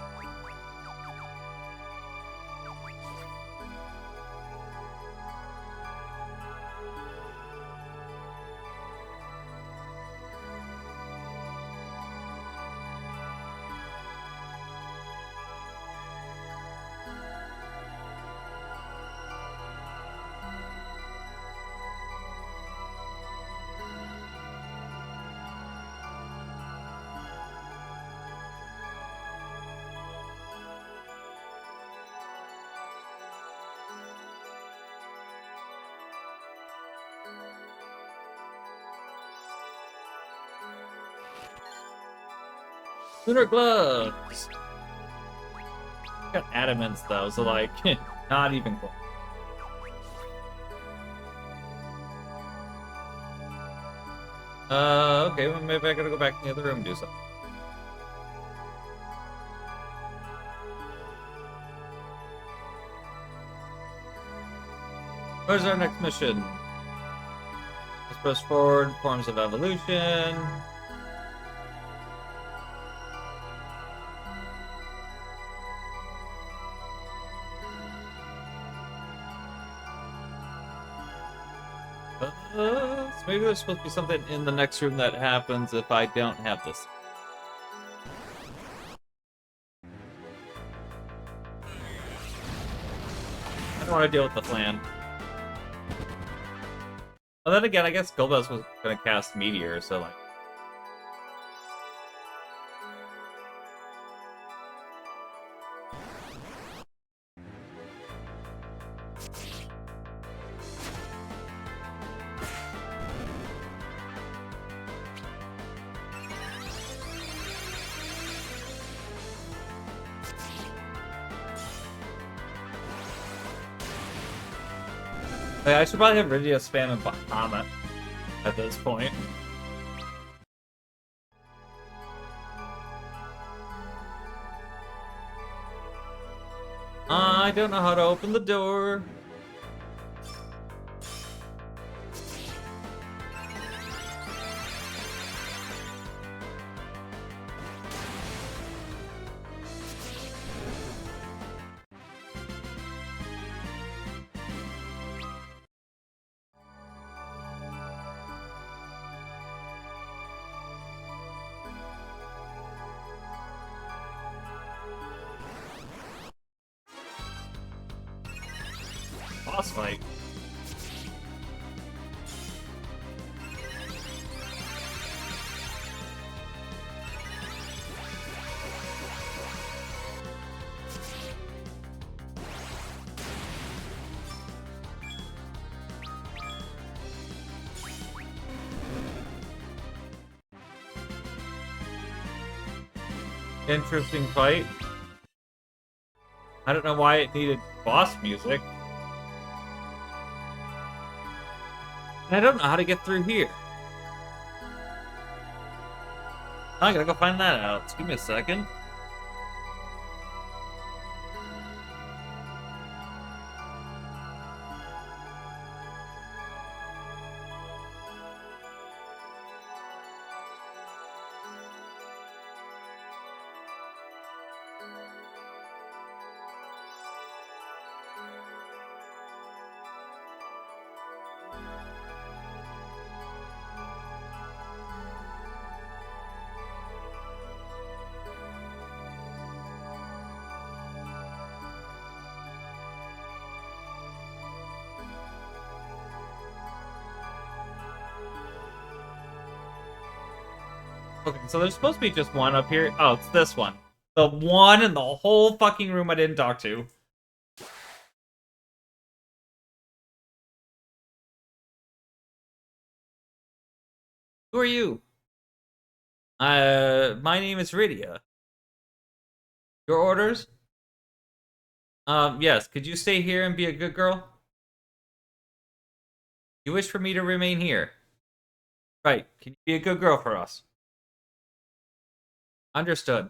Lunar gloves! Got adamants though, so like, not even close. Okay, well maybe I gotta go back in the other room and do something. Where's our next mission? Let's press forward. Forms of evolution. So maybe there's supposed to be something in the next room that happens if I don't have this. I don't want to deal with the plan. Well, then again, I guess Golbez was going to cast Meteor, so like. I should probably have Rydia spamming Bahamut at this point. I don't know how to open the door. Boss fight. Interesting fight. I don't know why it needed boss music. And I don't know how to get through here. I gotta go find that out. Just give me a second. Okay, so there's supposed to be just one up here. Oh, it's this one. The one in the whole fucking room I didn't talk to. Who are you? My name is Rydia. Your orders? Yes. Could you stay here and be a good girl? You wish for me to remain here? Right. Can you be a good girl for us? Understood.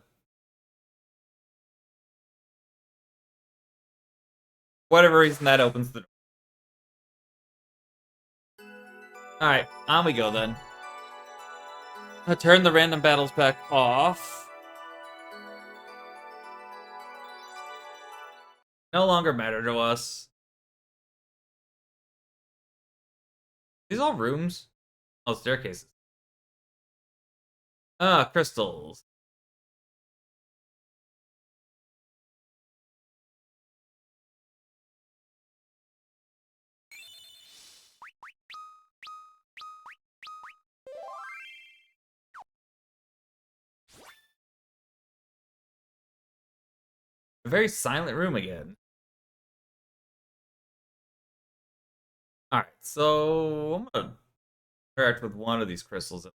Whatever reason that opens the door. Alright, on we go then. I'll turn the random battles back off. No longer matter to us. These all rooms? Oh, staircases. Ah, crystals. A very silent room again. Alright, so I'm gonna interact with one of these crystals.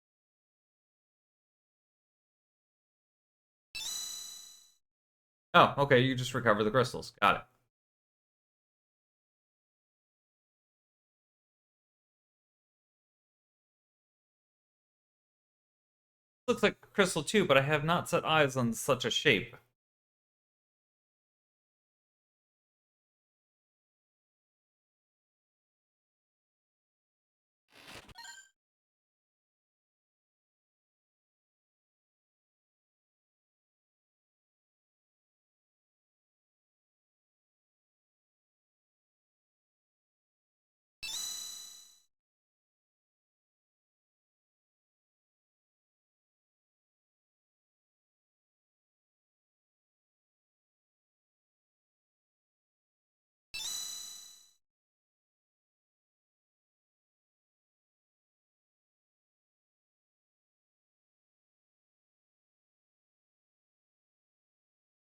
Oh, okay, you just recover the crystals. Got it. Looks like crystal too, but I have not set eyes on such a shape.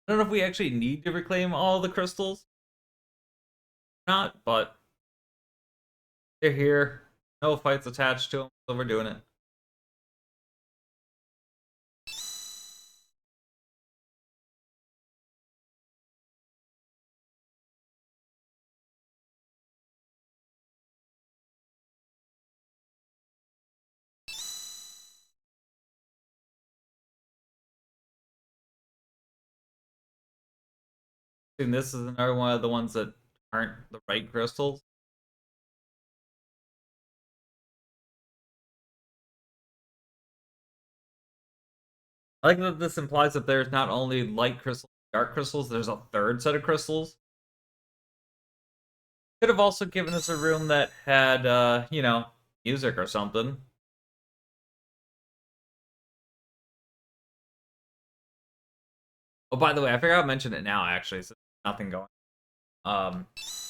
I don't know if we actually need to reclaim all the crystals. Not, but they're here. No fights attached to them, so we're doing it. And this is another one of the ones that aren't the right crystals. I like that this implies that there's not only light crystals, dark crystals, there's a third set of crystals. Could have also given us a room that had, music or something. Oh, by the way, I forgot to mention it now, actually, so nothing going.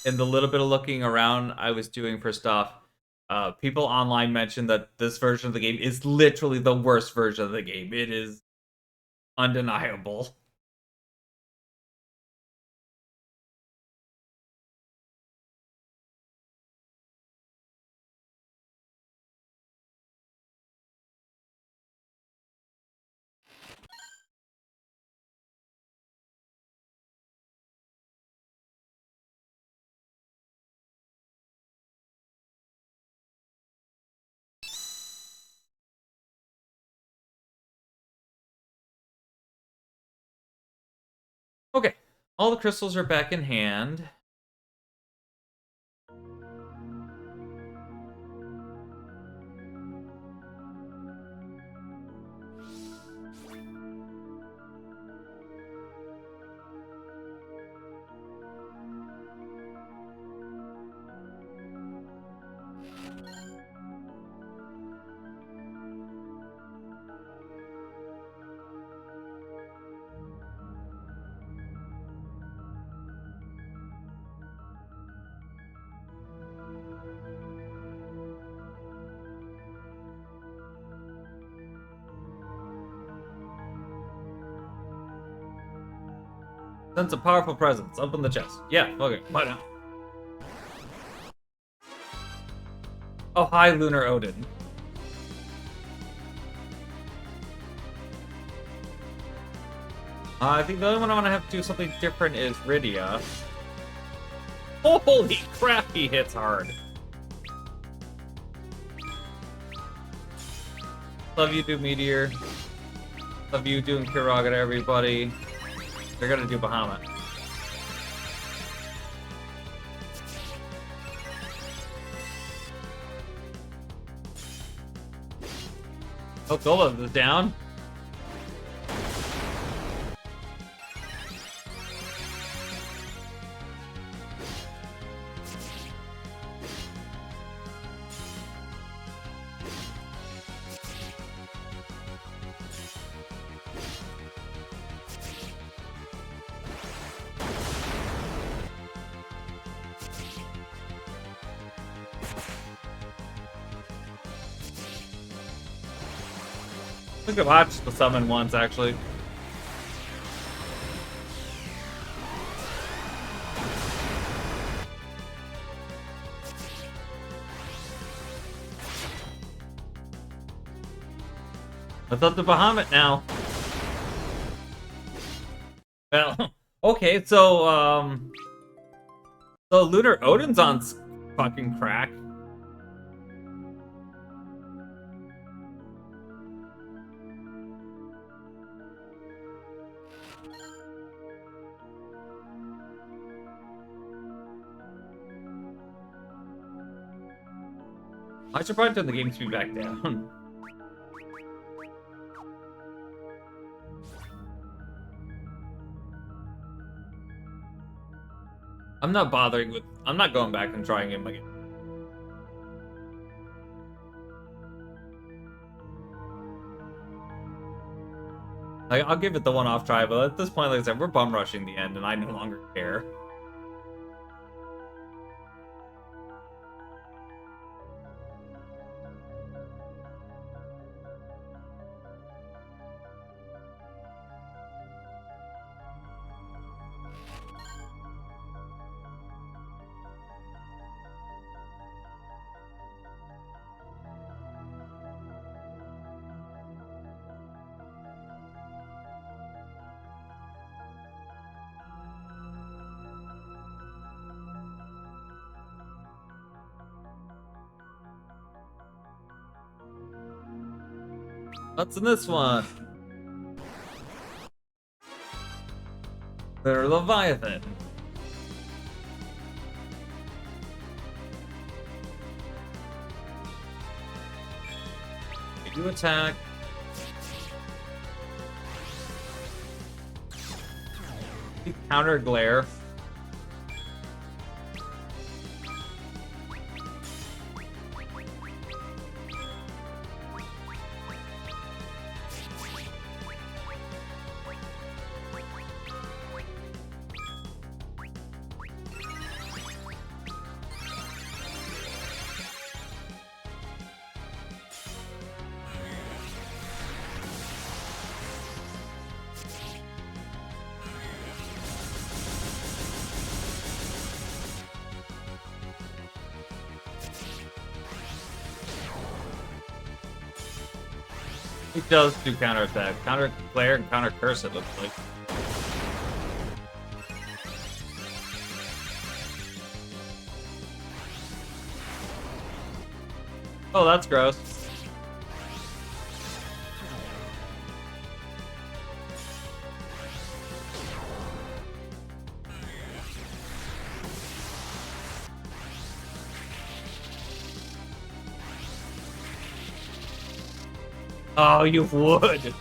In the little bit of looking around I was doing for stuff, people online mentioned that this version of the game is literally the worst version of the game. It is undeniable. Okay, all the crystals are back in hand. Sense a powerful presence. Open the chest. Yeah, okay, why not? Oh, hi, Lunar Odin. I think the only one I want to have to do something different is Rydia. Holy crap, he hits hard. Love you, do Meteor. Love you doing Kiraga to everybody. They're gonna do Bahamut. Oh, Golem is down. I think I've watched the summon once, actually. Let's up to Bahamut now. Well, okay, so Lunar Odin's on fucking crack. I should probably turn the game speed back down. I'm not bothering with. I'm not going back and trying him again. I'll give it the one-off try, but at this point, like I said, we're bum rushing the end, and I no longer care. What's in this one? The Leviathan. You attack. You counter glare. He does do counter attack. Counter glare and counter curse, it looks like. Oh, that's gross. Oh, you would.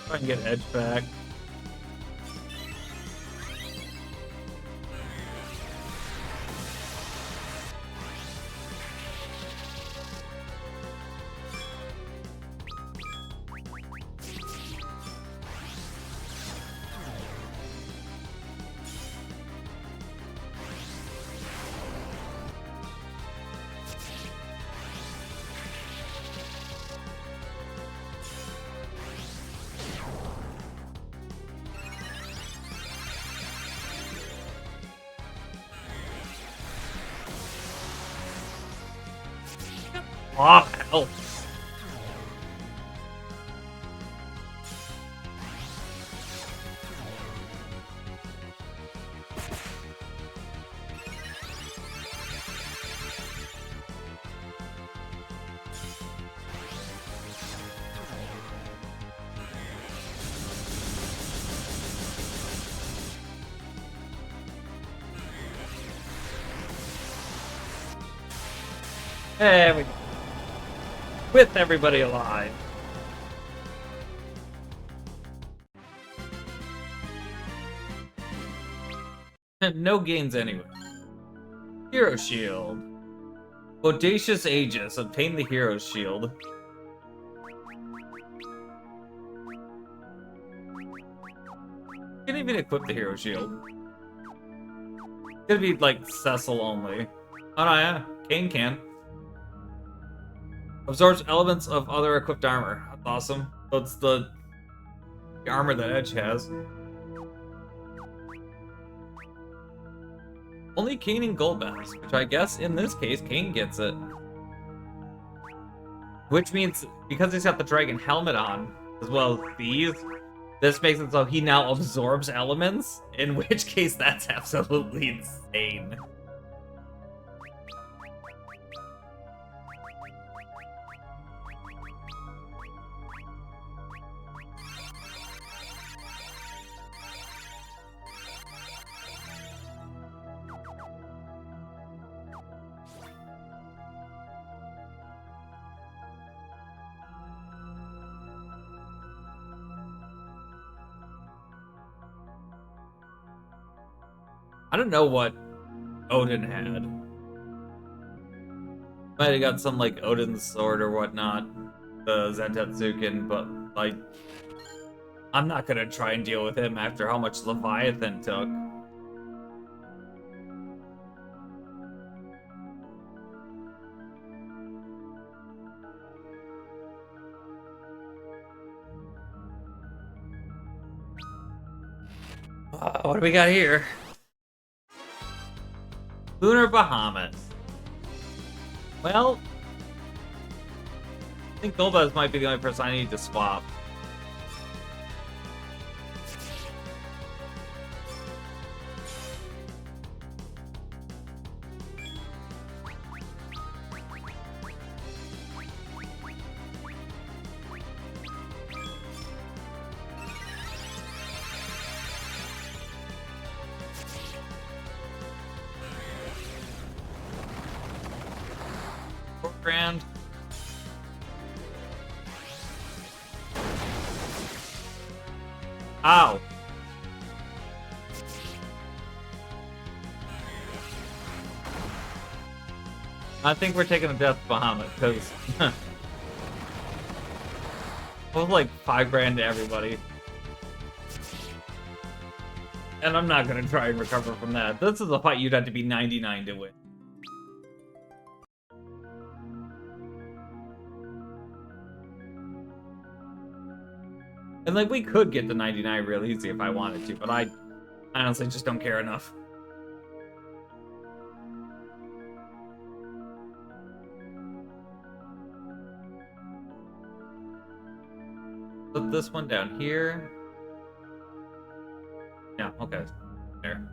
Try and get edge back. Oh, hell. There we go. With everybody alive. No gains anyway. Hero Shield. Audacious Aegis. Obtain the Hero Shield. You can't even equip the Hero Shield. It's gonna be like Cecil only. Oh no, yeah. Kane can. Absorbs elements of other equipped armor. That's awesome. That's the armor that Edge has. Only Kane and Golbez, which I guess in this case, Kane gets it. Which means, because he's got the dragon helmet on, as well as these, this makes it so he now absorbs elements, in which case that's absolutely insane. I don't know what Odin had. Might have got some, like, Odin's sword or whatnot, the Zentetsuken, but, like, I'm not gonna try and deal with him after how much Leviathan took. What do we got here? Lunar Bahamut. Well, I think Golbez might be the only person I need to swap. $4,000. Ow. I think we're taking a death Bahamut, because it was like $5,000 to everybody. And I'm not gonna try and recover from that. This is a fight you'd have to be 99 to win. And, like, we could get to 99 real easy if I wanted to, but I honestly just don't care enough. Put this one down here. Yeah, okay. There.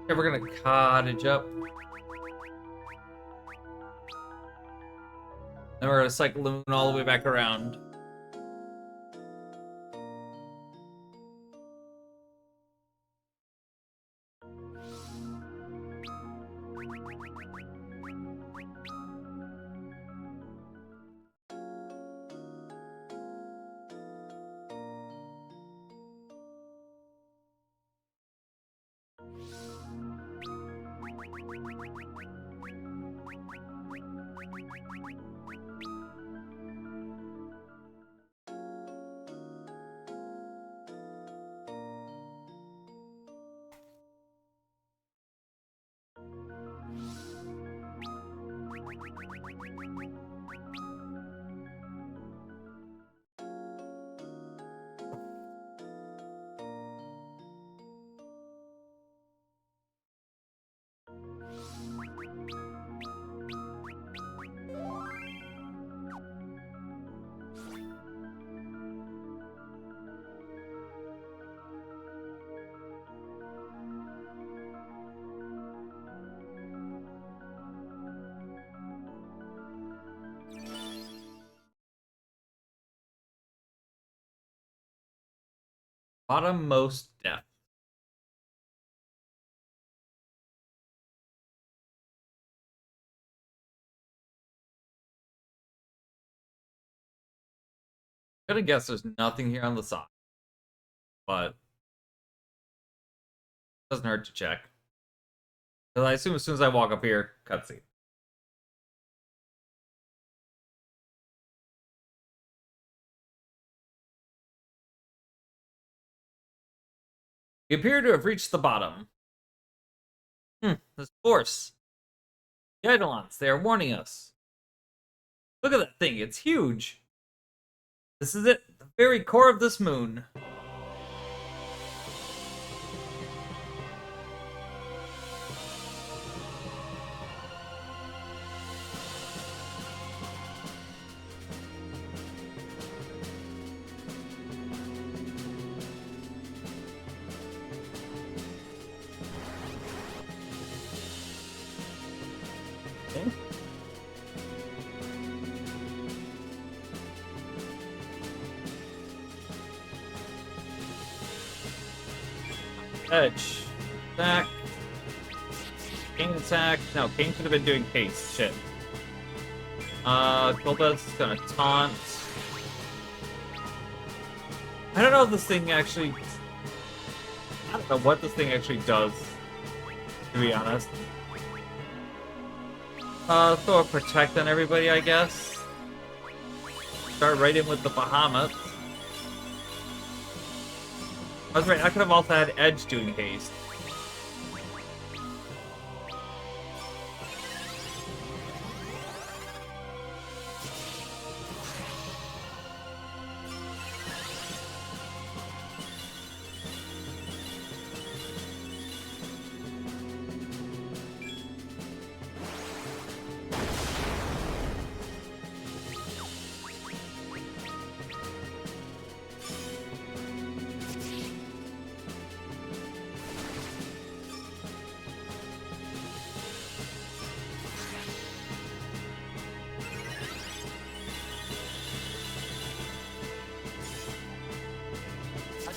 Yeah, we're gonna cottage up. Then we're gonna cycle all the way back around. Bottommost depth. I'm gonna guess there's nothing here on the side, but doesn't hurt to check. Because I assume as soon as I walk up here, cutscene. We appear to have reached the bottom. This force. The Eidolons, they are warning us. Look at that thing, it's huge. This is it, the very core of this moon. Okay. Edge. Attack. Kane attack. No, Kane should have been doing haste. Shit. Golbez is gonna taunt. I don't know if this thing actually... I don't know what this thing actually does, to be honest. Throw a protect on everybody, I guess. Start right in with the Bahamut. I was right, I could have also had Edge doing haste.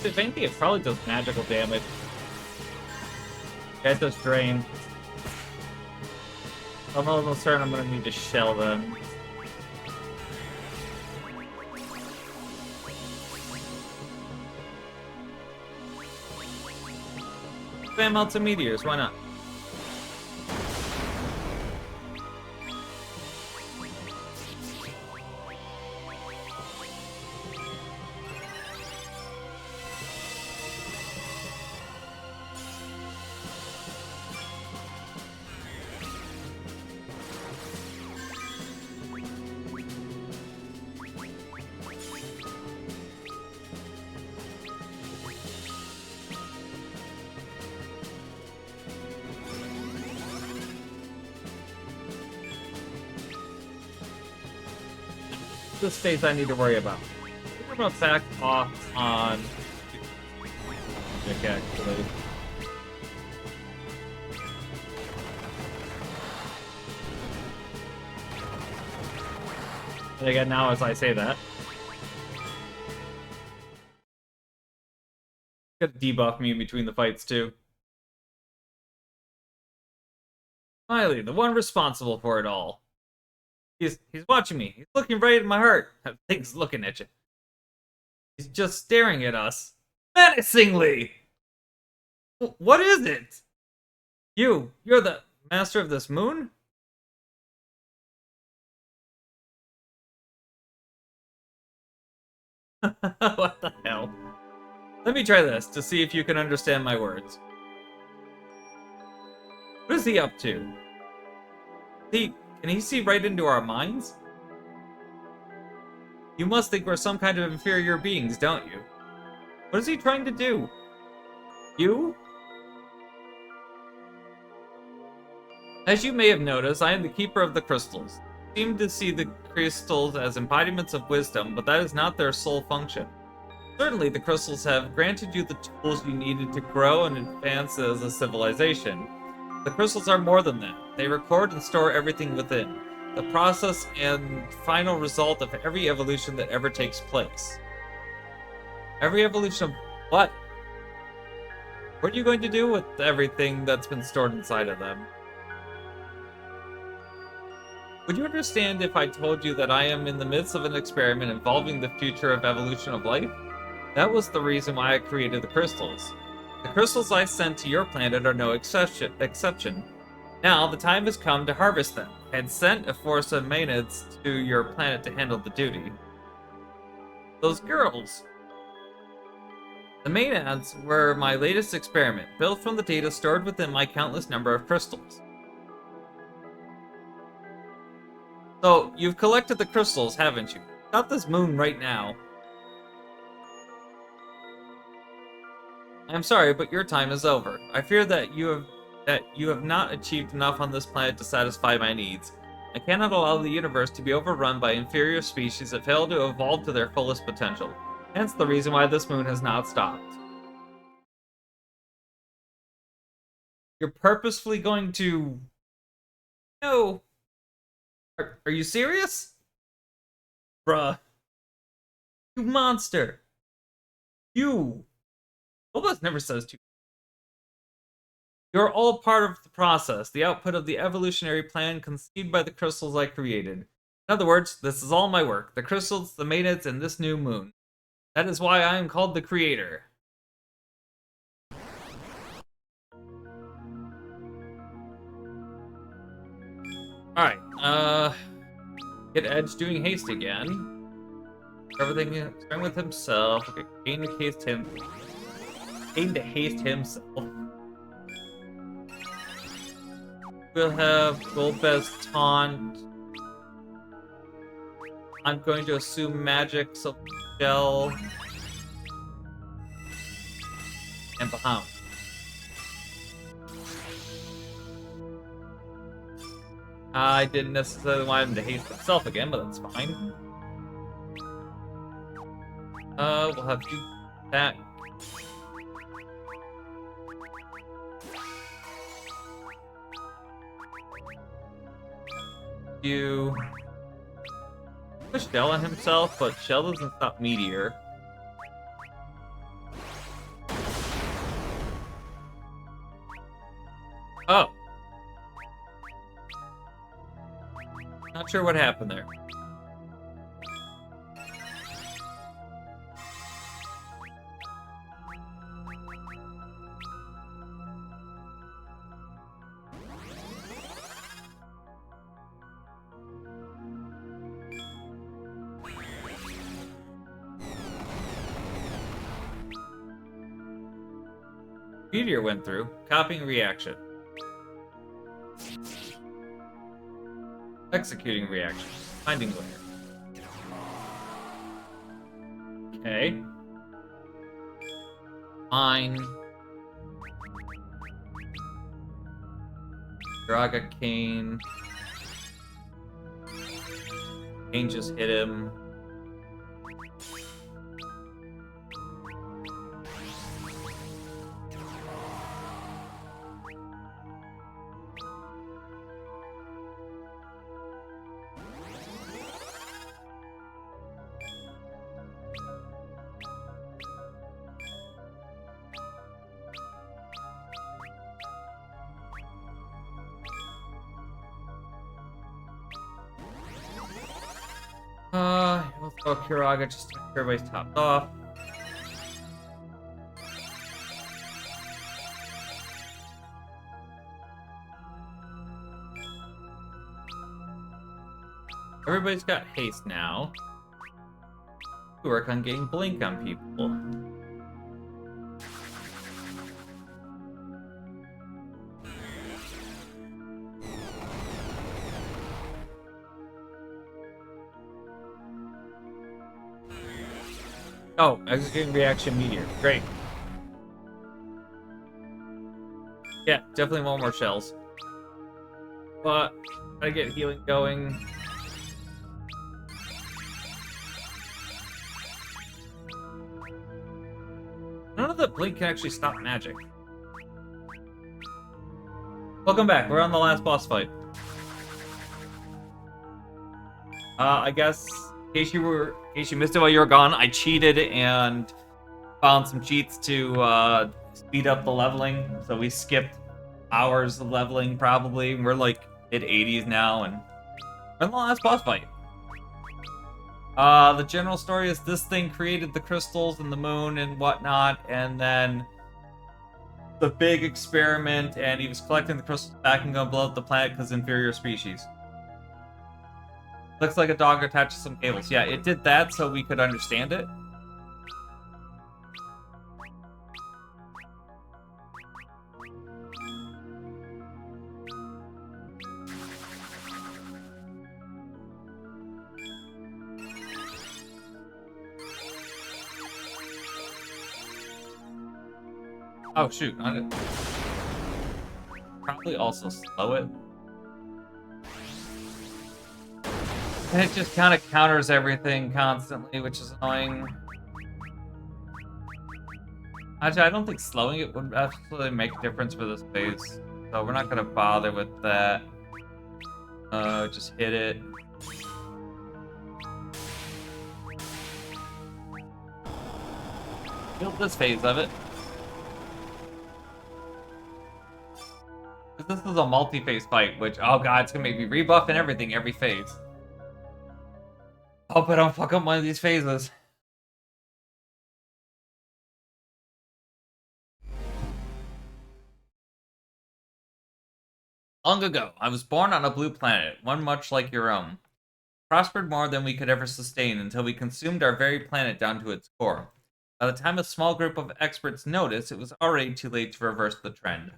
If anything, it probably does magical damage. Yeah, it does drain. On the level turn, I'm gonna need to shell them. Spam out some meteors, why not? The states I need to worry about. I'm gonna attack off on Magic, actually. And again, now as I say that, gotta debuff me in between the fights too. Smiley, the one responsible for it all. He's watching me. He's looking right at my heart. That thing's looking at you. He's just staring at us. Menacingly! What is it? You're the master of this moon? What the hell? Let me try this to see if you can understand my words. What is he up to? Can he see right into our minds? You must think we're some kind of inferior beings, don't you? What is he trying to do? You? As you may have noticed, I am the keeper of the crystals. I seem to see the crystals as embodiments of wisdom, but that is not their sole function. Certainly, the crystals have granted you the tools you needed to grow and advance as a civilization. The crystals are more than that. They record and store everything within. The process and final result of every evolution that ever takes place. Every evolution of what? What are you going to do with everything that's been stored inside of them? Would you understand if I told you that I am in the midst of an experiment involving the future of evolution of life? That was the reason why I created the crystals. The crystals I sent to your planet are no exception. Now, the time has come to harvest them. I had sent a force of Maenads to your planet to handle the duty. Those girls. The Maenads were my latest experiment, built from the data stored within my countless number of crystals. So, you've collected the crystals, haven't you? Not this moon right now. I'm sorry, but your time is over. I fear that you have not achieved enough on this planet to satisfy my needs. I cannot allow the universe to be overrun by inferior species that fail to evolve to their fullest potential. Hence the reason why this moon has not stopped. You're purposefully going to... No. Are you serious? Bruh. You monster. You. Obas never says to. You're all part of the process, the output of the evolutionary plan conceived by the crystals I created. In other words, this is all my work. The crystals, the Maenads, and this new moon. That is why I am called the Creator. Alright, get Edge doing haste again. Everything starting with himself. Okay, gain to haste him. Gain to haste himself. We'll have Golbez taunt. I'm going to assume magic, so Shell. And Bahamut. I didn't necessarily want him to haste himself again, but that's fine. We'll have you back. You push Shell on himself, but Shell doesn't stop Meteor. Oh. Not sure what happened there. Meteor went through. Copying reaction. Executing reaction. Finding layer. Okay. Fine. Draga Kane. Kane just hit him. Let's go Kiraga just to make sure everybody's topped off. Everybody's got haste now. We work on getting blink on people. Oh, executing reaction meteor. Great. Yeah, definitely want more shells. But gotta get healing going. I don't know that Blink can actually stop magic. Welcome back. We're on the last boss fight. I guess in case you missed it while you were gone, I cheated and found some cheats to speed up the leveling. So we skipped hours of leveling probably. We're like mid-80s now, and we're in the last boss fight. The general story is this thing created the crystals and the moon and whatnot, and then the big experiment, and he was collecting the crystals back and gonna blow up the planet because inferior species. Looks like a dog attached to some cables. Yeah, it did that so we could understand it. Oh shoot! Probably also slow it. And it just kind of counters everything constantly, which is annoying. Actually, I don't think slowing it would absolutely make a difference for this phase. So we're not gonna bother with that. Just hit it. Build this phase of it. This is a multi-phase fight, which, oh god, it's gonna make me rebuff and everything every phase. Hope I don't fuck up one of these phases. Long ago, I was born on a blue planet, one much like your own. Prospered more than we could ever sustain until we consumed our very planet down to its core. By the time a small group of experts noticed, it was already too late to reverse the trend.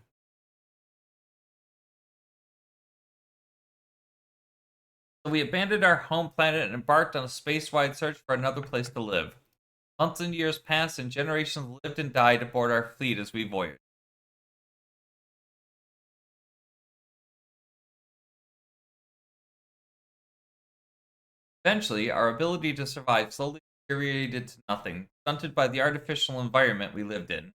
So we abandoned our home planet and embarked on a space-wide search for another place to live. Months and years passed, and generations lived and died aboard our fleet as we voyaged. Eventually, our ability to survive slowly deteriorated to nothing, stunted by the artificial environment we lived in.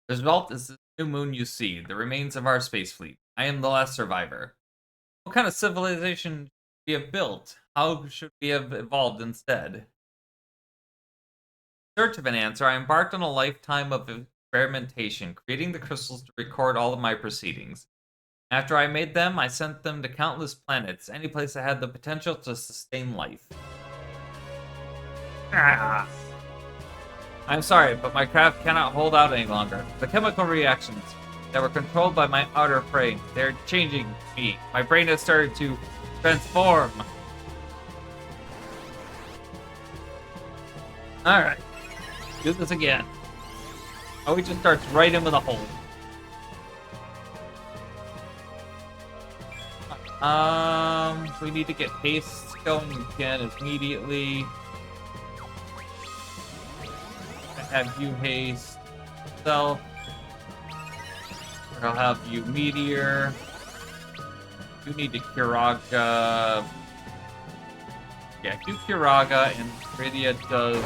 The result is this new moon you see, the remains of our space fleet. I am the last survivor. What kind of civilization should we have built? How should we have evolved instead? In search of an answer, I embarked on a lifetime of experimentation, creating the crystals to record all of my proceedings. After I made them, I sent them to countless planets, any place that had the potential to sustain life. Ah. I'm sorry, but my craft cannot hold out any longer. The chemical reactions that were controlled by my outer brain, they're changing me. My brain has started to transform. Alright. Do this again. Oh, he just starts right in with a hole. We need to get haste going again immediately. I have you haste self. I'll have you meteor. You need to Kiraga. Yeah, do Kiraga and Rydia does.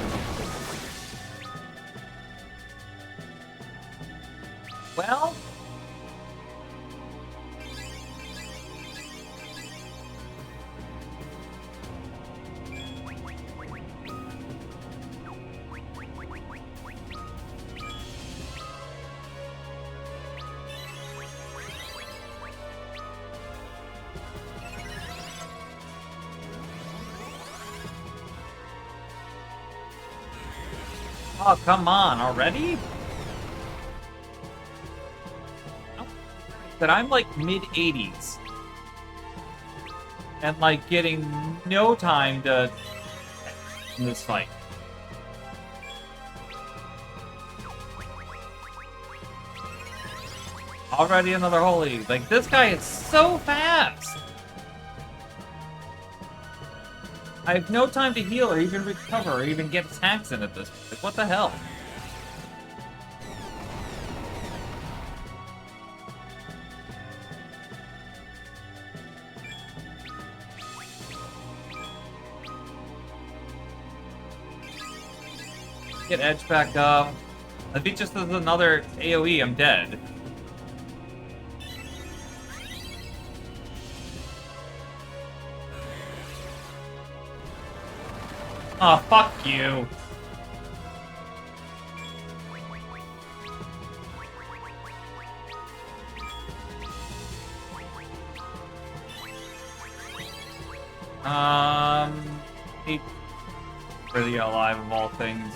Well. Oh, come on, already? That I'm like mid-80s. And like getting no time to in this fight. Already another holy. Like, this guy is so fast! I have no time to heal or even recover or even get attacks in at this point. Like, what the hell? Get Edge back up. If he just does another AoE, I'm dead. Oh, fuck you. He's really alive of all things.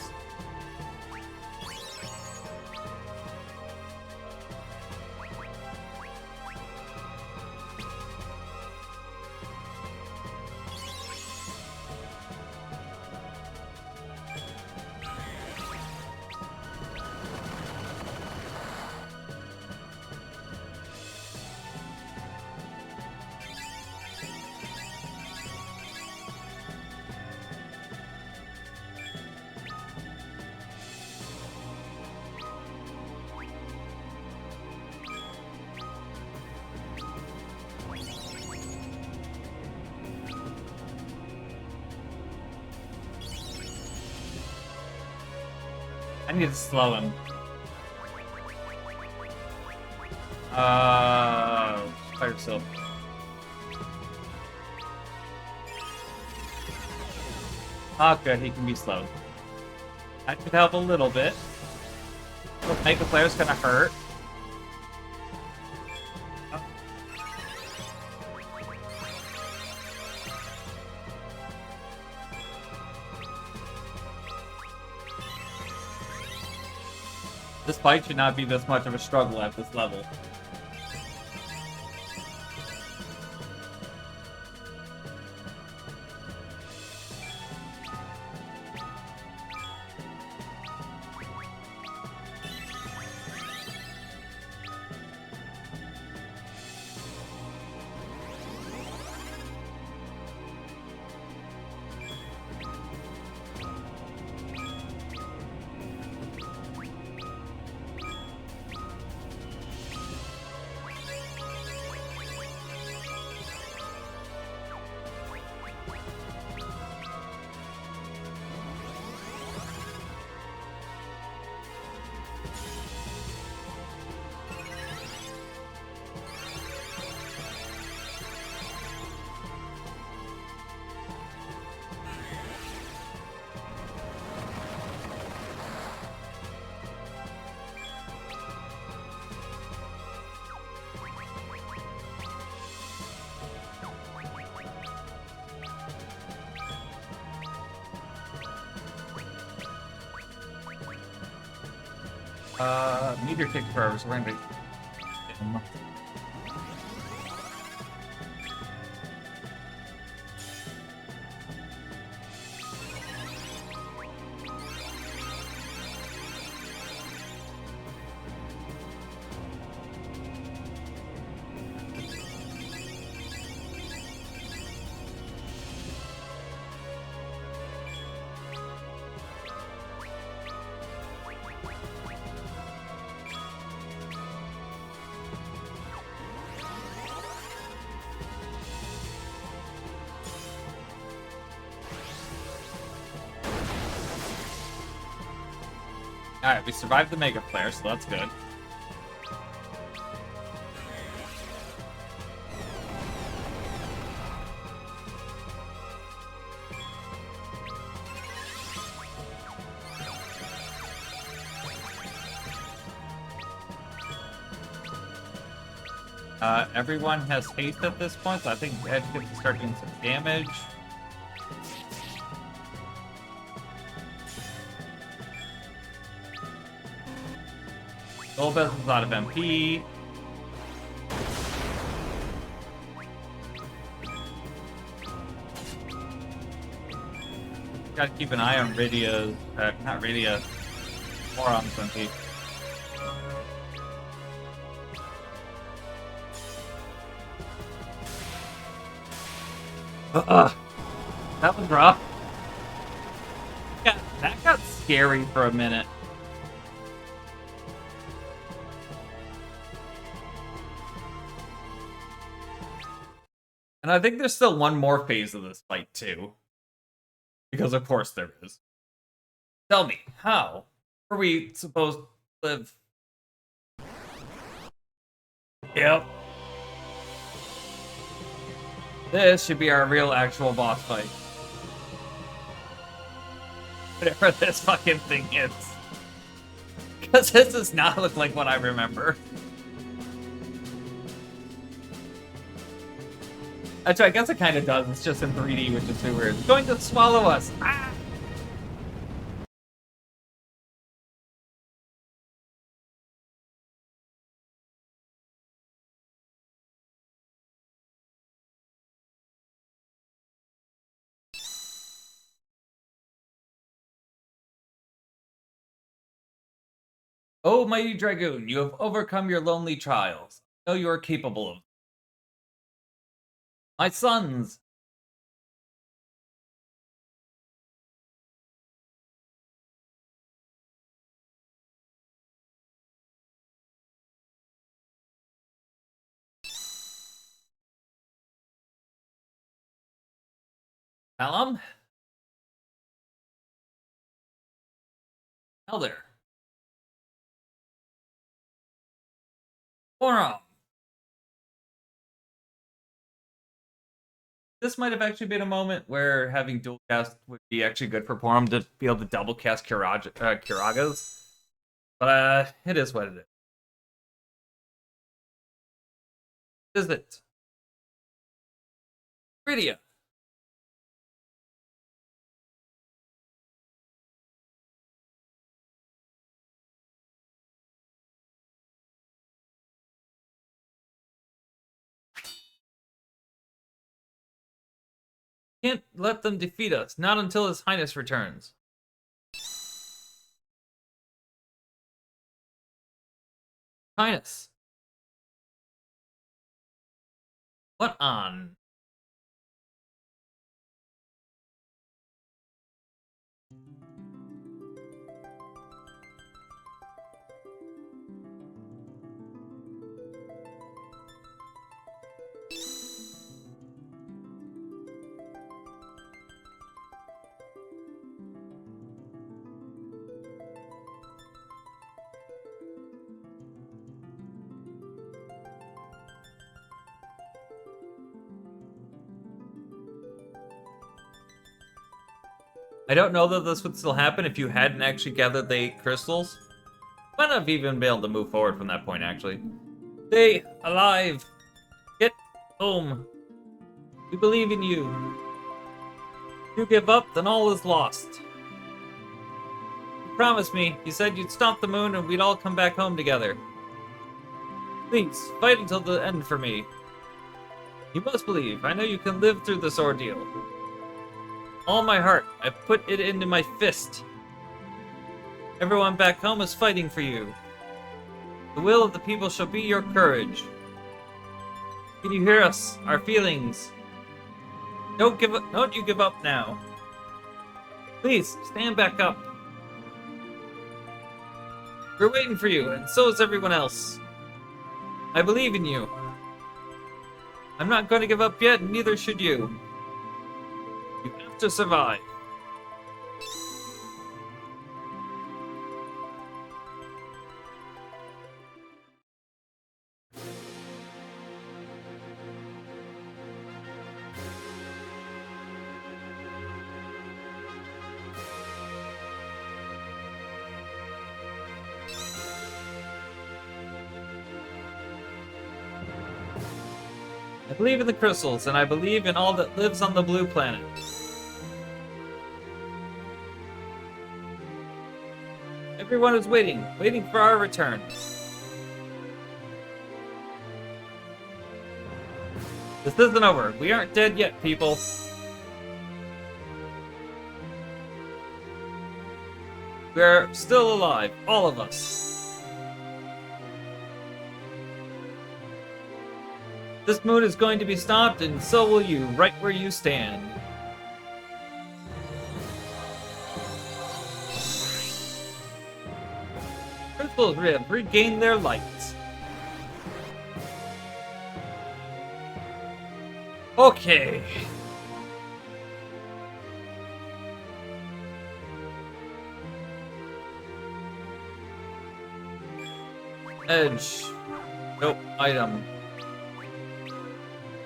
I need to slow him. Fire Seal. Oh, good, he can be slowed. That could help a little bit. Mega Flare's gonna hurt. Oh. This fight should not be this much of a struggle at this level. Meteor takes forever, so we're gonna him. Alright, we survived the Mega Flare, so that's good. Everyone has haste at this point, so I think Edge gets to start doing some damage. Golbez is out of MP. Gotta keep an eye on Rydia's, not Rydia, Moron's MP. That was rough. Yeah, that got scary for a minute. And I think there's still one more phase of this fight, too. Because of course there is. Tell me, how are we supposed to live? Yep. This should be our real actual boss fight. Whatever this fucking thing is. Because this does not look like what I remember. Actually, I guess it kind of does. It's just in 3D, which is too weird. It's going to swallow us! Ah! Oh, mighty Dragoon, you have overcome your lonely trials. I know you are capable of them. My sons! Callum? Elder, Forum. This might have actually been a moment where having dual cast would be actually good for Porum to be able to double cast Kiragas. But it is what it is. Is it? Rydia. Can't let them defeat us, not until His Highness returns. Highness. What on? I don't know that this would still happen if you hadn't actually gathered the 8 crystals. Might not have even been able to move forward from that point, actually. Stay alive. Get home. We believe in you. If you give up, then all is lost. You promised me. You said you'd stop the moon and we'd all come back home together. Please, fight until the end for me. You must believe. I know you can live through this ordeal. All my heart, I put it into my fist. Everyone back home is fighting for you. The will of the people shall be your courage. Can you hear us? Our feelings. Don't you give up now. Please, stand back up. We're waiting for you, and so is everyone else. I believe in you. I'm not going to give up yet, and neither should you. You have to survive. I believe in the crystals, and I believe in all that lives on the blue planet. Everyone is waiting for our return. This isn't over. We aren't dead yet, people. We're still alive, all of us. This moon is going to be stopped, and so will you, right where you stand. Crystals have regained their light. Okay. Edge. Nope. Item.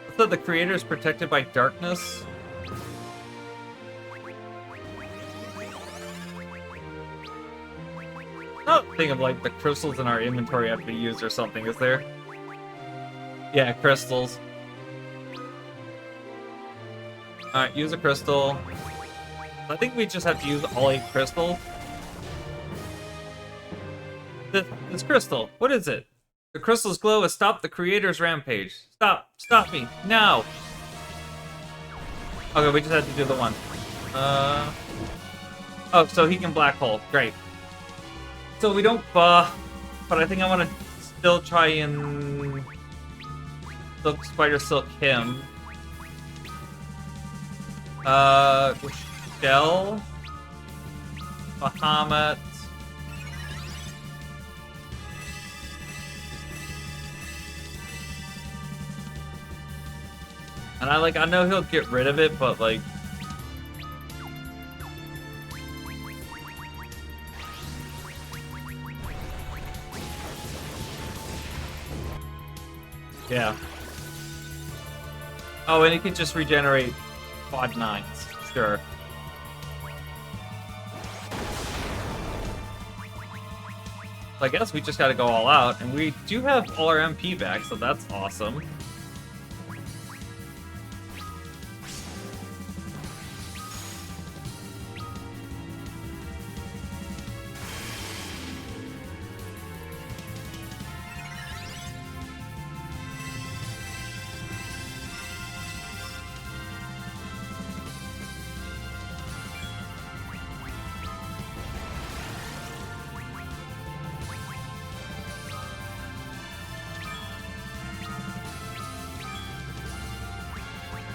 I thought the creator is protected by darkness. Not a thing of like the crystals in our inventory have to be used or something, is there? Yeah, crystals. Alright, use a crystal. I think we just have to use all 8 crystals. This crystal, what is it? The crystal's glow has stopped the creator's rampage. Stop me, now! Okay, we just had to do the one. Oh, so he can black hole, great. So we don't buff, but I think I want to still try and Spider Silk him. Shell, Bahamut. And I know he'll get rid of it, but like... Yeah. Oh, and it can just regenerate quad 9s. Sure. So I guess we just gotta go all out, and we do have all our MP back, so that's awesome.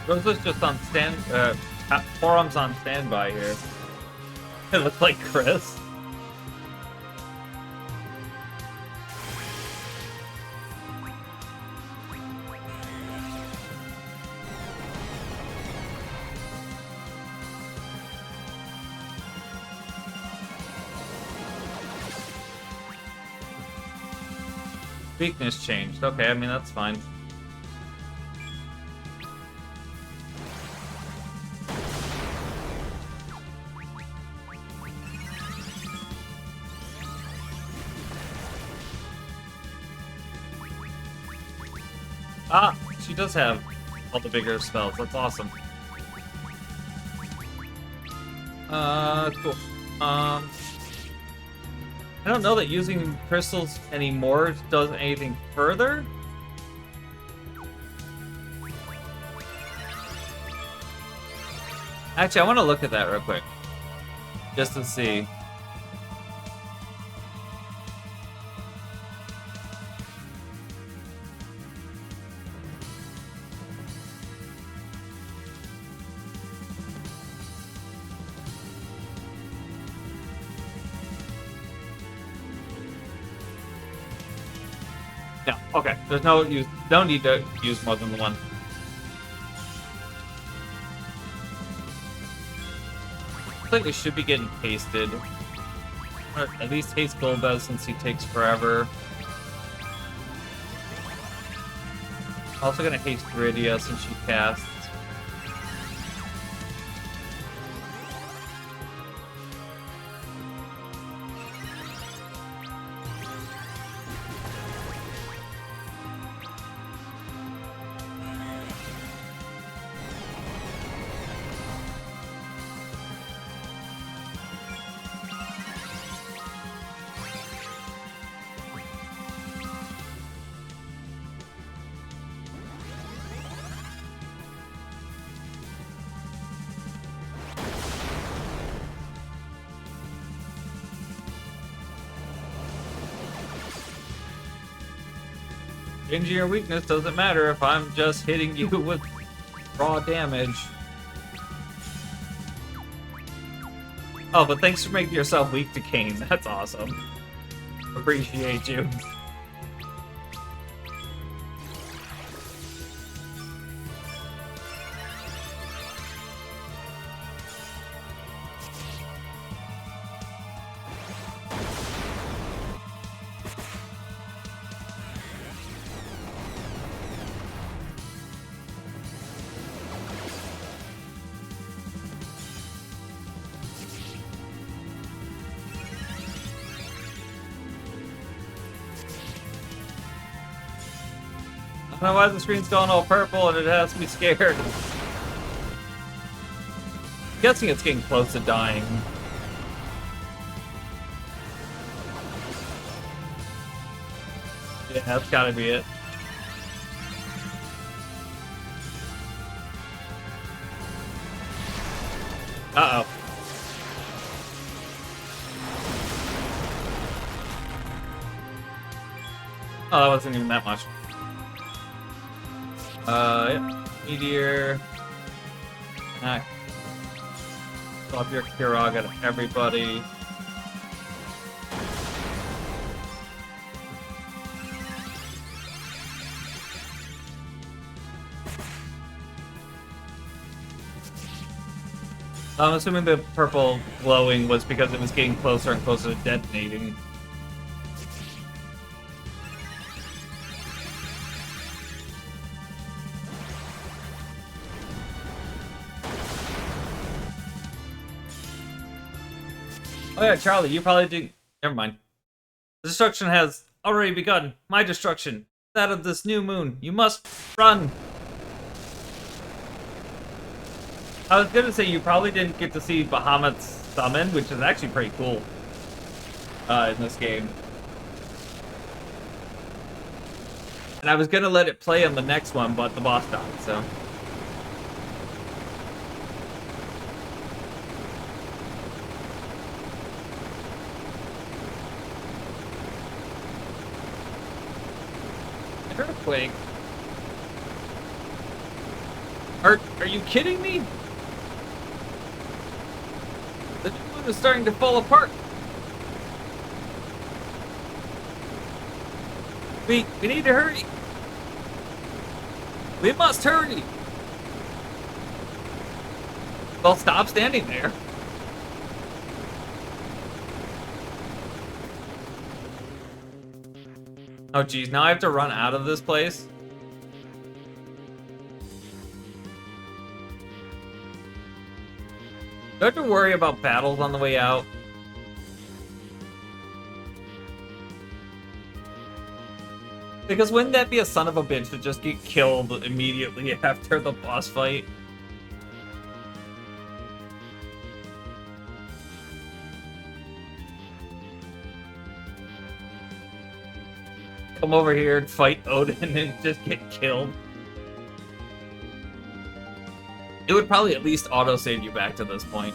Rosa's just on forums on standby here. It looks like Chris. Weakness changed. Okay, I mean, that's fine. Ah, she does have all the bigger spells. That's awesome. Cool. I don't know that using crystals anymore does anything further. Actually, I want to look at that real quick. Just to see. No, okay. There's no use. Don't need to use more than the one. I think we should be getting pasted. Or at least haste Golbez since he takes forever. Also gonna haste Viridia since she casts. Changing your weakness doesn't matter if I'm just hitting you with raw damage. Oh, but thanks for making yourself weak to Kane. That's awesome. Appreciate you. I don't know why the screen's going all purple and it has me scared. I'm guessing it's getting close to dying. Yeah, that's gotta be it. Uh-oh. Oh, that wasn't even that much. Yep. Meteor. Attack. Stop your Kirog at everybody. I'm assuming the purple glowing was because it was getting closer and closer to detonating. Oh yeah, Charlie, you probably did. Never mind. The destruction has already begun. My destruction. That of this new moon. You must run. I was gonna say you probably didn't get to see Bahamut's summon, which is actually pretty cool. In this game. And I was gonna let it play on the next one, but the boss died, so. Earthquake? Are you kidding me? The new moon is starting to fall apart. We need to hurry. We must hurry. Well, stop standing there. Oh geez, now I have to run out of this place. Do I have to worry about battles on the way out? Because wouldn't that be a son of a bitch to just get killed immediately after the boss fight? Come over here and fight Odin and just get killed. It would probably at least auto-save you back to this point.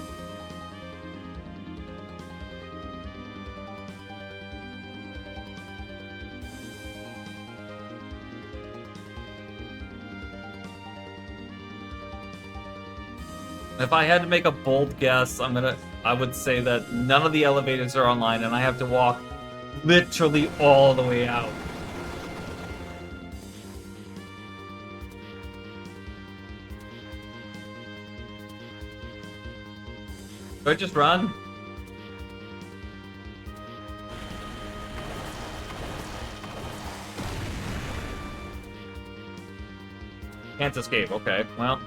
If I had to make a bold guess, I would say that none of the elevators are online and I have to walk literally all the way out. Do I just run? Can't escape, okay, well.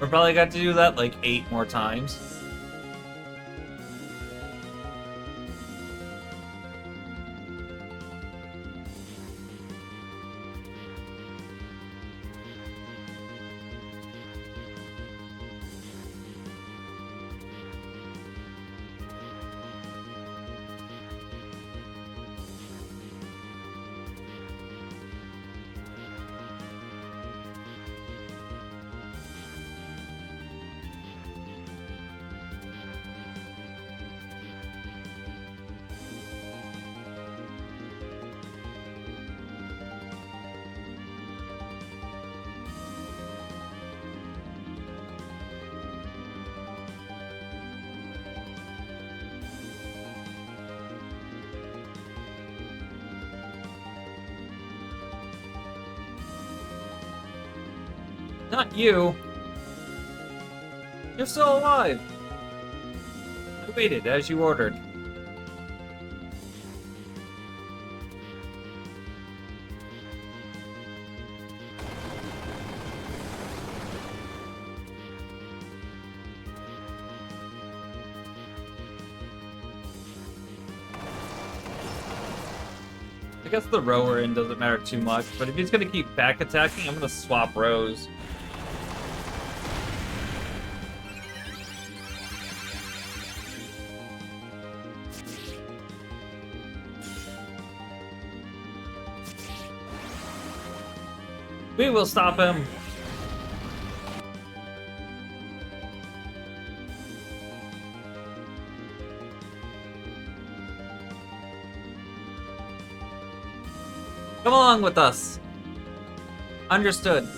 We're probably got to do that like 8 more times. Not you. You're still alive. I waited as you ordered. I guess the row we're in doesn't matter too much, but if he's gonna keep back attacking, I'm gonna swap rows. We will stop him. Come along with us. Understood.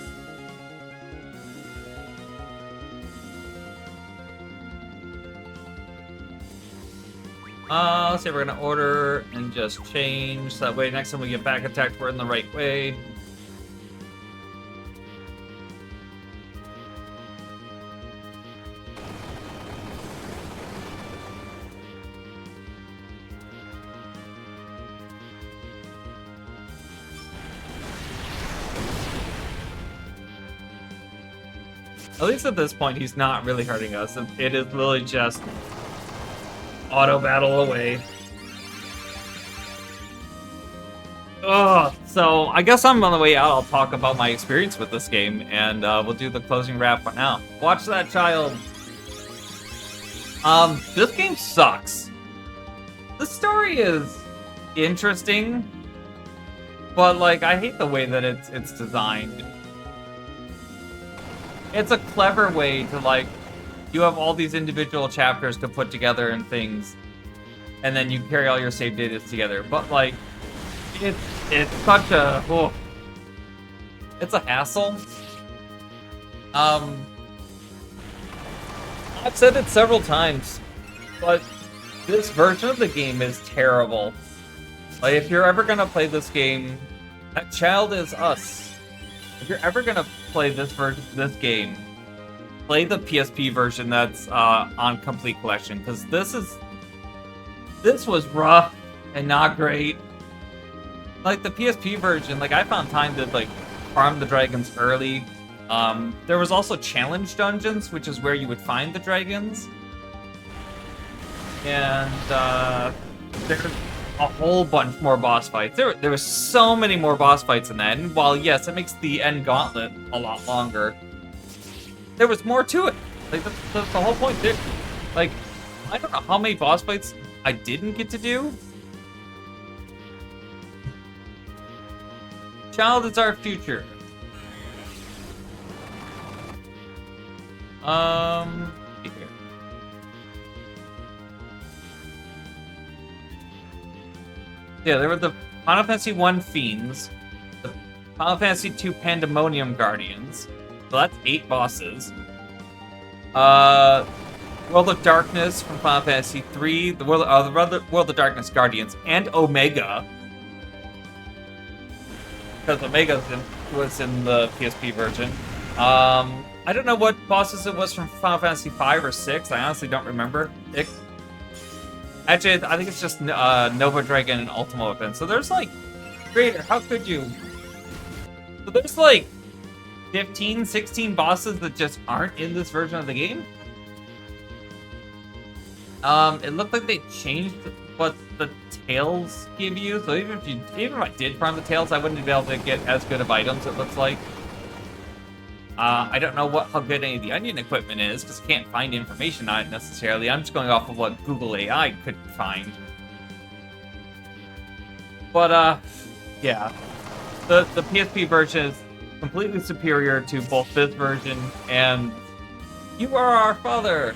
Let's see, we're gonna order and just change. So that way next time we get back attacked, we're in the right way. At least at this point, he's not really hurting us. It is literally just auto battle away. Ugh, so I guess I'm on the way out. I'll talk about my experience with this game, and we'll do the closing wrap for now. Watch that child. This game sucks. The story is interesting, but like I hate the way that it's designed. It's a clever way to, like, you have all these individual chapters to put together and things, and then you carry all your save data together. But, like, it's such a... Oh, it's a hassle. I've said it several times, but this version of the game is terrible. Like, if you're ever gonna play this game, that child is us. If you're ever gonna play this game, play the PSP version that's on Complete Collection, because this was rough and not great. Like the PSP version, like I found time to like farm the dragons early. There was also challenge dungeons, which is where you would find the dragons, and there's a whole bunch more boss fights. There was so many more boss fights in that, and while yes, it makes the end gauntlet a lot longer, there was more to it. Like the whole point there, like I don't know how many boss fights I didn't get to do. Child is our future. Here. Yeah, there were the Final Fantasy I Fiends, the Final Fantasy II Pandemonium Guardians. So that's 8 bosses. World of Darkness from Final Fantasy III, the World of Darkness Guardians, and Omega. Because Omega was in the PSP version. I don't know what bosses it was from Final Fantasy V or VI. I honestly don't remember. Actually, I think it's just Nova Dragon and Ultima Weapon. So there's like, creator, how could you? So there's like 15, 16 bosses that just aren't in this version of the game. It looked like they changed what the tails give you. So even if I did farm the tails, I wouldn't be able to get as good of items, it looks like. I don't know how good any of the onion equipment is, because I can't find information on it necessarily. I'm just going off of what Google AI could find. But, yeah. The PSP version is completely superior to both this version and You Are Our Father!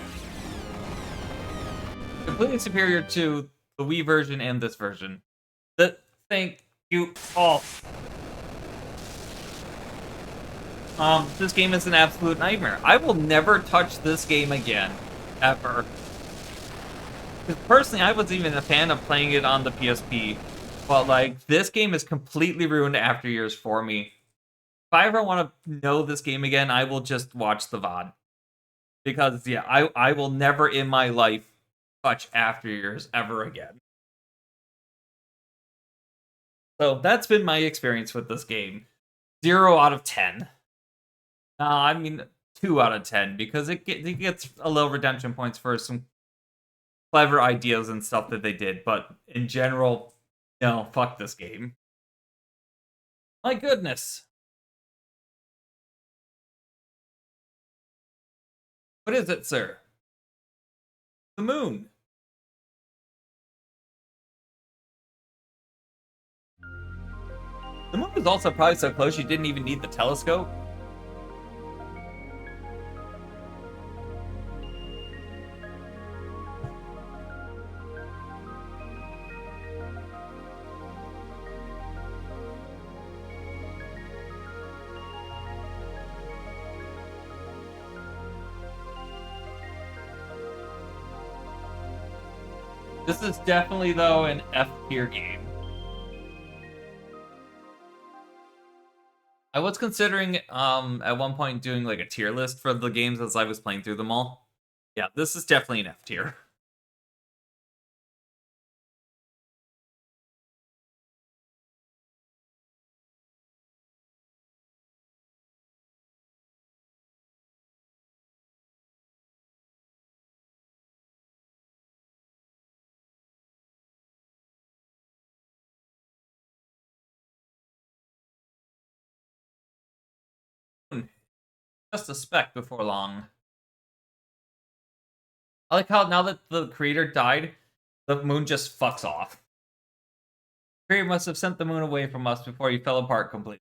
Completely superior to the Wii version and this version. Thank you all. This game is an absolute nightmare. I will never touch this game again. Ever. Because personally, I wasn't even a fan of playing it on the PSP. But, like, this game is completely ruined After Years for me. If I ever want to know this game again, I will just watch the VOD. Because, yeah, I will never in my life touch After Years ever again. So, that's been my experience with this game. 0 out of 10. I mean 2 out of 10, because it gets a little redemption points for some clever ideas and stuff that they did, but in general, no, fuck this game. My goodness. What is it, sir? The moon. The moon was also probably so close you didn't even need the telescope. This is definitely, though, an F tier game. I was considering at one point doing like a tier list for the games as I was playing through them all. Yeah, this is definitely an F tier. Just a speck before long. I like how now that the creator died, the moon just fucks off. The creator must have sent the moon away from us before he fell apart completely.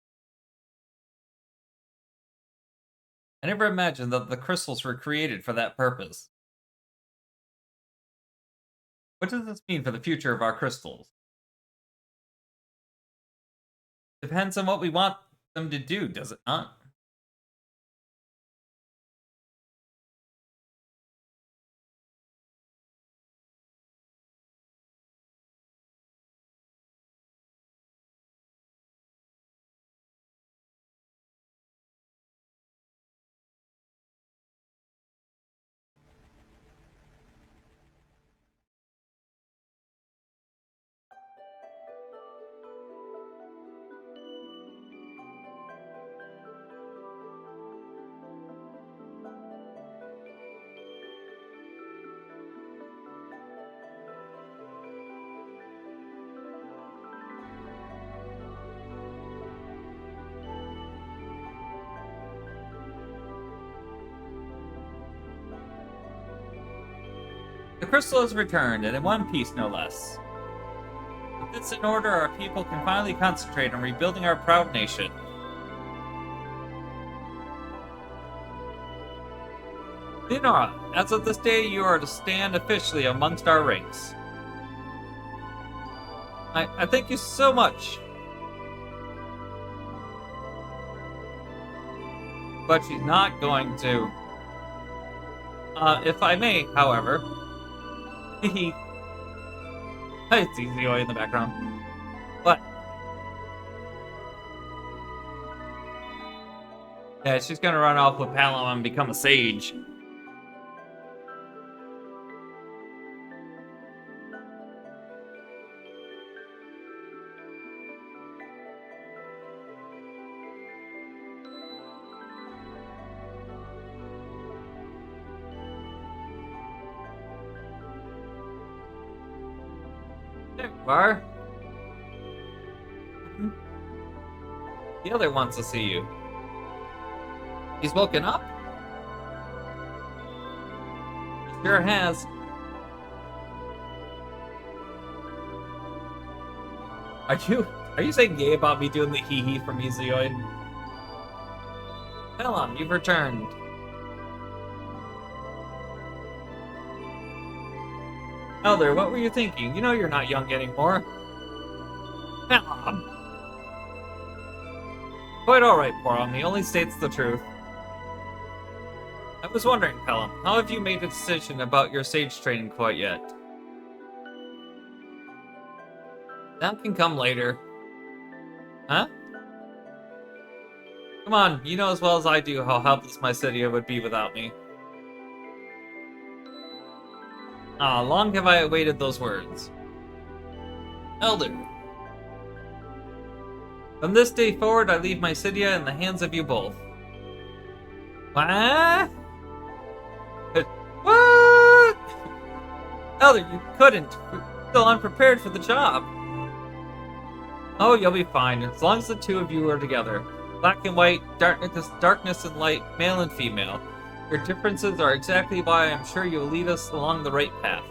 I never imagined that the crystals were created for that purpose. What does this mean for the future of our crystals? Depends on what we want them to do, does it not? The crystal is returned, and in one piece, no less. With this in order, our people can finally concentrate on rebuilding our proud nation. Leonora, as of this day, you are to stand officially amongst our ranks. I thank you so much. But she's not going to. If I may, however. Hehe. Hi, it's Easy in the background. What? Yeah, she's gonna run off with Palom and become a sage. There you are. The other wants to see you. He's woken up? He sure has. Are you saying gay about me doing the hee-hee from Izuyoi? Pelham, you've returned. Elder, what were you thinking? You know you're not young anymore. Pelham. Quite alright, Porom. He only states the truth. I was wondering, Pelham, how have you made a decision about your sage training quite yet? That can come later. Huh? Come on, you know as well as I do how helpless my city would be without me. Ah, long have I awaited those words. Elder. From this day forward, I leave my Cydia in the hands of you both. What? What? Elder, you couldn't. We're still unprepared for the job. Oh, you'll be fine, as long as the two of you are together. Black and white, darkness and light, male and female. Your differences are exactly why I'm sure you'll lead us along the right path.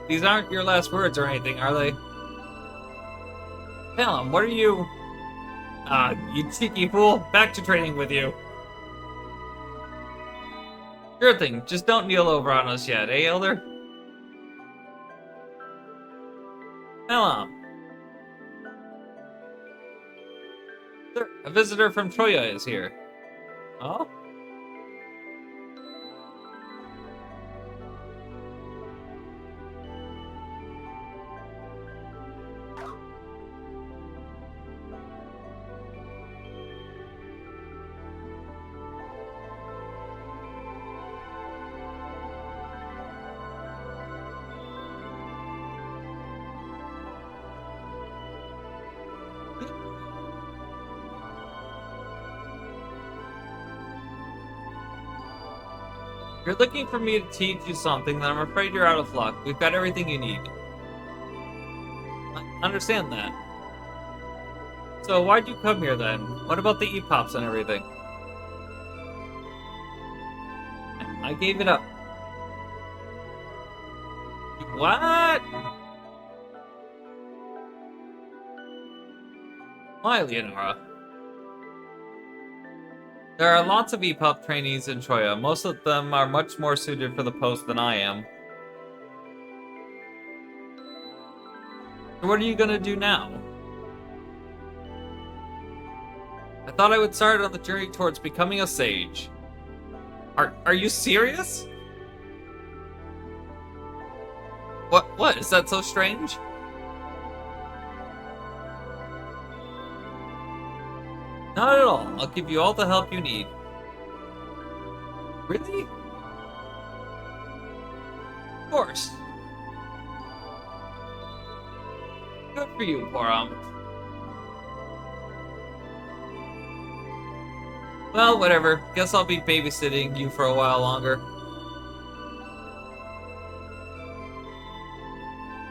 These aren't your last words or anything, are they? Pelham, what are you... you cheeky fool. Back to training with you. Sure thing, just don't kneel over on us yet, eh, Elder? Pelham. Sir, a visitor from Troya is here. Oh? You're looking for me to teach you something, then I'm afraid you're out of luck. We've got everything you need. I understand that. So why'd you come here then? What about the EPOPs and everything? I gave it up. What? Why, Leonora? There are lots of EPOP trainees in Troya. Most of them are much more suited for the post than I am. So what are you gonna do now? I thought I would start on the journey towards becoming a sage. Are you serious? What? Is that so strange? Not at all. I'll give you all the help you need. Really? Of course. Good for you, Porom. Well, whatever. Guess I'll be babysitting you for a while longer.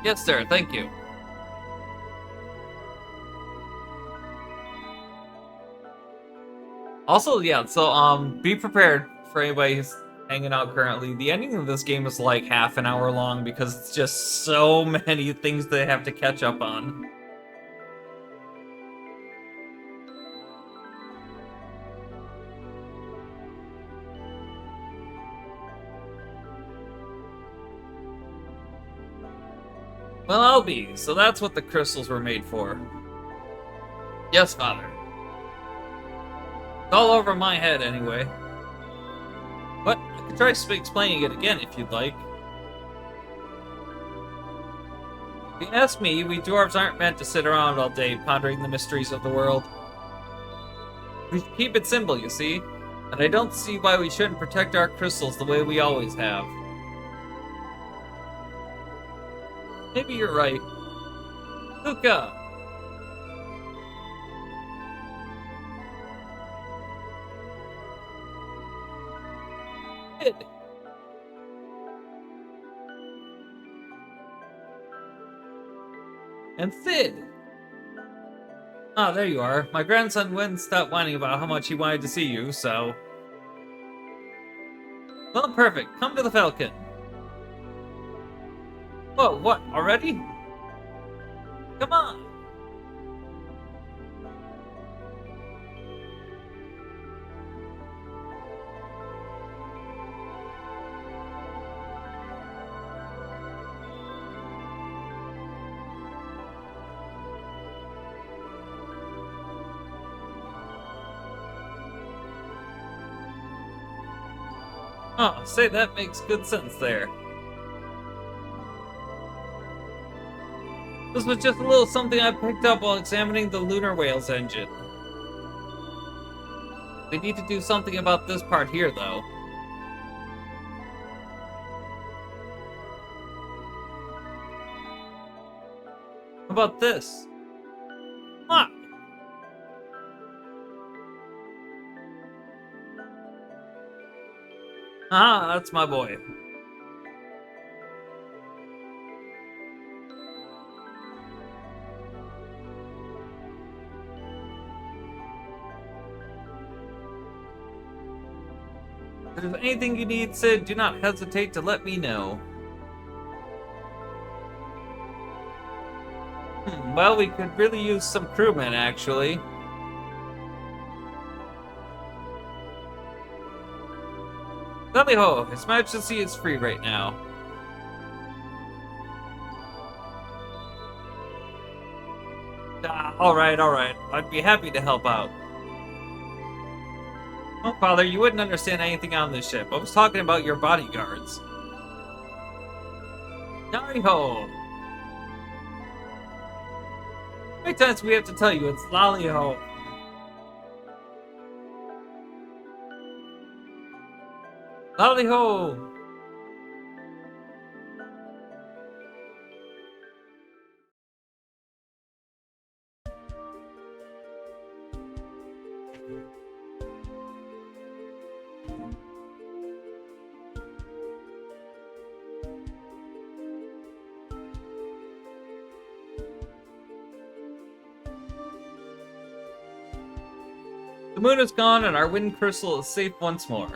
Yes, sir. Thank you. Also, yeah, so, be prepared for anybody who's hanging out currently. The ending of this game is like half an hour long because it's just so many things they have to catch up on. Well, I'll be. So that's what the crystals were made for. Yes, Father. It's all over my head, anyway. But I could try explaining it again if you'd like. If you ask me, we dwarves aren't meant to sit around all day pondering the mysteries of the world. We should keep it simple, you see. And I don't see why we shouldn't protect our crystals the way we always have. Maybe you're right. Luca! Sid! And Sid! Ah, there you are. My grandson wouldn't stop whining about how much he wanted to see you, so... Well, perfect. Come to the Falcon. Whoa, what? Already? Come on! Oh, say that makes good sense there. This was just a little something I picked up while examining the lunar whale's engine. We need to do something about this part here, though. How about this? Ah! Ah, that's my boy. If there's anything you need, Sid, do not hesitate to let me know. Well, we could really use some crewmen, actually. Tally-ho! His Majesty is free right now. Alright. I'd be happy to help out. Oh, Father, you wouldn't understand anything on this ship. I was talking about your bodyguards. Nari-ho! How many times do we have to tell you it's Lally-ho? Lally-ho! The moon is gone and our wind crystal is safe once more.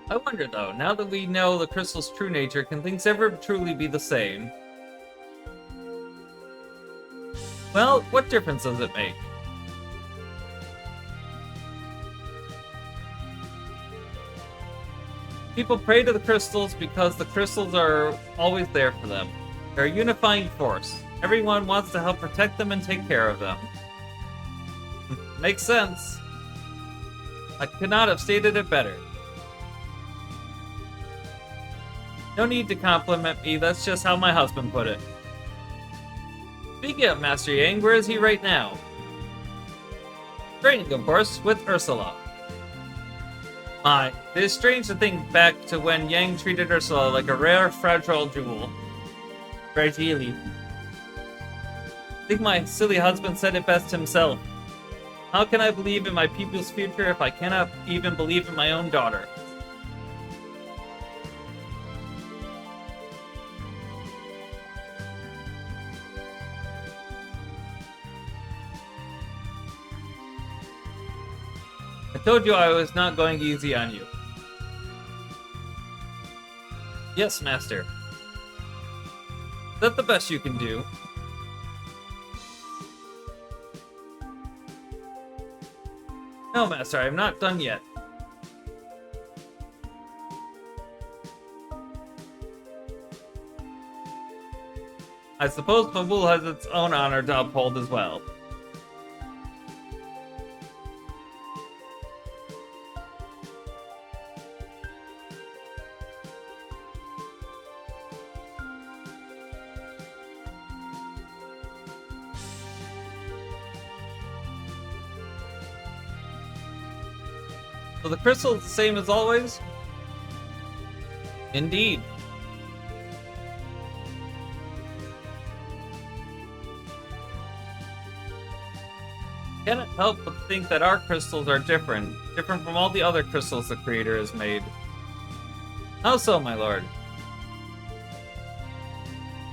I wonder though, now that we know the crystal's true nature, can things ever truly be the same? Well, what difference does it make? People pray to the crystals because the crystals are always there for them. They're a unifying force. Everyone wants to help protect them and take care of them. Makes sense. I could not have stated it better. No need to compliment me, that's just how my husband put it. Speaking of Master Yang, where is he right now? Training, of course, with Ursula. My, it is strange to think back to when Yang treated Ursula like a rare, fragile jewel. Fragile. I think my silly husband said it best himself. How can I believe in my people's future if I cannot even believe in my own daughter? I told you I was not going easy on you. Yes, Master. Is that the best you can do? No, Master, I am not done yet. I suppose Mabul has its own honor to uphold as well. So the crystal is the same as always? Indeed. Cannot help but think that our crystals are different from all the other crystals the Creator has made. How so, my lord?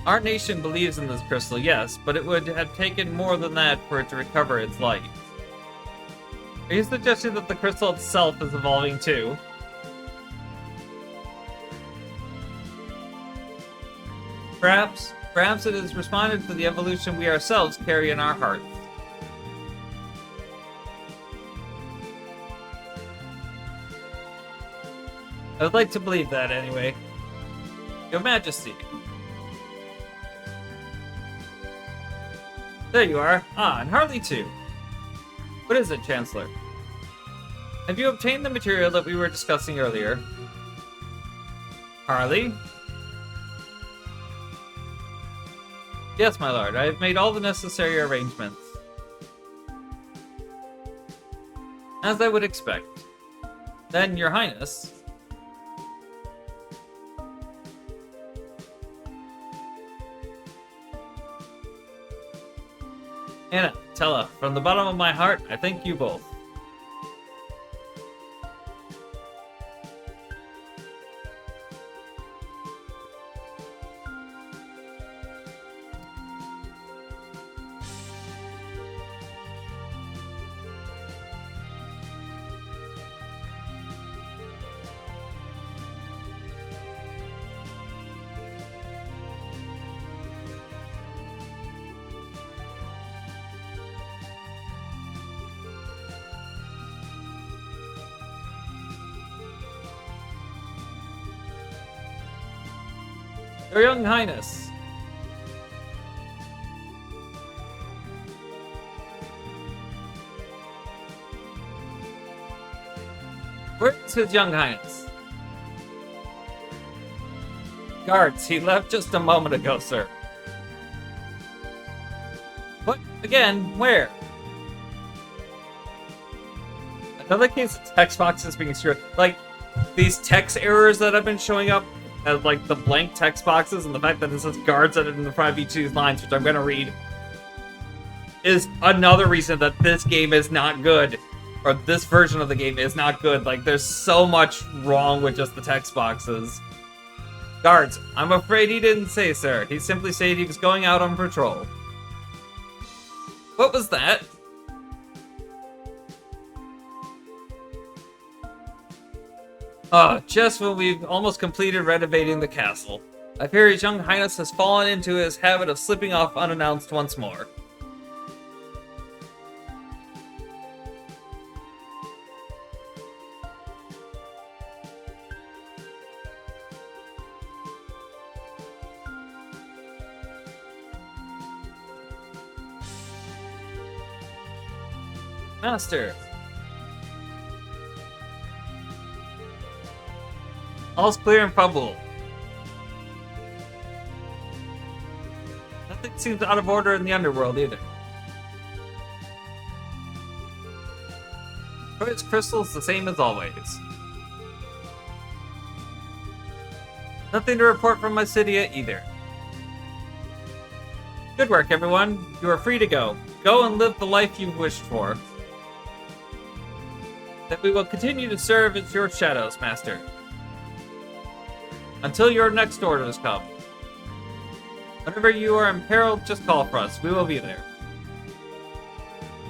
Our nation believes in this crystal, yes, but it would have taken more than that for it to recover its light. Are you suggesting that the crystal itself is evolving too? Perhaps it has responded to the evolution we ourselves carry in our hearts. I would like to believe that anyway. Your Majesty. There you are. Ah, and Harley too. What is it, Chancellor? Have you obtained the material that we were discussing earlier? Harley? Yes, my lord. I have made all the necessary arrangements. As I would expect. Then, Your Highness... Anna, Tella, from the bottom of my heart, I thank you both. Your Young Highness. Where's His Young Highness? Guards, he left just a moment ago, sir. What? Again? Where? Another case of text boxes being screwed. Like, these text errors that have been showing up as, like, the blank text boxes and the fact that it says guards that are in the front of each of these lines, which I'm gonna read, is another reason that this game is not good. Or this version of the game is not good. Like, there's so much wrong with just the text boxes. Guards, I'm afraid he didn't say, sir. He simply said he was going out on patrol. What was that? Just when we've almost completed renovating the castle. I fear His Young Highness has fallen into his habit of slipping off unannounced once more. Master! All's clear in Kabul. Nothing seems out of order in the underworld either. Troy's crystal's the same as always. Nothing to report from my city either. Good work, everyone. You are free to go. Go and live the life you've wished for. That we will continue to serve as your shadows, Master. Until your next orders come. Whenever you are in peril, just call for us. We will be there.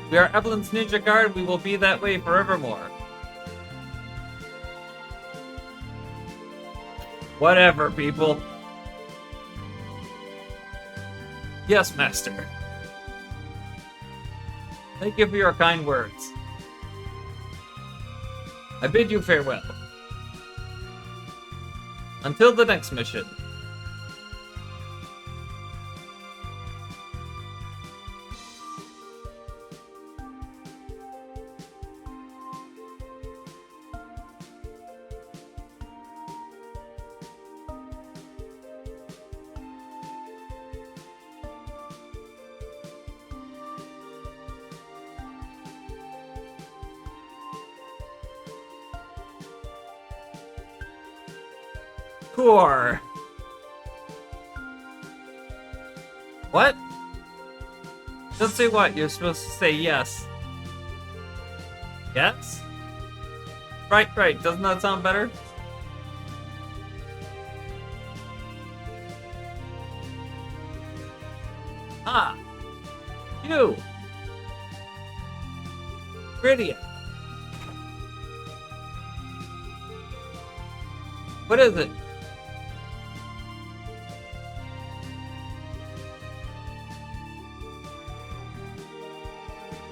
We are Evelyn's Ninja Guard. We will be that way forevermore. Whatever, people. Yes, Master. Thank you for your kind words. I bid you farewell. Until the next mission. Core. What? Don't say what, you're supposed to say yes. Yes? Right, doesn't that sound better? Ah! You! Griddia! What is it?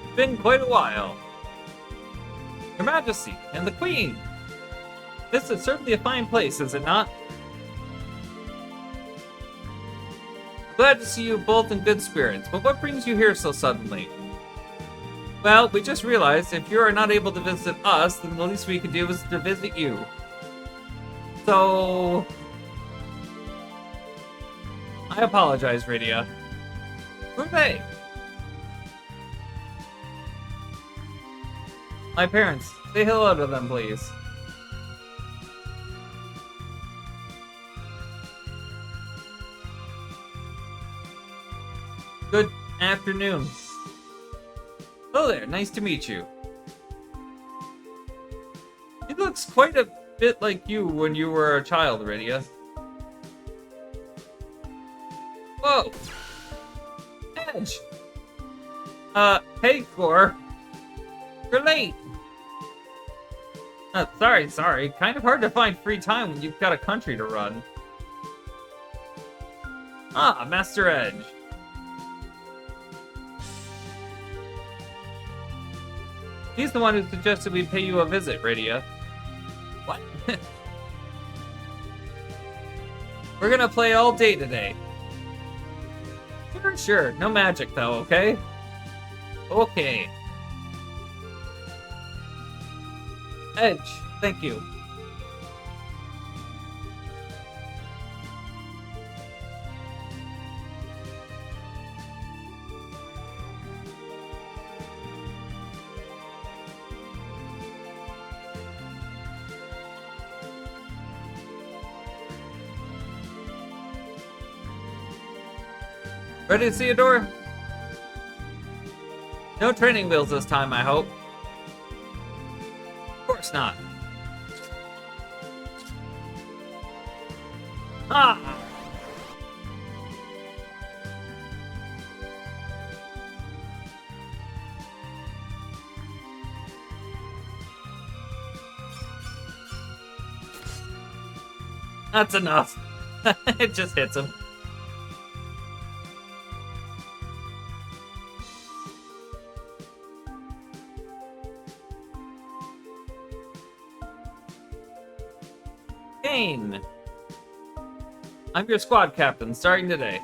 It's been quite a while. Your Majesty and the Queen! This is certainly a fine place, is it not? Glad to see you both in good spirits, but what brings you here so suddenly? Well, we just realized if you are not able to visit us, then the least we could do is to visit you. So... I apologize, Griddia. Who are they? My parents. Say hello to them, please. Good afternoon. Hello there, nice to meet you. He looks quite a bit like you when you were a child, Griddia. Whoa! Edge! Hey, Core. You're late! Sorry. Kind of hard to find free time when you've got a country to run. Ah, Master Edge. He's the one who suggested we pay you a visit, Griddia. What? We're gonna play all day today. Sure. No magic, though, okay? Okay. Edge. Thank you. Ready, Theodore? No training wheels this time, I hope. Of course not. Ah! That's enough. It just hits him. Kane! I'm your squad captain, starting today.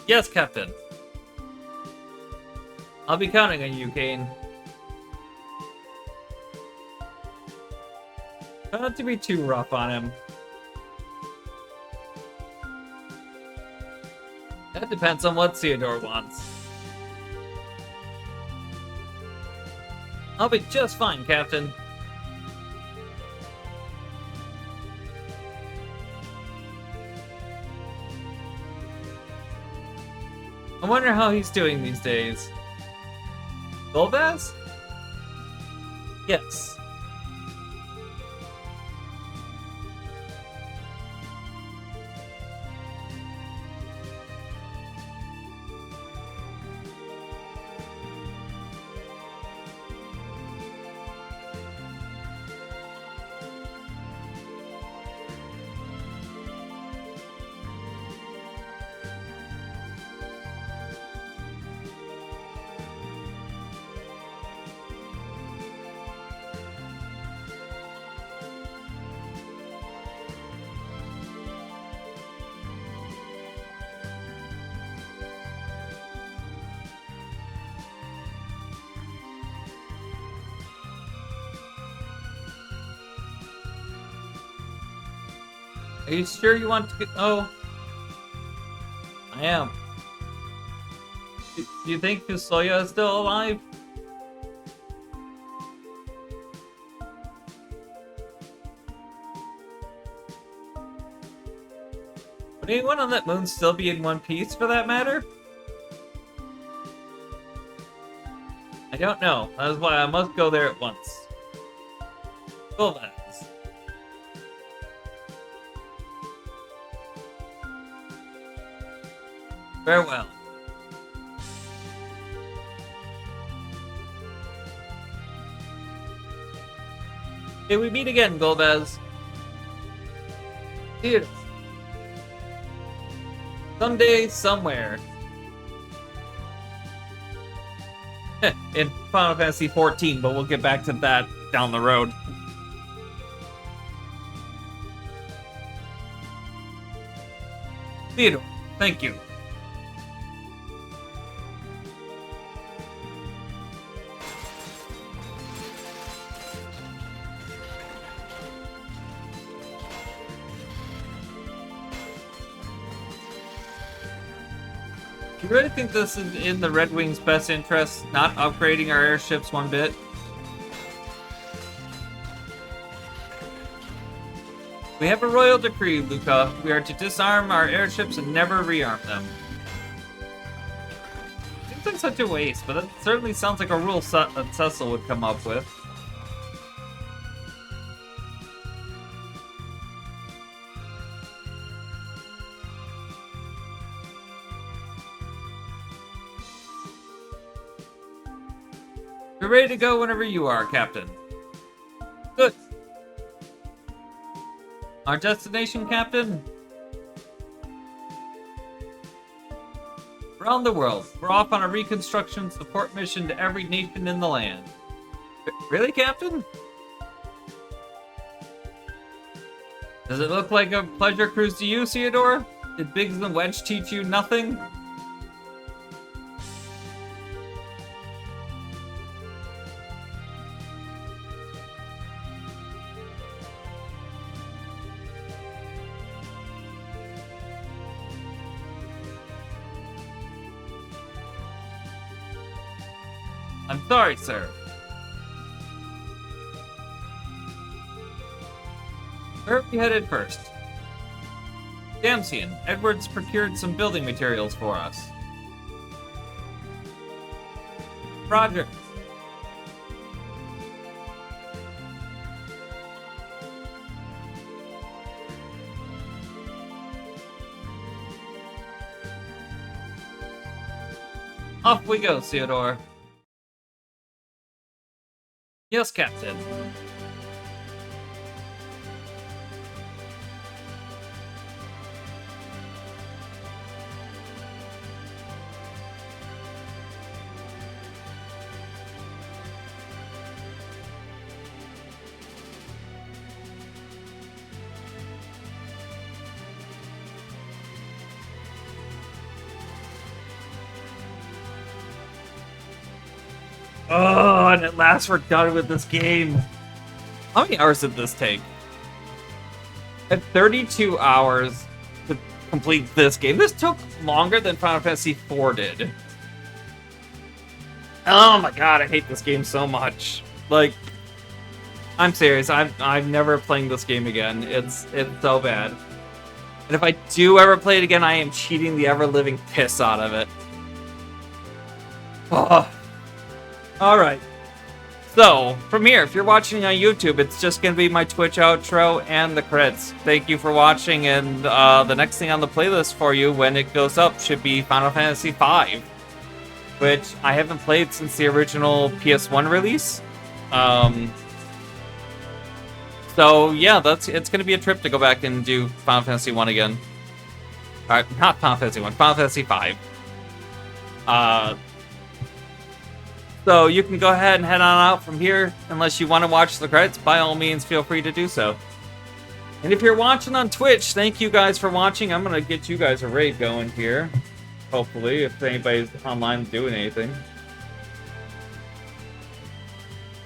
Yes, Captain. I'll be counting on you, Kane. Try not to be too rough on him. That depends on what Theodore wants. I'll be just fine, Captain. I wonder how he's doing these days. Golbaz? Yes. Are you sure you want to get... Oh. I am. Do you think Kusoya is still alive? Would anyone on that moon still be in one piece, for that matter? I don't know. That is why I must go there at once. Golbaz. Farewell. May we meet again, Golbaz. Cheers. Someday, somewhere. In Final Fantasy XIV, but we'll get back to that down the road. Theodore, thank you. You really think this is in the Red Wings' best interest, not upgrading our airships one bit? We have a royal decree, Luca. We are to disarm our airships and never rearm them. Seems like such a waste, but it certainly sounds like a rule that Cecil would come up with. We're ready to go whenever you are, Captain. Good. Our destination, Captain? Around the world. We're off on a reconstruction support mission to every nation in the land. Really, Captain? Does it look like a pleasure cruise to you, Theodore? Did Biggs and Wedge teach you nothing? I'm sorry, sir. Where are we headed first? Damsian, Edwards procured some building materials for us. Roger. Off we go, Theodore. Yes, Captain. Oh, and at last we're done with this game. How many hours did this take? At 32 hours to complete this game. This took longer than Final Fantasy IV did. Oh my god, I hate this game so much. Like, I'm serious. I'm never playing this game again. It's so bad. And if I do ever play it again, I am cheating the ever-living piss out of it. Oh. Alright. So, from here, if you're watching on YouTube, it's just going to be my Twitch outro and the credits. Thank you for watching, and the next thing on the playlist for you when it goes up should be Final Fantasy V, which I haven't played since the original PS1 release. So, yeah, it's going to be a trip to go back and do Final Fantasy 1 again. Alright, not Final Fantasy 1, Final Fantasy 5. So you can go ahead and head on out from here. Unless you want to watch the credits, by all means, feel free to do so. And if you're watching on Twitch, thank you guys for watching. I'm going to get you guys a raid going here. Hopefully, if anybody's online doing anything.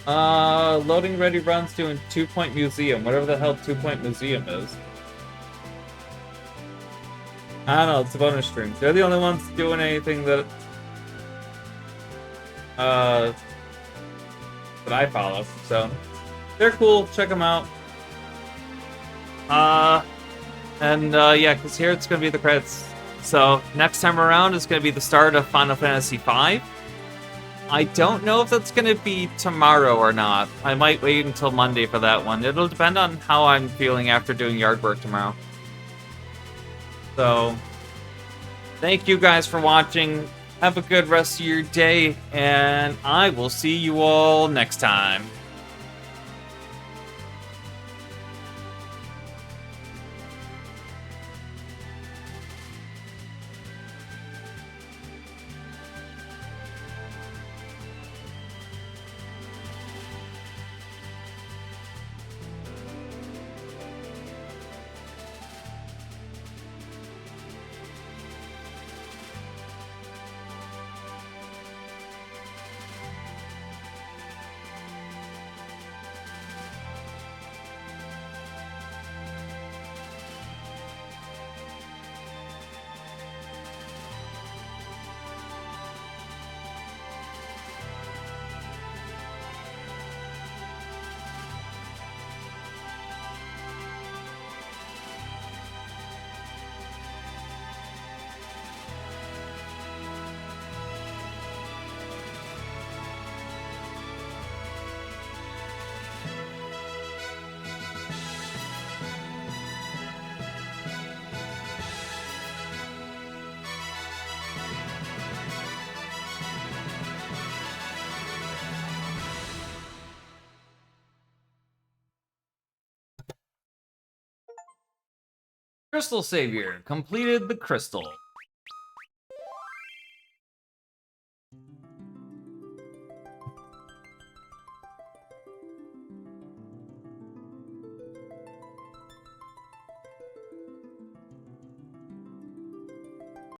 Loading ready runs doing 2-Point Museum. Whatever the hell 2-Point Museum is. I don't know, it's a bonus stream. They're the only ones doing anything that I follow, so they're cool. Check them out. Yeah, because here it's gonna be the credits. So next time around is gonna be the start of Final Fantasy V. I don't know if that's gonna be tomorrow or not. I might wait until Monday for that one. It'll depend on how I'm feeling after doing yard work tomorrow. So thank you guys for watching. Have a good rest of your day, and I will see you all next time. Crystal Savior completed the crystal.